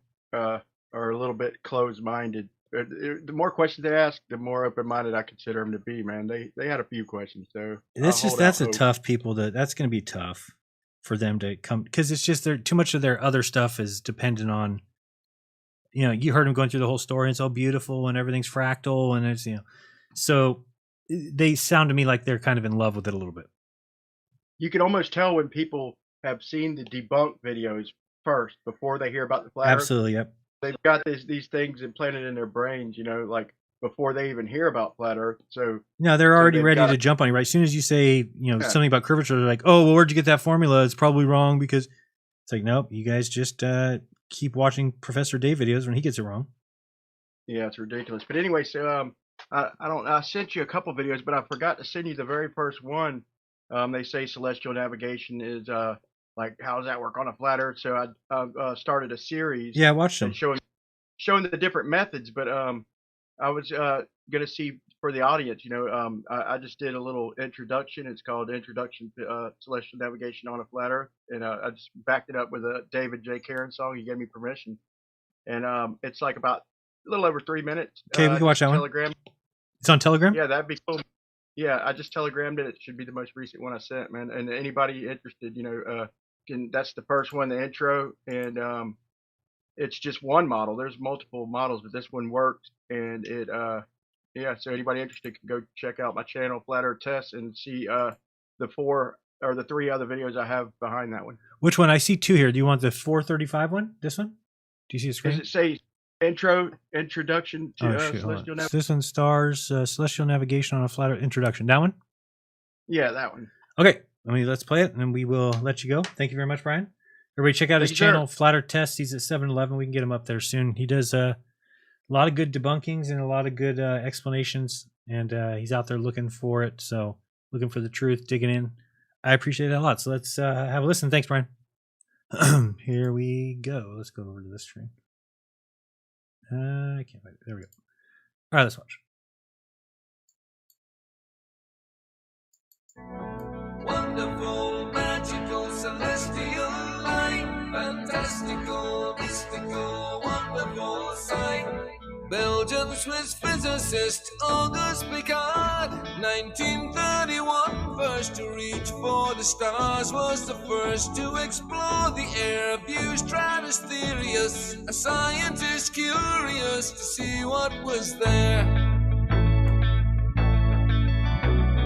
are a little bit closed-minded. The more questions they ask, the more open-minded I consider them to be, man. They had a few questions, so that's a tough people that's going to be tough for them to come, because it's just too much of their other stuff is dependent on. You heard them going through the whole story. And it's all beautiful and everything's fractal and it's so they sound to me like they're kind of in love with it a little bit. You can almost tell when people have seen the debunk videos first before they hear about the flat Earth. Absolutely, yep. They've got these things implanted in their brains, like before they even hear about flat Earth. So no, they're already they've ready got- to jump on you, right? As soon as you say, Yeah. something about curvature, they're like, oh, well, where'd you get that formula? It's probably wrong because it's like, nope, you guys just keep watching Professor Dave videos when he gets it wrong. Yeah, it's ridiculous. But anyway, so I sent you a couple videos, but I forgot to send you the very first one. They say celestial navigation is like, how does that work on a flat Earth? So I started a series. Yeah, I watched them. Showing the different methods, but I was gonna see for the audience, I just did a little introduction. It's called Introduction to Celestial Navigation on a Flat Earth, and I just backed it up with a David J. Karen song. He gave me permission, and it's like about a little over 3 minutes. Okay, we can watch that Telegram. one. It's on Telegram? Yeah, that'd be cool. Yeah, I just telegrammed it. It should be the most recent one I sent, man. And anybody interested, that's the first one, the intro, and it's just one model. There's multiple models, but this one worked, and it so anybody interested can go check out my channel, Flat Earth Test, and see the 4 or the 3 other videos I have behind that one. Which one? I see 2 here. Do you want the 435 one? This one? Do you see the screen? Does it say introduction to celestial navigation? System stars, celestial navigation on a flat Earth introduction. That one? Yeah, that one. Okay, let's play it, and then we will let you go. Thank you very much, Brian. Everybody check out his Thank you, channel, Flat Earth Test. He's at 7-Eleven. We can get him up there soon. He does a lot of good debunkings and a lot of good explanations, and he's out there looking for it. So looking for the truth, digging in. I appreciate that a lot. So let's have a listen. Thanks, Brian. Here we go. Let's go over to this screen. I can't find it. There we go. All right, let's watch. Wonderful, magical, celestial light, fantastical, mystical, wonderful sight. Belgian Swiss physicist Auguste Piccard, 1931, first to reach for the stars, was the first to explore the air view Stratospherius, a scientist curious to see what was there.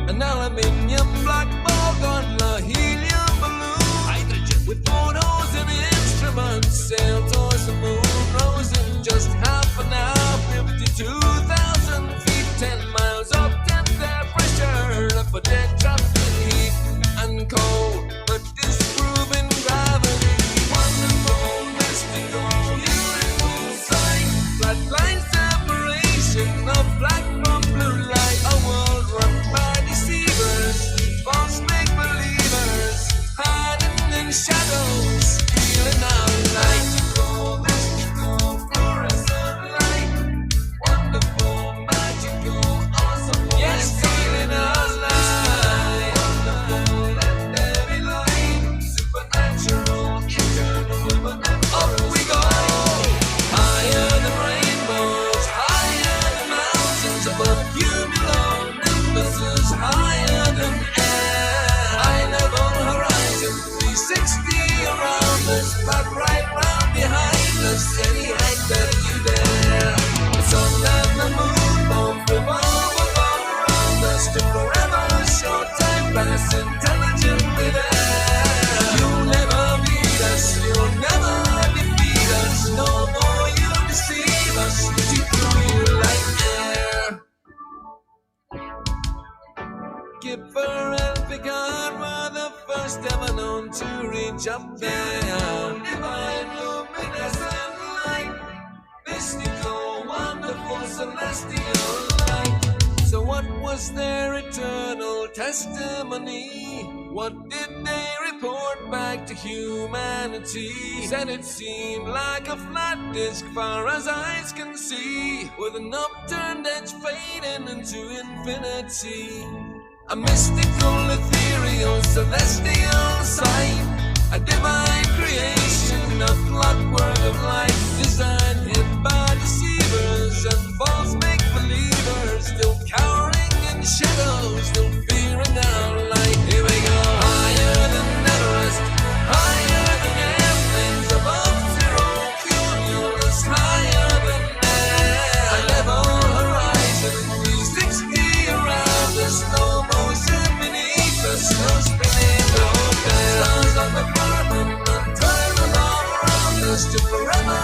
An aluminium black ball gondola, helium balloon, hydrogen with photos and instruments, sailed towards the moon, rose in just half an hour. 52,000 feet, 10 miles up, 10th air pressure, up a dead trapped in heat and cold, but disproving gravity. Wonderful, mystical, beautiful sight, flat line separation of black from blue light, a world run by deceivers, false make-believers, hiding in shadows, stealing our light. Any height that you dare. The sun and the moon both revolve around us to forever show time pass intelligently there. You'll never beat us, you'll never defeat us, no more you deceive us, you through you like air. Kipper and Piccard were the first ever known to reach up there. Divine luminescence, mystical, wonderful, celestial light. So what was their eternal testimony? What did they report back to humanity? Said it seemed like a flat disk far as eyes can see, with an upturned edge fading into infinity. A mystical, ethereal, celestial sight, a divine creation, a clockwork of light, designed hid by deceivers and false make-believers, still cowering in shadows, still fearing our light. Here we go. Higher than Everest, higher than airplanes, above zero, Coriolis, higher than air. A level horizon, 360 around us, no motion beneath us, no spinning, no fair. Stars on the firmament, turn them all around us to forever.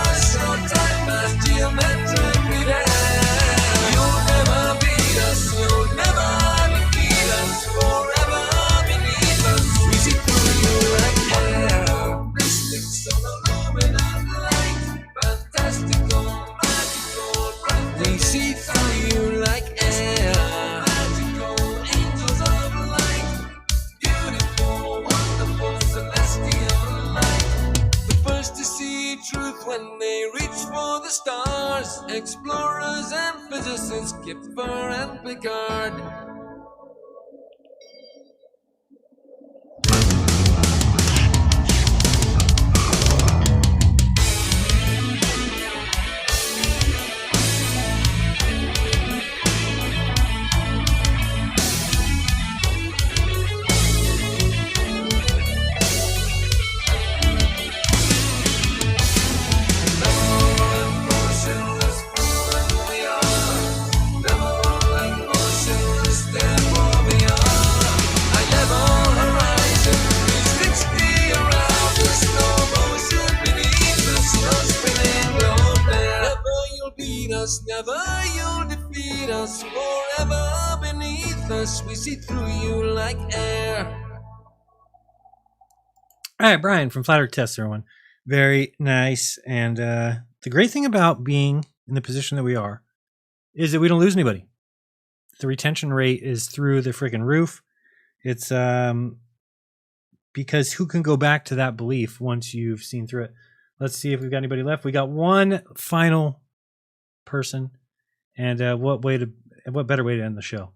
when they reach for the stars. Explorers and physicists, Kipper and Picard. Never you'll defeat us, forever beneath us. We see through you like air. All right, Brian from Flat Earth Test, everyone. Very nice. And the great thing about being in the position that we are is that we don't lose anybody. The retention rate is through the freaking roof. It's because who can go back to that belief once you've seen through it? Let's see if we've got anybody left. We got one final person, and what better way to end the show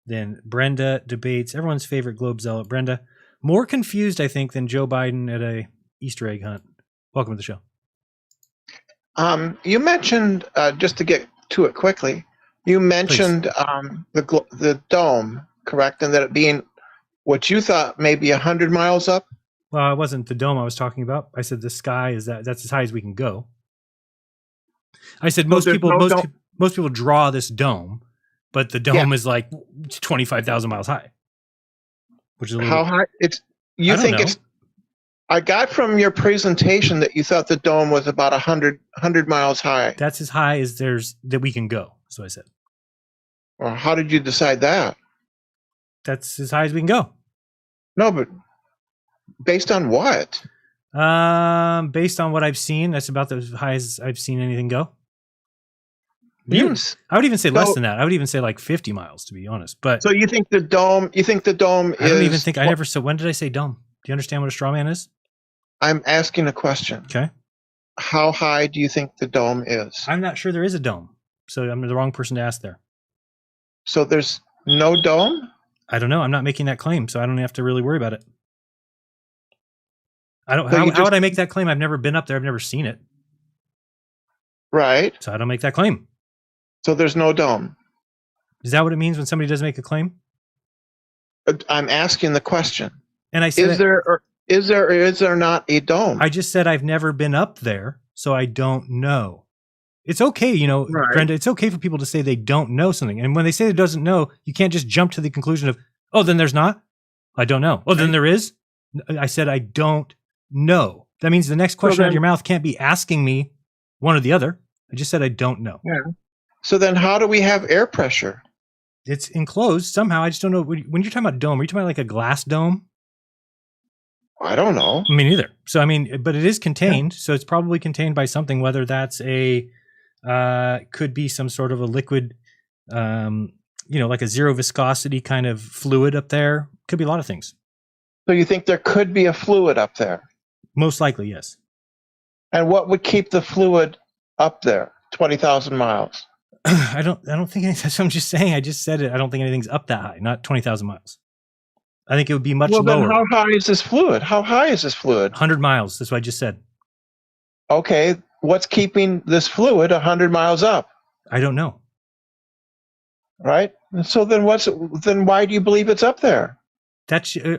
than Brenda debates, everyone's favorite globe zealot. Brenda, more confused I think than Joe Biden at a Easter egg hunt. Welcome to the show. You mentioned, just to get to it quickly, you mentioned the dome, correct, and that it being what you thought maybe 100 miles up. Well, it wasn't the dome I was talking about. I said the sky is that's as high as we can go. I said most people draw this dome, but the dome is like 25,000 miles high, which is how high? I got from your presentation that you thought the dome was about 100 miles high. That's as high as that we can go. That's what I said. Well, how did you decide that? That's as high as we can go. No, but based on what? Based on what I've seen, that's about as high as I've seen anything go. Yes. I would even say less than that. I would even say like 50 miles, to be honest. But so you think the dome? I don't even think I never said. When did I say dome? Do you understand what a straw man is? I'm asking a question. Okay. How high do you think the dome is? I'm not sure there is a dome, so I'm the wrong person to ask there. So there's no dome? I don't know. I'm not making that claim, so I don't have to really worry about it. How would I make that claim? I've never been up there. I've never seen it. Right. So I don't make that claim. So there's no dome. Is that what it means when somebody does make a claim? I'm asking the question. And I said, is there or is there not a dome? I just said I've never been up there, so I don't know. It's okay, right. Brenda, it's okay for people to say they don't know something. And when they say they doesn't know, you can't just jump to the conclusion of, oh, then there's not. I don't know. Oh, then there is. I said, I don't know. That means the next question out of your mouth can't be asking me one or the other. I just said, I don't know. Yeah. So then how do we have air pressure? It's enclosed somehow. I just don't know. When you're talking about dome, are you talking about like a glass dome? I don't know. Me neither. So, but it is contained. Yeah. So it's probably contained by something, whether that's could be some sort of a liquid, like a zero viscosity kind of fluid up there. Could be a lot of things. So you think there could be a fluid up there? Most likely, yes. And what would keep the fluid up there, 20,000 miles? I don't think anything. That's what I'm just saying. I just said it. I don't think anything's up that high, not 20,000 miles. I think it would be much lower. Then how high is this fluid? 100 miles. That's what I just said. Okay. What's keeping this fluid 100 miles up? I don't know. Right. So then why do you believe it's up there?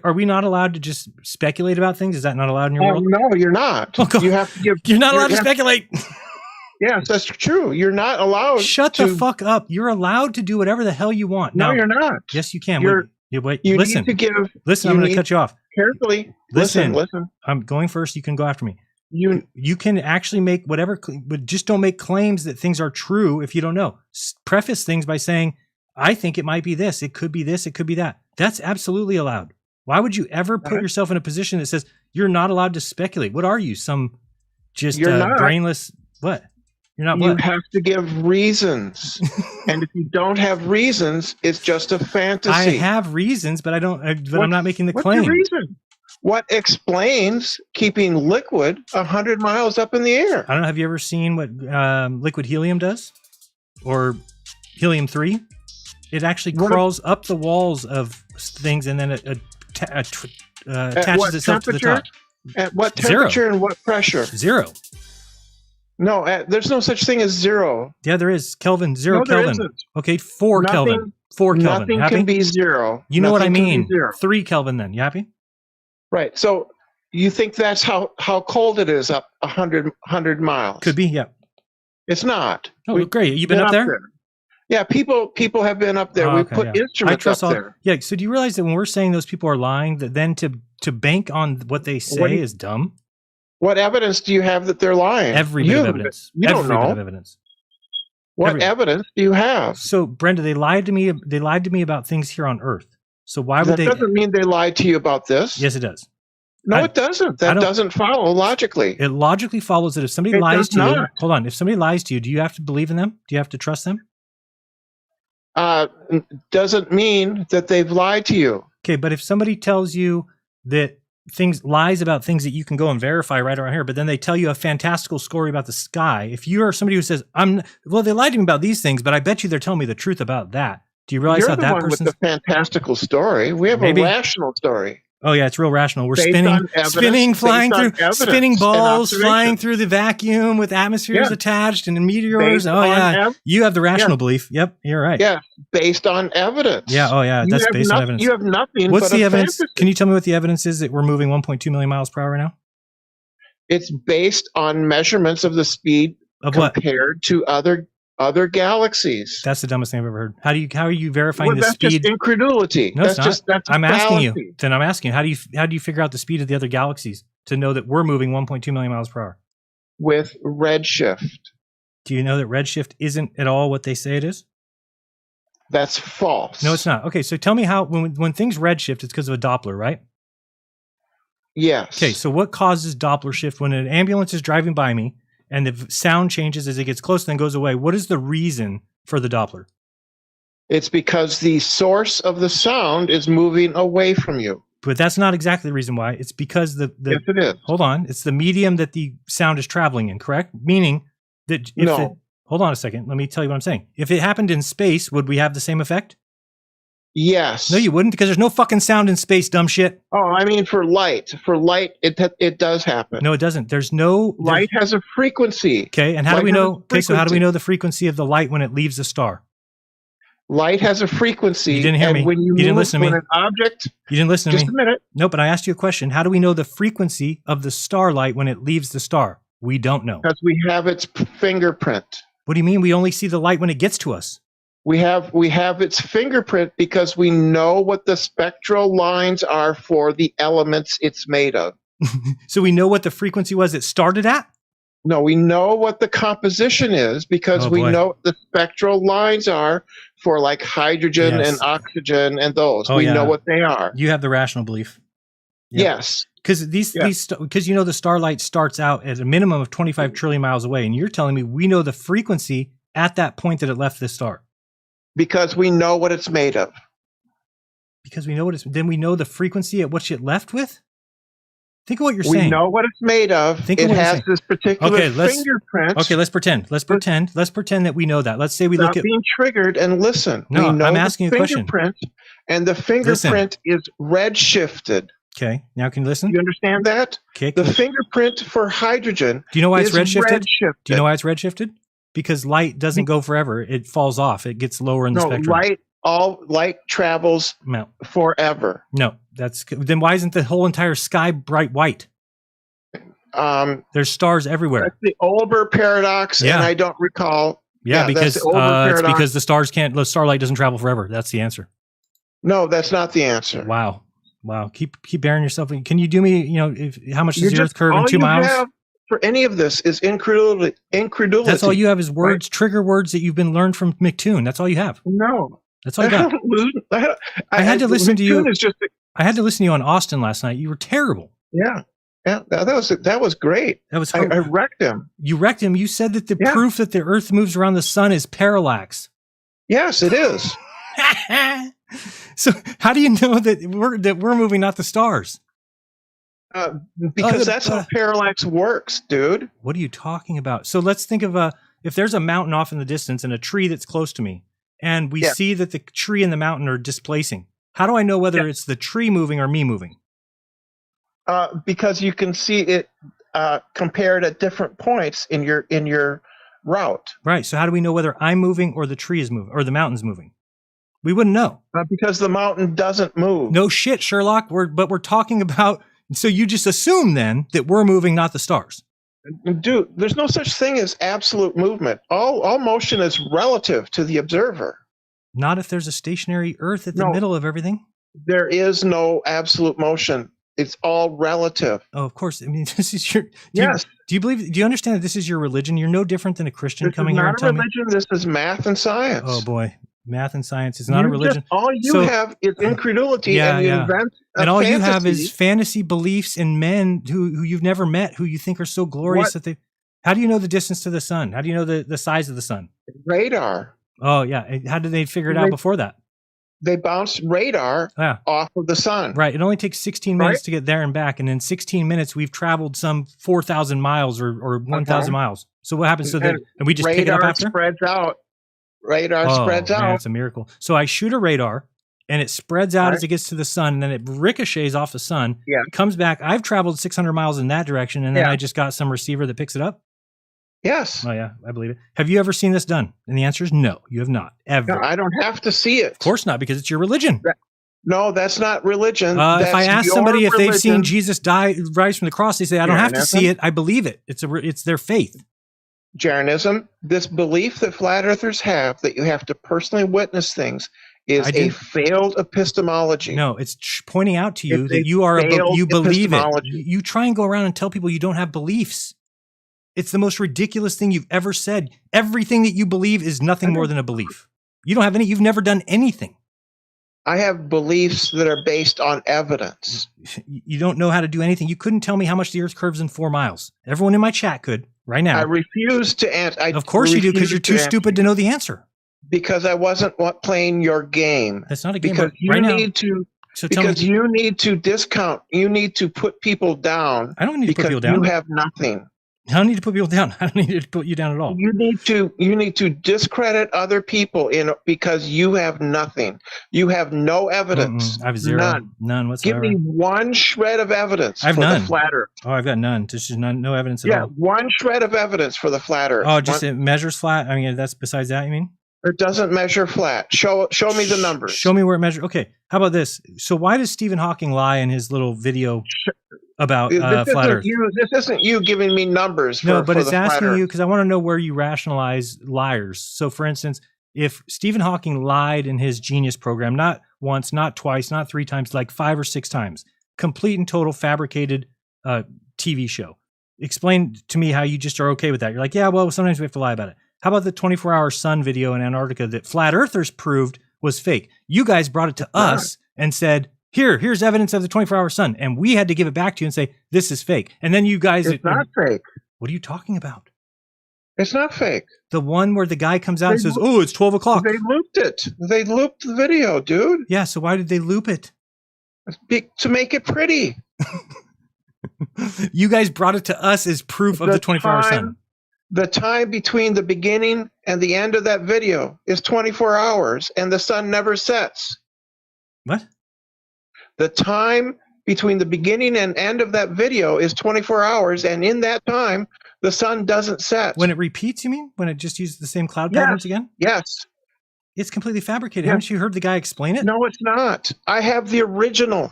Are we not allowed to just speculate about things? Is that not allowed in your world? No, you're not. Oh, you have to give. You're not allowed to speculate. Yes, that's true. You're not allowed. Shut the fuck up. You're allowed to do whatever the hell you want. No, you're not. Yes, you can. Wait. You listen. need to give. Listen, I'm going to cut you off. Carefully. Listen. I'm going first. You can go after me. You can actually make whatever, but just don't make claims that things are true if you don't know. Preface things by saying, I think it might be this. It could be this. It could be that. That's absolutely allowed. Why would you ever put yourself in a position that says you're not allowed to speculate? What are you? Some just brainless, what? You're not what? You have to give reasons. And if you don't have reasons, it's just a fantasy. I have reasons, but I don't, I'm not making the claim. What's your reason? What explains keeping liquid 100 miles up in the air? I don't know. Have you ever seen what liquid helium does? Or helium-3? It actually crawls up the walls of things and then it attaches itself to the top. At what temperature and what pressure? 0. No, there's no such thing as 0. Yeah, there is. Kelvin, 0 No, there Kelvin. isn't. Okay, 4 Kelvin. 4 Kelvin. Nothing Happy? can be 0. You know what I Nothing can be mean. 0. 3 Kelvin then. You happy? Right. So you think that's how cold it is up 100 miles? Could be, yeah. It's not. Oh, great. You been up there? Yeah, people have been up there. Oh, We okay, put yeah. instruments up there. Yeah, so do you realize that when we're saying those people are lying, that then to bank on what they say is dumb? What evidence do you have that they're lying? Every bit of evidence. You don't Every bit know. of evidence. What evidence do you have? So, Brenda, they lied to me. They lied to me about things here on Earth. So why would That doesn't mean they lied to you about this. Yes, it does. No, it doesn't. That doesn't follow logically. It logically follows that if somebody It lies does to you, not. hold on. If somebody lies to you, do you have to believe in them? Do you have to trust them? Doesn't mean that they've lied to you. Okay, but if somebody tells you that lies about things that you can go and verify right around here, but then they tell you a fantastical story about the sky. If you are somebody who says, they lied to me about these things, but I bet you they're telling me the truth about that. Do you realize You're how the that one person's with the fantastical story. We have Maybe. a rational story. Oh yeah, it's real rational. We're Based spinning, on evidence, flying based on through, evidence spinning and balls, observation. flying through the vacuum with atmospheres Yeah. attached and meteors. Based Oh on yeah, you have the rational yeah. belief. Yep, you're right. Yeah, based on evidence. Yeah. Oh yeah, You that's have based on noth- evidence. You have nothing. What's but the a evidence? fantasy. Can you tell me what the evidence is that we're moving 1.2 million miles per hour right now? It's based on measurements of the speed Of what? compared to other galaxies. That's the dumbest thing I've ever heard. How are you verifying Well, the that's speed? just incredulity. No, it's not. That's a I'm asking you. fallacy. Then I'm asking you. How do you figure out the speed of the other galaxies to know that we're moving 1.2 million miles per hour? With redshift. Do you know that redshift isn't at all what they say it is? That's false. No, it's not. Okay, so tell me how when things redshift, it's because of a Doppler, right? Yes. Okay, so what causes Doppler shift when an ambulance is driving by me and the sound changes as it gets close and then goes away? What is the reason for the Doppler? It's because the source of the sound is moving away from you. But that's not exactly the reason why. It's because the Yes, it is. hold on, it's the medium that the sound is traveling in, correct? Meaning that if No. hold on a second, let me tell you what I'm saying. If it happened in space, would we have the same effect? Yes. No, you wouldn't, because there's no fucking sound in space, dumb shit. Oh, I mean for light. For light, it does happen. No, it doesn't. There's no Light has a frequency. Okay, and how do Light we has a know? Okay, so how do we frequency. know the frequency of the light when it leaves the star? Light has a frequency. You didn't hear and me. When you didn't move- listen to me. when an object. You didn't listen to me. Just a minute. No, but I asked you a question. How do we know the frequency of the starlight when it leaves the star? We don't know. Because we have its fingerprint. What do you mean? We only see the light when it gets to us. We have its fingerprint because we know what the spectral lines are for the elements it's made of. So we know what the frequency was it started at? No, we know what the composition is because Oh, we boy. know what the spectral lines are for like hydrogen Yes. and oxygen and those. Oh, we yeah. know what they are. You have the rational belief. Yes. Because because you know the starlight starts out at a minimum of 25 trillion miles away, and you're telling me we know the frequency at that point that it left the star. Because we know what it's made of. Because we know then we know the frequency at which it left with? Think of what you're We saying. know what it's made of. Think of It what you're has saying. this particular fingerprint. Okay, let's pretend. Let's pretend that we know that. Let's say we Stop look at being triggered and listen. No, we know I'm the asking you a question. fingerprint, and the fingerprint is redshifted. Okay, now can you listen? You understand that? Okay. The fingerprint for hydrogen. Do you know why it's is redshifted? redshifted. Do you know why it's redshifted? Because light doesn't go forever. It falls off. It gets lower in the No, spectrum. light travels No. forever. No, then why isn't the whole entire sky bright white? There's stars everywhere. That's the Olber paradox, Yeah. and I don't recall. Yeah, because that's the Olber it's paradox. because the starlight doesn't travel forever. That's the answer. No, that's not the answer. Wow. Keep bearing yourself. Can you do me? How much does the Earth curve in all 2 you miles? have for any of this is incredulity. That's all you have is words, trigger words that you've been learned from McToon. That's all you have. No, that's all you got. I had to listen to you. I had to listen to you on Austin last night. You were terrible. Yeah, that was great. That was. I wrecked him. You wrecked him. You said that the proof that the Earth moves around the sun is parallax. Yes, it is. So how do you know that we're moving, not the stars? Because that's how parallax works, dude. What are you talking about? So let's think of if there's a mountain off in the distance and a tree that's close to me, and we see that the tree and the mountain are displacing. How do I know whether it's the tree moving or me moving? Because you can see it compared at different points in your route. Right. So how do we know whether I'm moving or the tree is moving or the mountain's moving? We wouldn't know. Because the mountain doesn't move. No shit, Sherlock. But we're talking about. So you just assume then that we're moving, not the stars. Dude, there's no such thing as absolute movement. All motion is relative to the observer. Not if there's a stationary Earth at the middle of everything. There is no absolute motion. It's all relative. Oh, of course. I mean, this is your. Do you understand that this is your religion? You're no different than a Christian coming here and telling me. This is math and science. Oh boy, math and science is not a religion. All you have is incredulity, and you invent. And all you have is fantasy beliefs in men who you've never met, who you think are so glorious that they. How do you know the distance to the sun? How do you know the size of the sun? Radar. Oh yeah. How did they figure it out before that? They bounced radar off of the sun. Right. It only takes 16 minutes to get there and back. And in 16 minutes, we've traveled some 4,000 miles or 1,000 miles. So what happens? And we just pick it up after? Spreads out. Radar spreads out. It's a miracle. So I shoot a radar and it spreads out as it gets to the sun. And then it ricochets off the sun. Yeah. It comes back. I've traveled 600 miles in that direction. And then I just got some receiver that picks it up. Yes. Oh, yeah. I believe it. Have you ever seen this done? And the answer is no, you have not. Ever. No, I don't have to see it. Of course not, because it's your religion. No, that's not religion. If I ask somebody if they've seen Jesus rise from the cross, they say, I don't have to see it. I believe it. It's their faith. Jeranism, this belief that flat earthers have that you have to personally witness things is a failed epistemology. No, it's pointing out to you that you are you believe it. You try and go around and tell people you don't have beliefs. It's the most ridiculous thing you've ever said. Everything that you believe is nothing more than a belief. You don't have any, you've never done anything. I have beliefs that are based on evidence. You don't know how to do anything. You couldn't tell me how much the earth curves in 4 miles. Everyone in my chat could right now. I refuse to answer. Of course you do, because you're too stupid to know the answer. Because I wasn't playing your game. That's not a game. Because you need to. So because you need to discount. You need to put people down. I don't need to put people down. You have nothing. I don't need to put people down. I don't need to put you down at all. You need to discredit other people because you have nothing. You have no evidence. I have zero. None whatsoever. Give me one shred of evidence I have for none. the flat Earth. Oh, I've got none. There's just no evidence at all. Yeah, one shred of evidence for the flat Earth. Oh, just it measures flat? I mean, that's besides that, you mean? It doesn't measure flat. Show me the numbers. Show me where it measures. Okay, how about this? So why does Stephen Hawking lie in his little video about flat Earth? This isn't you giving me numbers. But it's asking you because I want to know where you rationalize liars. So, for instance, if Stephen Hawking lied in his genius program, not once, not twice, not 3 times, like 5 or 6 times, complete and total fabricated TV show. Explain to me how you just are okay with that. You're like, yeah, well, sometimes we have to lie about it. How about the 24-hour sun video in Antarctica that flat earthers proved was fake? You guys brought it to us and said, here's evidence of the 24-hour sun. And we had to give it back to you and say, this is fake. And then you guys... It's not fake. What are you talking about? It's not fake. The one where the guy comes out and says, oh, it's 12 o'clock. They looped it. They looped the video, dude. Yeah, so why did they loop it? To make it pretty. You guys brought it to us as proof of the 24-hour sun. The time between the beginning and the end of that video is 24 hours, and the sun never sets. What? The time between the beginning and end of that video is 24 hours, and in that time, the sun doesn't set. When it repeats, you mean? When it just uses the same cloud patterns again? Yes. It's completely fabricated. Yes. Haven't you heard the guy explain it? No, it's not. I have the original.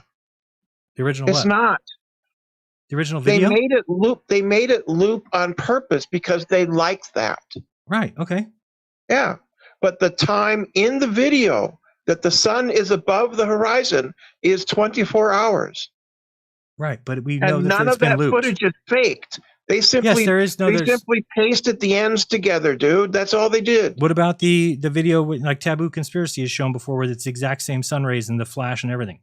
The original It's not. The original video? They made it loop on purpose because they liked that. Right. Okay. Yeah. But the time in the video that the sun is above the horizon is 24 hours. Right. But we know that none it's of been that looped. footage is faked. They simply simply pasted the ends together, dude. That's all they did. What about the video with, like, Taboo Conspiracy has shown before, where it's the exact same sun rays and the flash and everything?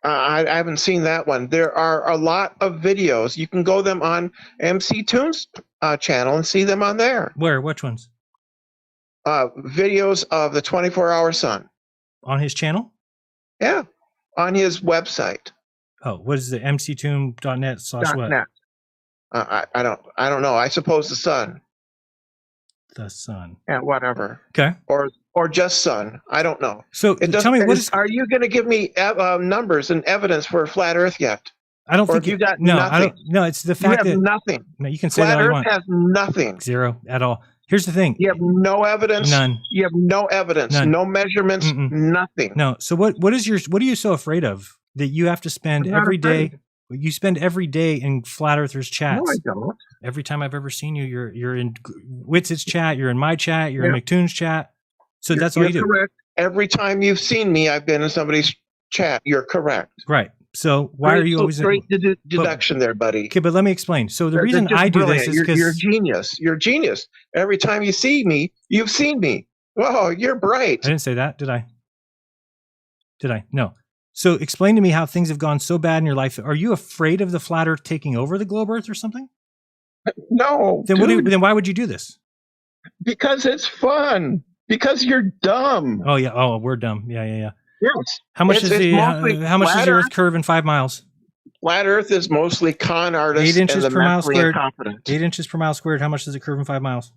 I haven't seen that one. There are a lot of videos. You can go them on MC Toon's channel and see them on there. Where? Which ones? Videos of the 24-hour sun. On his channel? Yeah, on his website. Oh, what is it? mctomb.net/what? .net. I don't know. I suppose the sun. The sun. Yeah, whatever. Okay. Or just sun. I don't know. So tell me, are you going to give me numbers and evidence for a flat Earth yet? I don't or think you got no. nothing. I don't. No, it's the fact you have that nothing. No, you can say flat that all you Earth want. has nothing. Zero at all. Here's the thing. You have no evidence. None. You have no evidence. None. No measurements. Nothing. No. So what are you so afraid of that you have to spend I'm not every day? afraid. You spend every day in flat earthers chats. No, I don't. Every time I've ever seen you, you're in Witz's chat, you're in my chat, you're in McToon's chat. So that's all you do. Correct. Every time you've seen me, I've been in somebody's chat. You're correct. Right. So why are you always great deduction there, buddy? Okay, but let me explain. So the reason I do this is because you're a genius. You're a genius. Every time you see me, you've seen me. Oh, you're bright. I didn't say that, did I? Did I? No. So explain to me how things have gone so bad in your life. Are you afraid of the flat Earth taking over the globe Earth or something? No. Then then why would you do this? Because it's fun. Because you're dumb. Oh yeah. Oh, we're dumb. Yeah. Yes. How much does the Earth curve in 5 miles? Flat Earth is mostly con artists 8 inches and the per mile mentally squared. incompetent. 8 inches per mile squared. How much does it curve in 5 miles?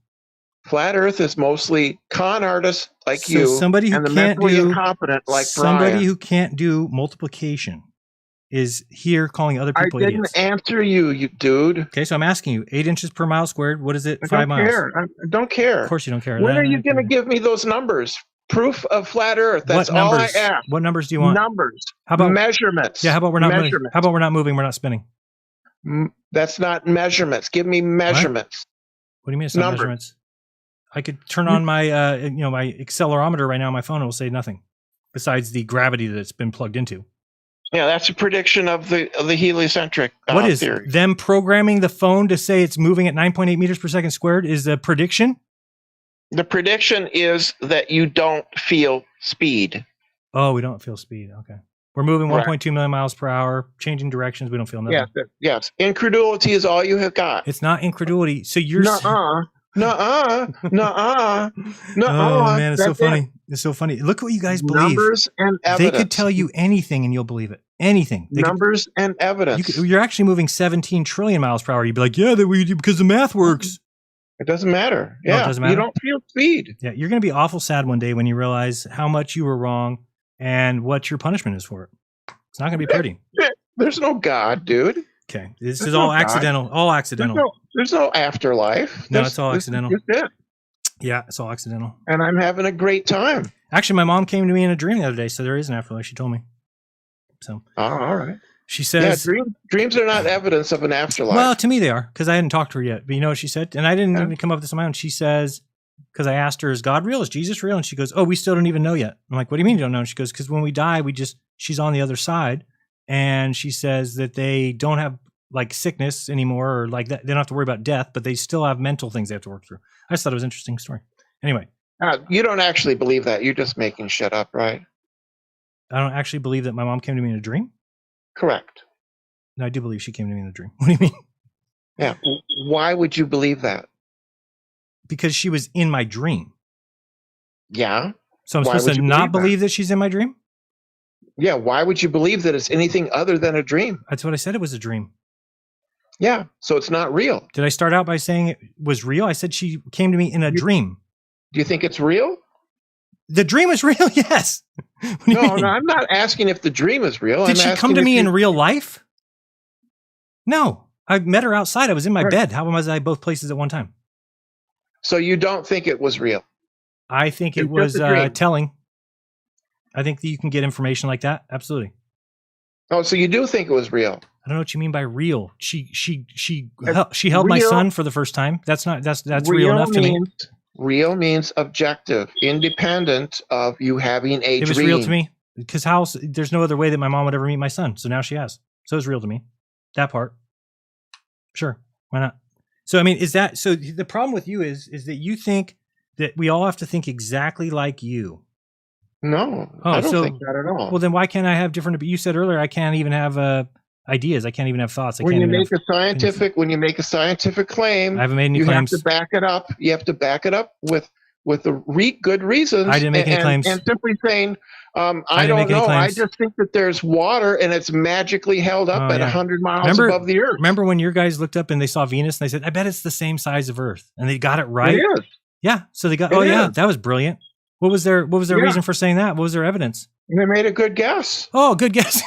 Flat Earth is mostly con artists like So you somebody who and the can't mentally do incompetent like somebody Brian. who can't do multiplication is here calling other people I didn't idiots. answer you, you dude. Okay, so I'm asking you, 8 inches per mile squared. What is it? I 5 don't miles. care. I don't care. Of course you don't care. When are you going to give me those numbers? Proof of flat Earth. That's What all I numbers? ask. What numbers do you want? Numbers. How about measurements? Yeah, how about we're not moving? measurements? How about we're not moving? We're not spinning. That's not measurements. Give me measurements. What do you mean it's not Numbers. measurements? I could turn on my my accelerometer right now on my phone and it will say nothing besides the gravity that it's been plugged into. Yeah, that's a prediction of the heliocentric What is theory. them programming the phone to say it's moving at 9.8 meters per second squared is a prediction? The prediction is that you don't feel speed. Oh, we don't feel speed. Okay. We're moving Correct. 1.2 million miles per hour, changing directions. We don't feel nothing. Yes. Incredulity is all you have got. It's not incredulity. So you're Nuh-uh. Oh man, it's so funny. It's so funny. Look what you guys believe. Numbers and They evidence. could tell you anything and you'll believe it. Anything. Numbers and evidence. You're actually moving 17 trillion miles per hour. You'd be like, yeah, that we do because the math works. It doesn't matter. No, it Yeah, doesn't matter. you don't feel speed. Yeah, you're going to be awful sad one day when you realize how much you were wrong and what your punishment is for it. It's not going to be pretty. There's no God, dude. Okay, this There's is all no God. accidental. All accidental. There's no afterlife. No, This- it's all this is accidental. just it. Yeah, it's all accidental. And I'm having a great time. Actually, my mom came to me in a dream the other day, so there is an afterlife. She told me. So Oh, all right. she says, dreams are not evidence of an afterlife. well, to me they are because I hadn't talked to her yet. But you know what she said? And I didn't even come up with this on my own. She says, because I asked her, is God real? Is Jesus real? And she goes, oh, we still don't even know yet. I'm like, what do you mean you don't know? And she goes, because when we die, she's on the other side. And she says that they don't have like sickness anymore or like that. They don't have to worry about death, but they still have mental things they have to work through. I just thought it was an interesting story. Anyway, You don't actually believe that. You're just making shit up, right? I don't actually believe that my mom came to me in a dream. Correct. No, I do believe she came to me in a dream. What do you mean? Yeah. Why would you believe that? Because she was in my dream. Yeah. So I'm Why supposed would to you not believe that? believe that she's in my dream? Yeah. Why would you believe that it's anything other than a dream? That's what I said. It was a dream. Yeah. So it's not real. Did I start out by saying it was real? I said she came to me in a dream. Do you think it's real? The dream is real, yes. What do you No, mean? I'm not asking if the dream is real. Did I'm she come asking to if me you- in real life? No. I met her outside. I was in my bed. How was I both places at one time? So you don't think it was real? I think it It's was just a dream. telling. I think that you can get information like that. Absolutely. Oh, so you do think it was real? I don't know what you mean by real. She held my real- son for the first time. That's real enough to me. Real means objective, independent of you having a It was dream. real to me because there's no other way that my mom would ever meet my son. So now she has. So it's real to me. That part. Sure. Why not? So, I mean, so the problem with you is that you think that we all have to think exactly like you. No, Oh, I don't so- think that at all. Well, then why can't I have different, but you said earlier, I can't even have ideas. I can't even have thoughts. when you make a scientific claim, I haven't made any you claims. have to back it up. You have to back it up with good reasons. I didn't make any claims. And simply saying, I didn't don't make any know. I claims. just think that there's water and it's magically held up at 100 miles above the Earth. Remember when your guys looked up and they saw Venus and they said, I bet it's the same size of Earth. And they got it right. It is. Yeah. So they got, It yeah, is. that was brilliant. What was their Yeah. reason for saying that? What was their evidence? They made a good guess. Oh, good guess.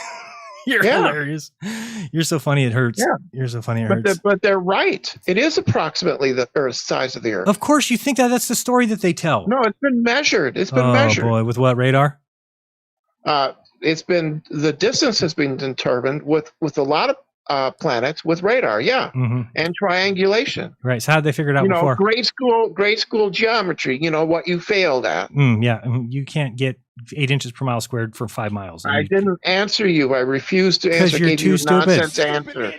You're Yeah. hilarious. You're so funny it hurts. Yeah. You're so funny it But, hurts. but they're right. It is approximately the Earth's size of the Earth. Of course, you think that's the story that they tell. No, it's been measured. It's been Oh measured. boy, with what radar? It's been, the distance has been determined with a lot of planets with radar, yeah, Mm-hmm. and triangulation. Right. So how did they figure it out You know, before? grade school geometry. You know what you failed at. Yeah, you can't get 8 inches per mile squared for 5 miles. I didn't answer you. I refused to 'Cause answer. I you're gave too you a stupid. nonsense answer.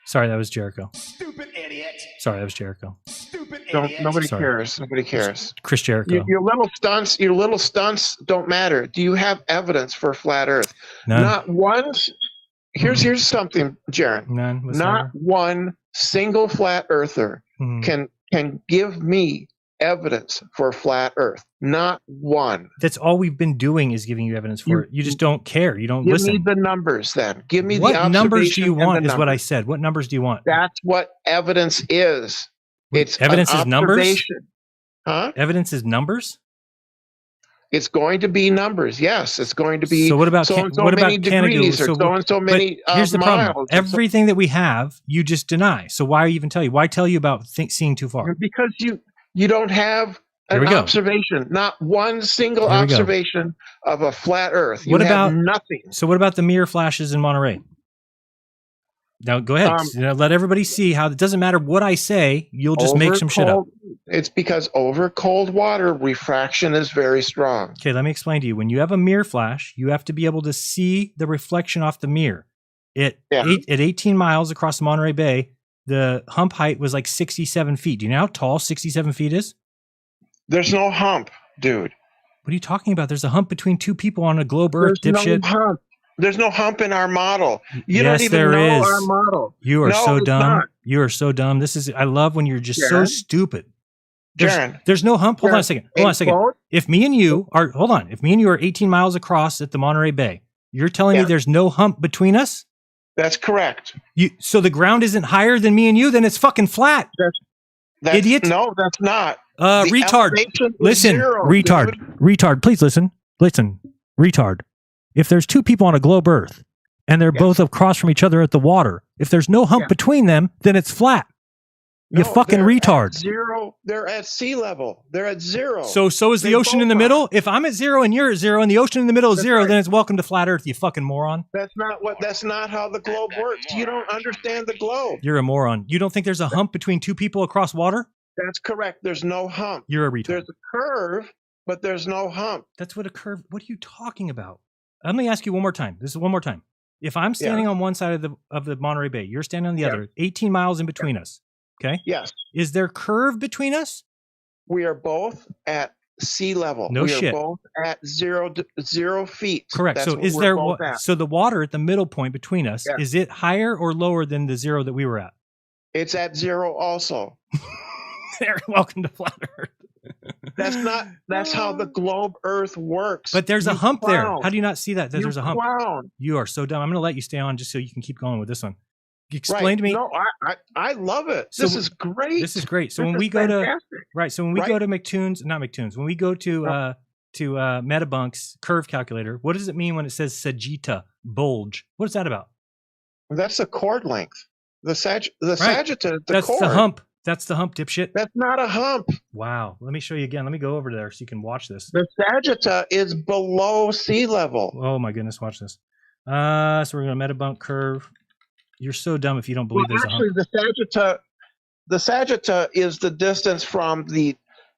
Sorry, that was Jericho. Stupid idiot. Sorry, that was Jericho. Nobody Sorry. cares. Nobody cares. Chris Jericho. Your little stunts don't matter. Do you have evidence for a flat Earth? None. Not one. Here's something, Jaron. None. Not whatsoever. one single flat earther Mhm. can give me evidence for a flat Earth. Not one. That's all we've been doing is giving you evidence for it. You just don't care. You don't Give listen. me the numbers then. Give me What the observation. numbers do you and the want? Is what I numbers. said. What numbers do you want? That's what evidence is. It's Evidence an is numbers? observation. Huh? Evidence is numbers. It's going to be numbers. Yes, it's going to be. So what about so and so what many about Canada? degrees or so and so but many here's the miles. problem. Everything that we have, you just deny. So why even tell you? Why tell you about seeing too far? Because you don't have Here an we go. observation. Not one single Here we go. observation of a flat Earth. You What have about nothing? So what about the mirror flashes in Monterey? Now go ahead. Let everybody see how it doesn't matter what I say. You'll just make Over some shit up. cold- It's because over cold water, refraction is very strong. Okay, let me explain to you. When you have a mirror flash, you have to be able to see the reflection off the mirror. At 18 miles across the Monterey Bay, the hump height was like 67 feet. Do you know how tall 67 feet is? There's no hump, dude. What are you talking about? There's a hump between two people on a globe Earth, There's dipshit. no hump. There's no hump in our model. You Yes, don't even there know is. our model. You are No, so it's dumb. not. You are so dumb. I love when you're just so Jaron? stupid. Jaron. There's no hump. Hold on a Jaron, second. Hold on a second. quote- If me and you are, hold on. If me and you are 18 miles across at the Monterey Bay, you're telling me there's no hump between us? That's correct. So the ground isn't higher than me and you, then it's fucking flat. That's, Idiot. No, that's not. The Retard. elevation is Listen, zero, retard. dude. Retard. Please listen. Listen. Retard. If there's two people on a globe Earth and they're both across from each other at the water, if there's no hump between them, then it's flat. You No, fucking they're retard. at zero. They're at sea level. They're at zero. So is They the ocean in the both are. middle? If I'm at zero and you're at zero and the ocean in the middle is zero, then it's welcome to flat Earth, you fucking moron. That's not how the globe works. You don't understand the globe. You're a moron. You don't think there's a hump between two people across water? That's correct. There's no hump. You're a retard. There's a curve, but there's no hump. That's what a curve. What are you talking about? Let me ask you one more time. This is one more time. If I'm standing on one side of the Monterey Bay, you're standing on the other, 18 miles in between us. Okay. Yes. Is there curve between us? We are both at sea level. No we shit. are both at 0 feet. Correct. That's So what is we're there both at. so the water at the middle point between us, Yeah. is it higher or lower than the zero that we were at? It's at 0 also. Welcome to flat Earth. That's how the globe Earth works. But there's a You hump there. clown. How do you not see that? You There's a hump. clown. You are so dumb. I'm going to let you stay on just so you can keep going with this one. Explain Right. to me. No, I love it. So this is great. This is great. So This when is we go fantastic. so when we Right. go to not McToons, when we go to Metabunk's curve calculator, what does it mean when it says Sagitta bulge? What is that about? That's the chord length. The sagitta, the That's chord. the hump. That's the hump, dipshit. That's not a hump. Wow. Let me show you again. Let me go over there so you can watch this. The sagitta is below sea level. Oh my goodness, watch this. So we're going to Metabunk curve. You're so dumb if you don't believe Well, there's a hump. actually, the sagitta is the distance from the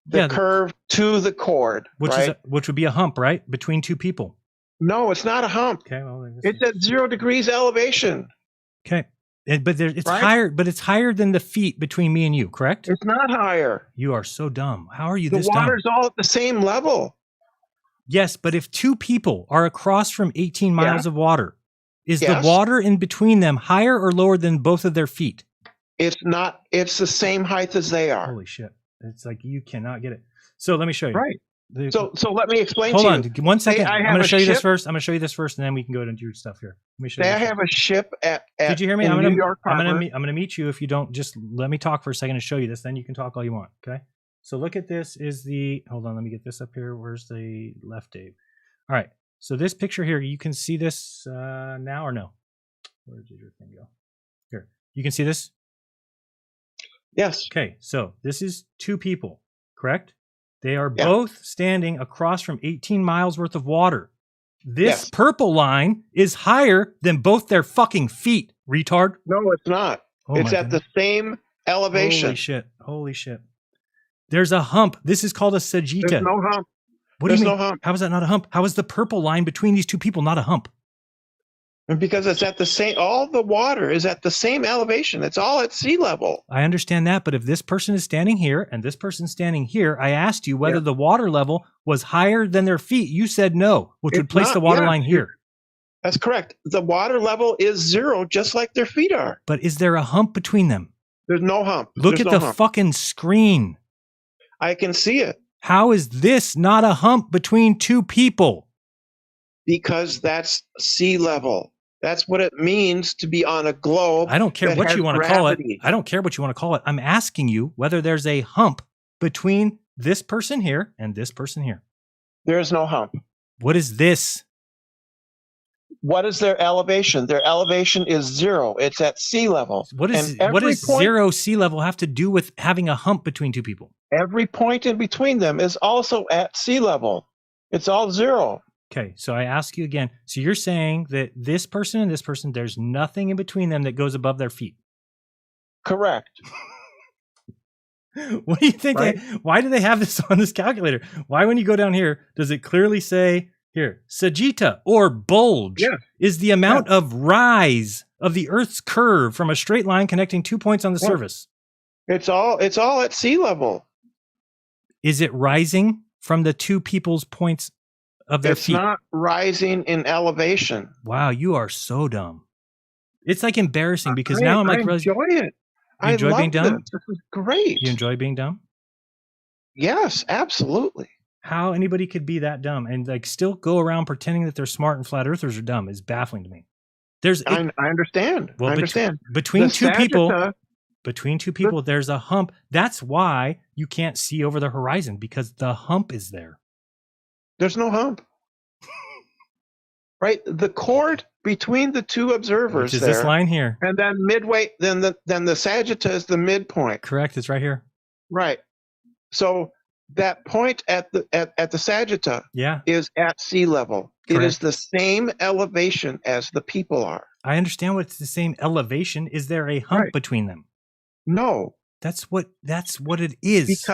Yeah, curve to the chord, Which right? which would be a hump, right? Between two people. No, it's not a hump. Okay, well, It's at 0 degrees elevation. Okay. But it's Right? higher, but it's higher than the feet between me and you, correct? It's not higher. You are so dumb. How are you The this dumb? water's all at the same level. Yes, but if two people are across from 18 miles of water, is Yes. the water in between them higher or lower than both of their feet? It's not. It's the same height as they are. Holy shit. It's like you cannot get it. So let me show you. Right. So let me explain Hold to on, you. 1 second. I I'm have going to a show you this ship. first. I'm going to show you this first, and then we can go into your stuff here. Let me show Say you. I have a ship at Did you hear me? in I'm New going York Harbor. to meet you if you don't just let me talk for a second and show you this. Then you can talk all you want. Okay. So look at this. Hold on. Let me get this up here. Where's the left, Dave? All right. So this picture here, you can see this now or no? Where did your thing go? Here. You can see this? Yes. Okay. So this is two people, correct? They are both standing across from 18 miles worth of water. This purple line is higher than both their fucking feet, retard. No, it's not. It's at the same elevation. Holy shit. There's a hump. This is called a Sagitta. There's no hump. What do you mean? No hump. How is that not a hump? How is the purple line between these two people not a hump? Because it's at the same, all the water is at the same elevation. It's all at sea level. I understand that, but if this person is standing here and this person's standing here, I asked you whether the water level was higher than their feet. You said no, which would place the water line here. That's correct. The water level is 0, just like their feet are. But is there a hump between them? There's no hump. Look at the fucking screen. I can see it. How is this not a hump between two people? Because that's sea level. That's what it means to be on a globe. I don't care what you want to call it. I don't care what you want to call it. I'm asking you whether there's a hump between this person here and this person here. There is no hump. What is this? What is their elevation? Their elevation is 0. It's at sea level. What does 0 sea level have to do with having a hump between two people? Every point in between them is also at sea level. It's all 0. Okay, so I ask you again. So you're saying that this person and this person, there's nothing in between them that goes above their feet? Correct. What do you think? Right? Why do they have this on this calculator? Why, when you go down here, does it clearly say here, Sagitta or bulge is the amount of rise of the Earth's curve from a straight line connecting 2 points on the surface? It's all at sea level. Is it rising from the two people's points of their feet? It's not rising in elevation. Wow, you are so dumb. It's like embarrassing because now I'm like, I enjoy it. You enjoy being dumb? This is great. You enjoy being dumb? Yes, absolutely. How anybody could be that dumb and like still go around pretending that they're smart and flat earthers are dumb is baffling to me. I understand. Well, I understand. Between two people, there's a hump. That's why you can't see over the horizon, because the hump is there. There's no hump. Right? The chord between the two observers, which is this line here. And then midway, then the Sagitta is the midpoint. Correct. It's right here. Right. So that point at the Sagitta is at sea level. Correct. It is the same elevation as the people are. I understand what's the same elevation. Is there a hump between them? No. That's what it is.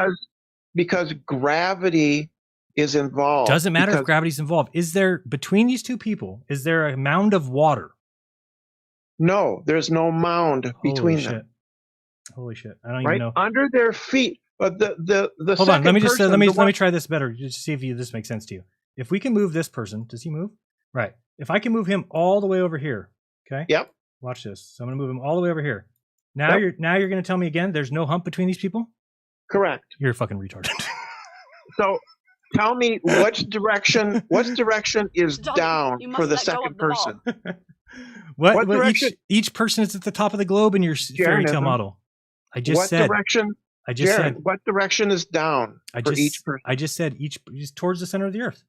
Because gravity is involved. Doesn't matter if gravity's involved. Is there, between these two people, is there a mound of water? No, there's no mound between them. Holy shit. I don't even know. Under their feet. But the hold on, let me try this better, just to see if this makes sense to you. If we can move this person, does he move? Right. If I can move him all the way over here, okay? Yep. Watch this. So I'm gonna move him all the way over here. Now you're gonna tell me again there's no hump between these people? Correct. You're a fucking retard. So tell me what direction is down for the second person? What direction? Each person is at the top of the globe in your fairy tale model. I just said what direction is down for each person? I just said each is towards the center of the earth.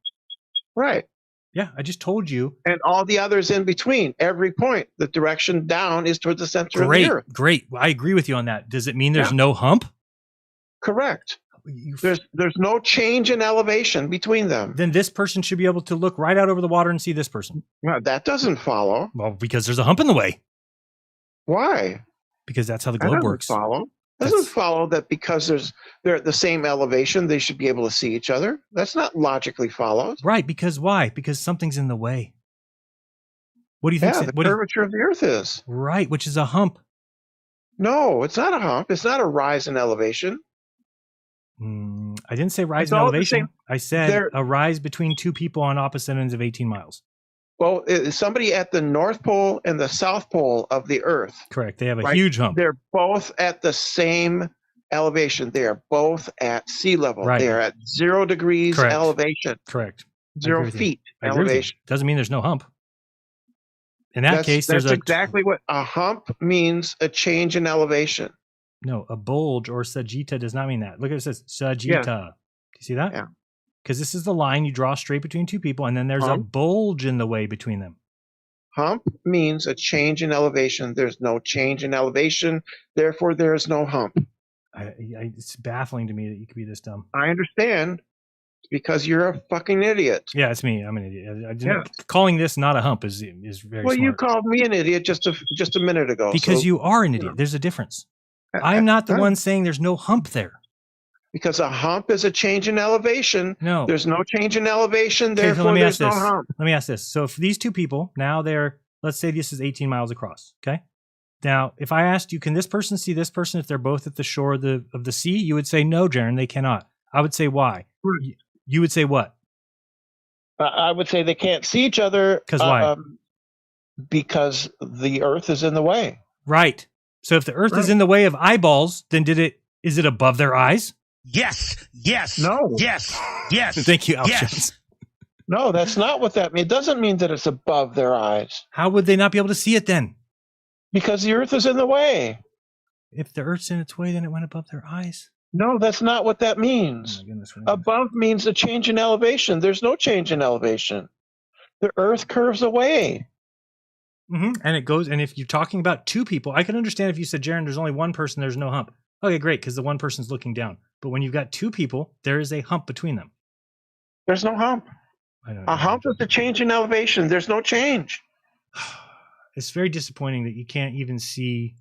Right. Yeah, I just told you. And all the others in between, every point, the direction down is towards the center of the earth. Great. I agree with you on that. Does it mean there's no hump? Correct. There's no change in elevation between them. Then this person should be able to look right out over the water and see this person. No, that doesn't follow. Well, because there's a hump in the way. Why? Because that's how the globe works. Doesn't follow that because they're at the same elevation, they should be able to see each other. That's not logically followed. Right, because why? Because something's in the way. What do you think? Yeah, the curvature of the earth is. Right, which is a hump. No, it's not a hump. It's not a rise in elevation. I didn't say rise in elevation. I said a rise between two people on opposite ends of 18 miles. Well, somebody at the North Pole and the South Pole of the Earth. Correct. They have a huge hump. They're both at the same elevation. They are both at sea level. Right. They are at 0 degrees Correct. elevation. Correct. I 0 agree with you. feet I agree with you. elevation. Doesn't mean there's no hump. In that case, there's that's a exactly what a hump means. A change in elevation. no, a bulge or sagitta does not mean that. Look at it says sagitta. Yeah. Do you see that? Yeah. Because this is the line you draw straight between two people, and then there's a Hump. bulge in the way between them. Hump means a change in elevation. There's no change in elevation. Therefore, there is no hump. It's baffling to me that you could be this dumb. I understand. Because you're a fucking idiot. Yeah, it's me. I'm an idiot. Calling this not a hump is very Well, smart. you called me an idiot just a minute ago. Because so, you are an idiot. There's a difference. I'm not the one saying there's no hump there. Because a hump is a change in elevation. No. There's no change in elevation, Okay, so therefore there's no hump. Let me ask this. So if these two people, now let's say this is 18 miles across, okay? Now, if I asked you, can this person see this person if they're both at the shore of the sea? You would say, no, Jaron, they cannot. I would say, why? You would say what? I would say they can't see each other. Because why? Because the Earth is in the way. Right. So if the Earth is in the way of eyeballs, then is it above their eyes? Yes. Yes. No. Yes. Yes. Thank you, Alex Yes. Jones. No, that's not what that means. It doesn't mean that it's above their eyes. How would they not be able to see it then? Because the Earth is in the way. If the Earth's in its way, then it went above their eyes. No, that's not what that means. Oh my goodness. Above means a change in elevation. There's no change in elevation. The Earth curves away. Mm-hmm. And it goes, and if you're talking about two people, I can understand if you said, Jaron, there's only one person, there's no hump. Okay, great, because the one person's looking down. But when you've got two people, there is a hump between them. There's no hump. A hump is a change in elevation. There's no change. It's very disappointing that you can't even see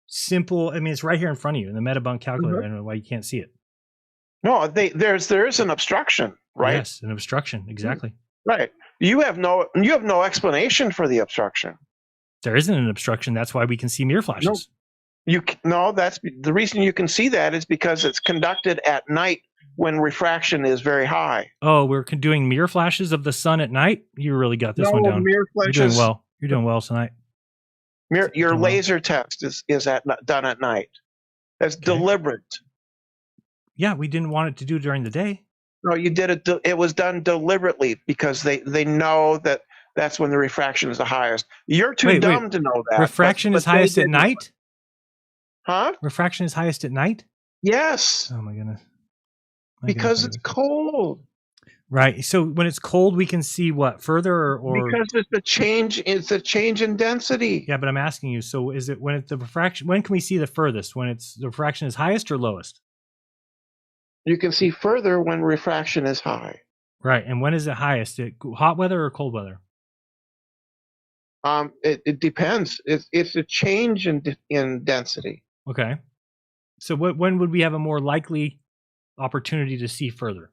simple. I mean, it's right here in front of you in the Metabunk calculator. I don't know why you can't see it. No, there is an obstruction, right? Yes, an obstruction. Exactly. Right. You have no explanation for the obstruction. There isn't an obstruction. That's why we can see mirror flashes. That's the reason you can see that is because it's conducted at night when refraction is very high. Oh, we're doing mirror flashes of the sun at night? You really got this one down. Mirror flashes, You're doing well. You're doing well tonight. Your laser test is done at night. That's deliberate. Yeah, we didn't want it to do during the day. No, you did it. It was done deliberately because they know that that's when the refraction is the highest. You're too dumb to know that. Refraction is highest at night? Huh? Refraction is highest at night? Yes. Oh my goodness. Because it's cold. Right. So when it's cold, we can see what further or because it's a change. It's a change in density. Yeah, but I'm asking you. So is it when it's the refraction? When can we see the furthest? When it's the refraction is highest or lowest? You can see further when refraction is high. Right. And when is it highest? Hot weather or cold weather? It depends. It's a change in density. Okay. So when would we have a more likely opportunity to see further?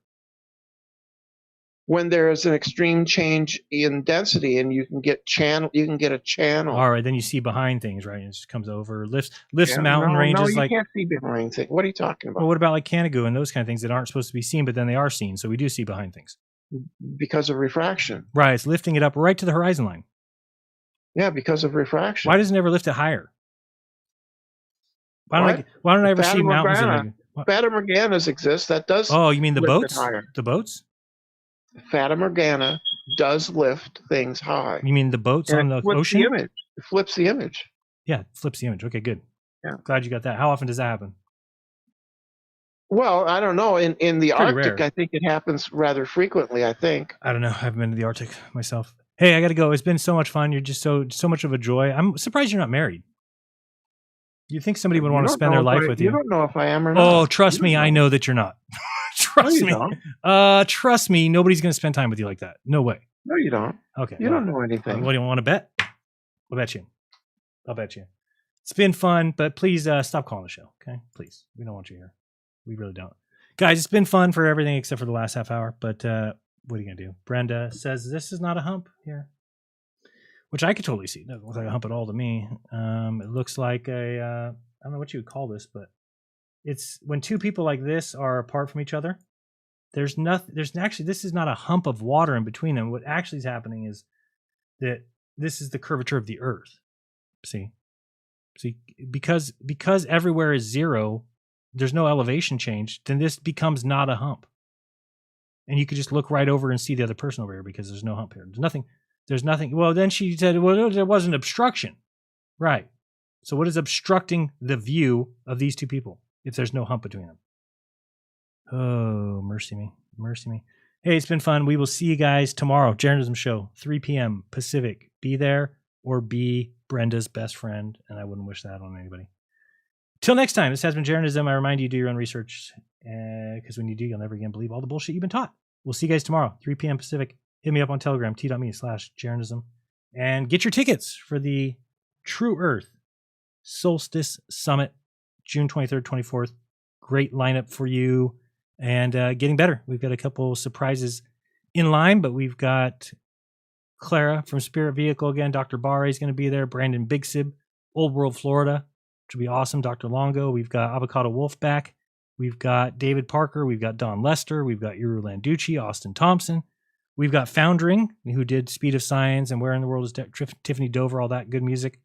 When there is an extreme change in density and you can get a channel. All right, then you see behind things, right? It just comes over, lifts mountain ranges. No, you can't see behind things. What are you talking about? Well, what about like Canigoo and those kind of things that aren't supposed to be seen, but then they are seen, so we do see behind things. Because of refraction. Right, it's lifting it up right to the horizon line. Yeah, because of refraction. Why doesn't it ever lift it higher? Why don't I ever see mountains? Fata Morganas exist. That does. Oh, you mean the lift it boats? higher. The boats? Fata Morgana does lift things high. You mean the boats on the ocean? It flips the image. Yeah, it flips the image. Okay, good. Yeah. Glad you got that. How often does that happen? Well, I don't know. In the Arctic, rare. I think it happens rather frequently. I think. I don't know. I haven't been to the Arctic myself. Hey, I got to go. It's been so much fun. You're just so much of a joy. I'm surprised you're not married. You think somebody would want to spend their life with you? You don't know if I am or not. Oh, trust me, I know that you're not. Trust me. Trust me, nobody's going to spend time with you like that. No way. No, you don't. Okay. You don't know anything. What do you want to bet? I'll bet you. I'll bet you. It's been fun, but please stop calling the show, okay? Please. We don't want you here. We really don't. Guys, it's been fun for everything except for the last half hour, but what are you going to do? Brenda says this is not a hump here, which I could totally see. It doesn't look like a hump at all to me. It looks like I don't know what you would call this, but it's when two people like this are apart from each other. This is not a hump of water in between them. What actually is happening is that this is the curvature of the Earth. See, because everywhere is zero, there's no elevation change, then this becomes not a hump. And you could just look right over and see the other person over here because there's no hump here. There's nothing. Well, then she said, well, there was an obstruction. Right. So what is obstructing the view of these two people if there's no hump between them? Oh, mercy me. Mercy me. Hey, it's been fun. We will see you guys tomorrow. Jeranism show, 3 p.m. Pacific. Be there or be Brenda's best friend. And I wouldn't wish that on anybody. Till next time, this has been Jeranism. I remind you, do your own research. Because when you do, you'll never again believe all the bullshit you've been taught. We'll see you guys tomorrow, 3 p.m. Pacific. Hit me up on Telegram, t.me/Jeranism. And get your tickets for the True Earth Solstice Summit, June 23rd, 24th. Great lineup for you. And getting better. We've got a couple surprises in line, but we've got Clara from Spirit Vehicle again. Dr. Barre is going to be there. Brandon Bigsib, Old World, Florida, which will be awesome. Dr. Longo. We've got Avocado Wolf back. We've got David Parker. We've got Don Lester. We've got Uru Landucci, Austin Thompson. We've got Foundering, who did Speed of Science and Where in the World is Tiffany Dover, all that good music.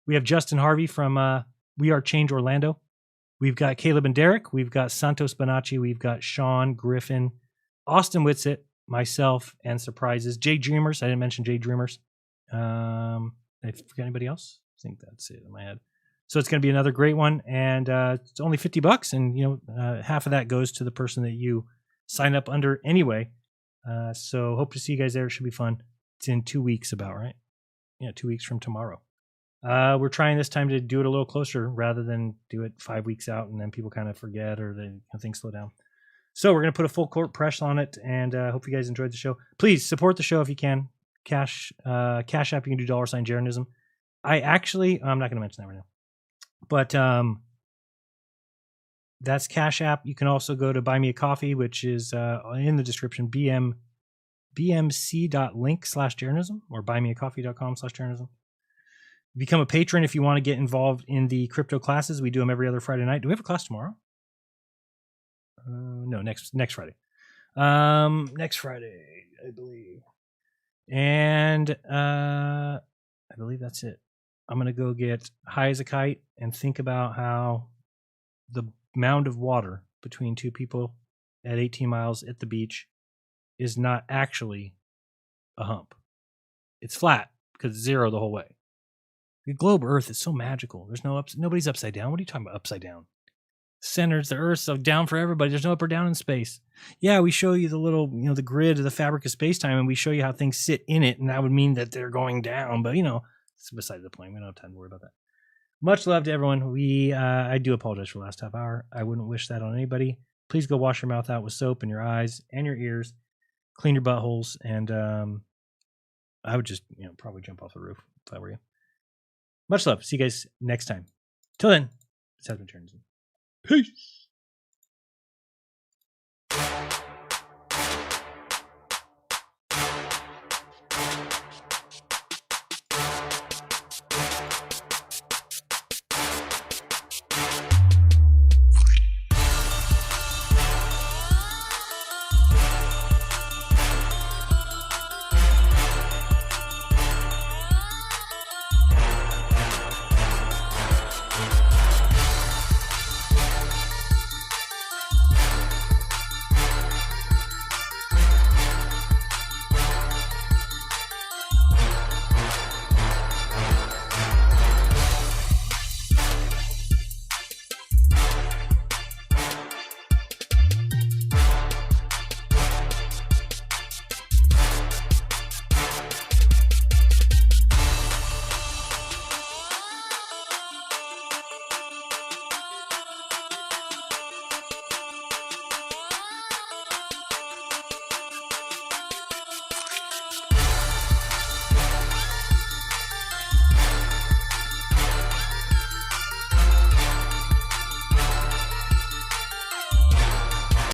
We have Justin Harvey from We Are Change Orlando. We've got Caleb and Derek. We've got Santos Bonacci. We've got Sean Griffin, Austin Whitsitt, myself, and surprises. Jay Dreamers. I didn't mention Jay Dreamers. Did I forget anybody else? I think that's it in my head. So it's going to be another great one, and it's only $50, and half of that goes to the person that you sign up under anyway. So hope to see you guys there. It should be fun. It's in 2 weeks, about right? Yeah, 2 weeks from tomorrow. We're trying this time to do it a little closer rather than do it 5 weeks out, and then people kind of forget or things slow down. So we're going to put a full court press on it, and hope you guys enjoyed the show. Please support the show if you can. Cash App, you can do $Jeranism. I'm not going to mention that right now. But that's Cash App. You can also go to Buy Me a Coffee, which is in the description, bmc.link/Jeranism or buymeacoffee.com/Jeranism. Become a patron if you want to get involved in the crypto classes. We do them every other Friday night. Do we have a class tomorrow? No, next Friday. Next Friday, I believe. And I believe that's it. I'm going to go get high as a kite and think about how the mound of water between two people at 18 miles at the beach is not actually a hump. It's flat because it's zero the whole way. The globe Earth is so magical. There's nobody's upside down. What are you talking about upside down? Centers the Earth, so down for everybody. There's no up or down in space. Yeah, we show you the little, the grid of the fabric of space-time, and we show you how things sit in it, and that would mean that they're going down, but it's beside the point. We don't have time to worry about that. Much love to everyone. I do apologize for the last half hour. I wouldn't wish that on anybody. Please go wash your mouth out with soap and your eyes and your ears. Clean your buttholes, and I would just, probably jump off the roof if I were you. Much love. See you guys next time. Till then, this has been Jeranism. Peace.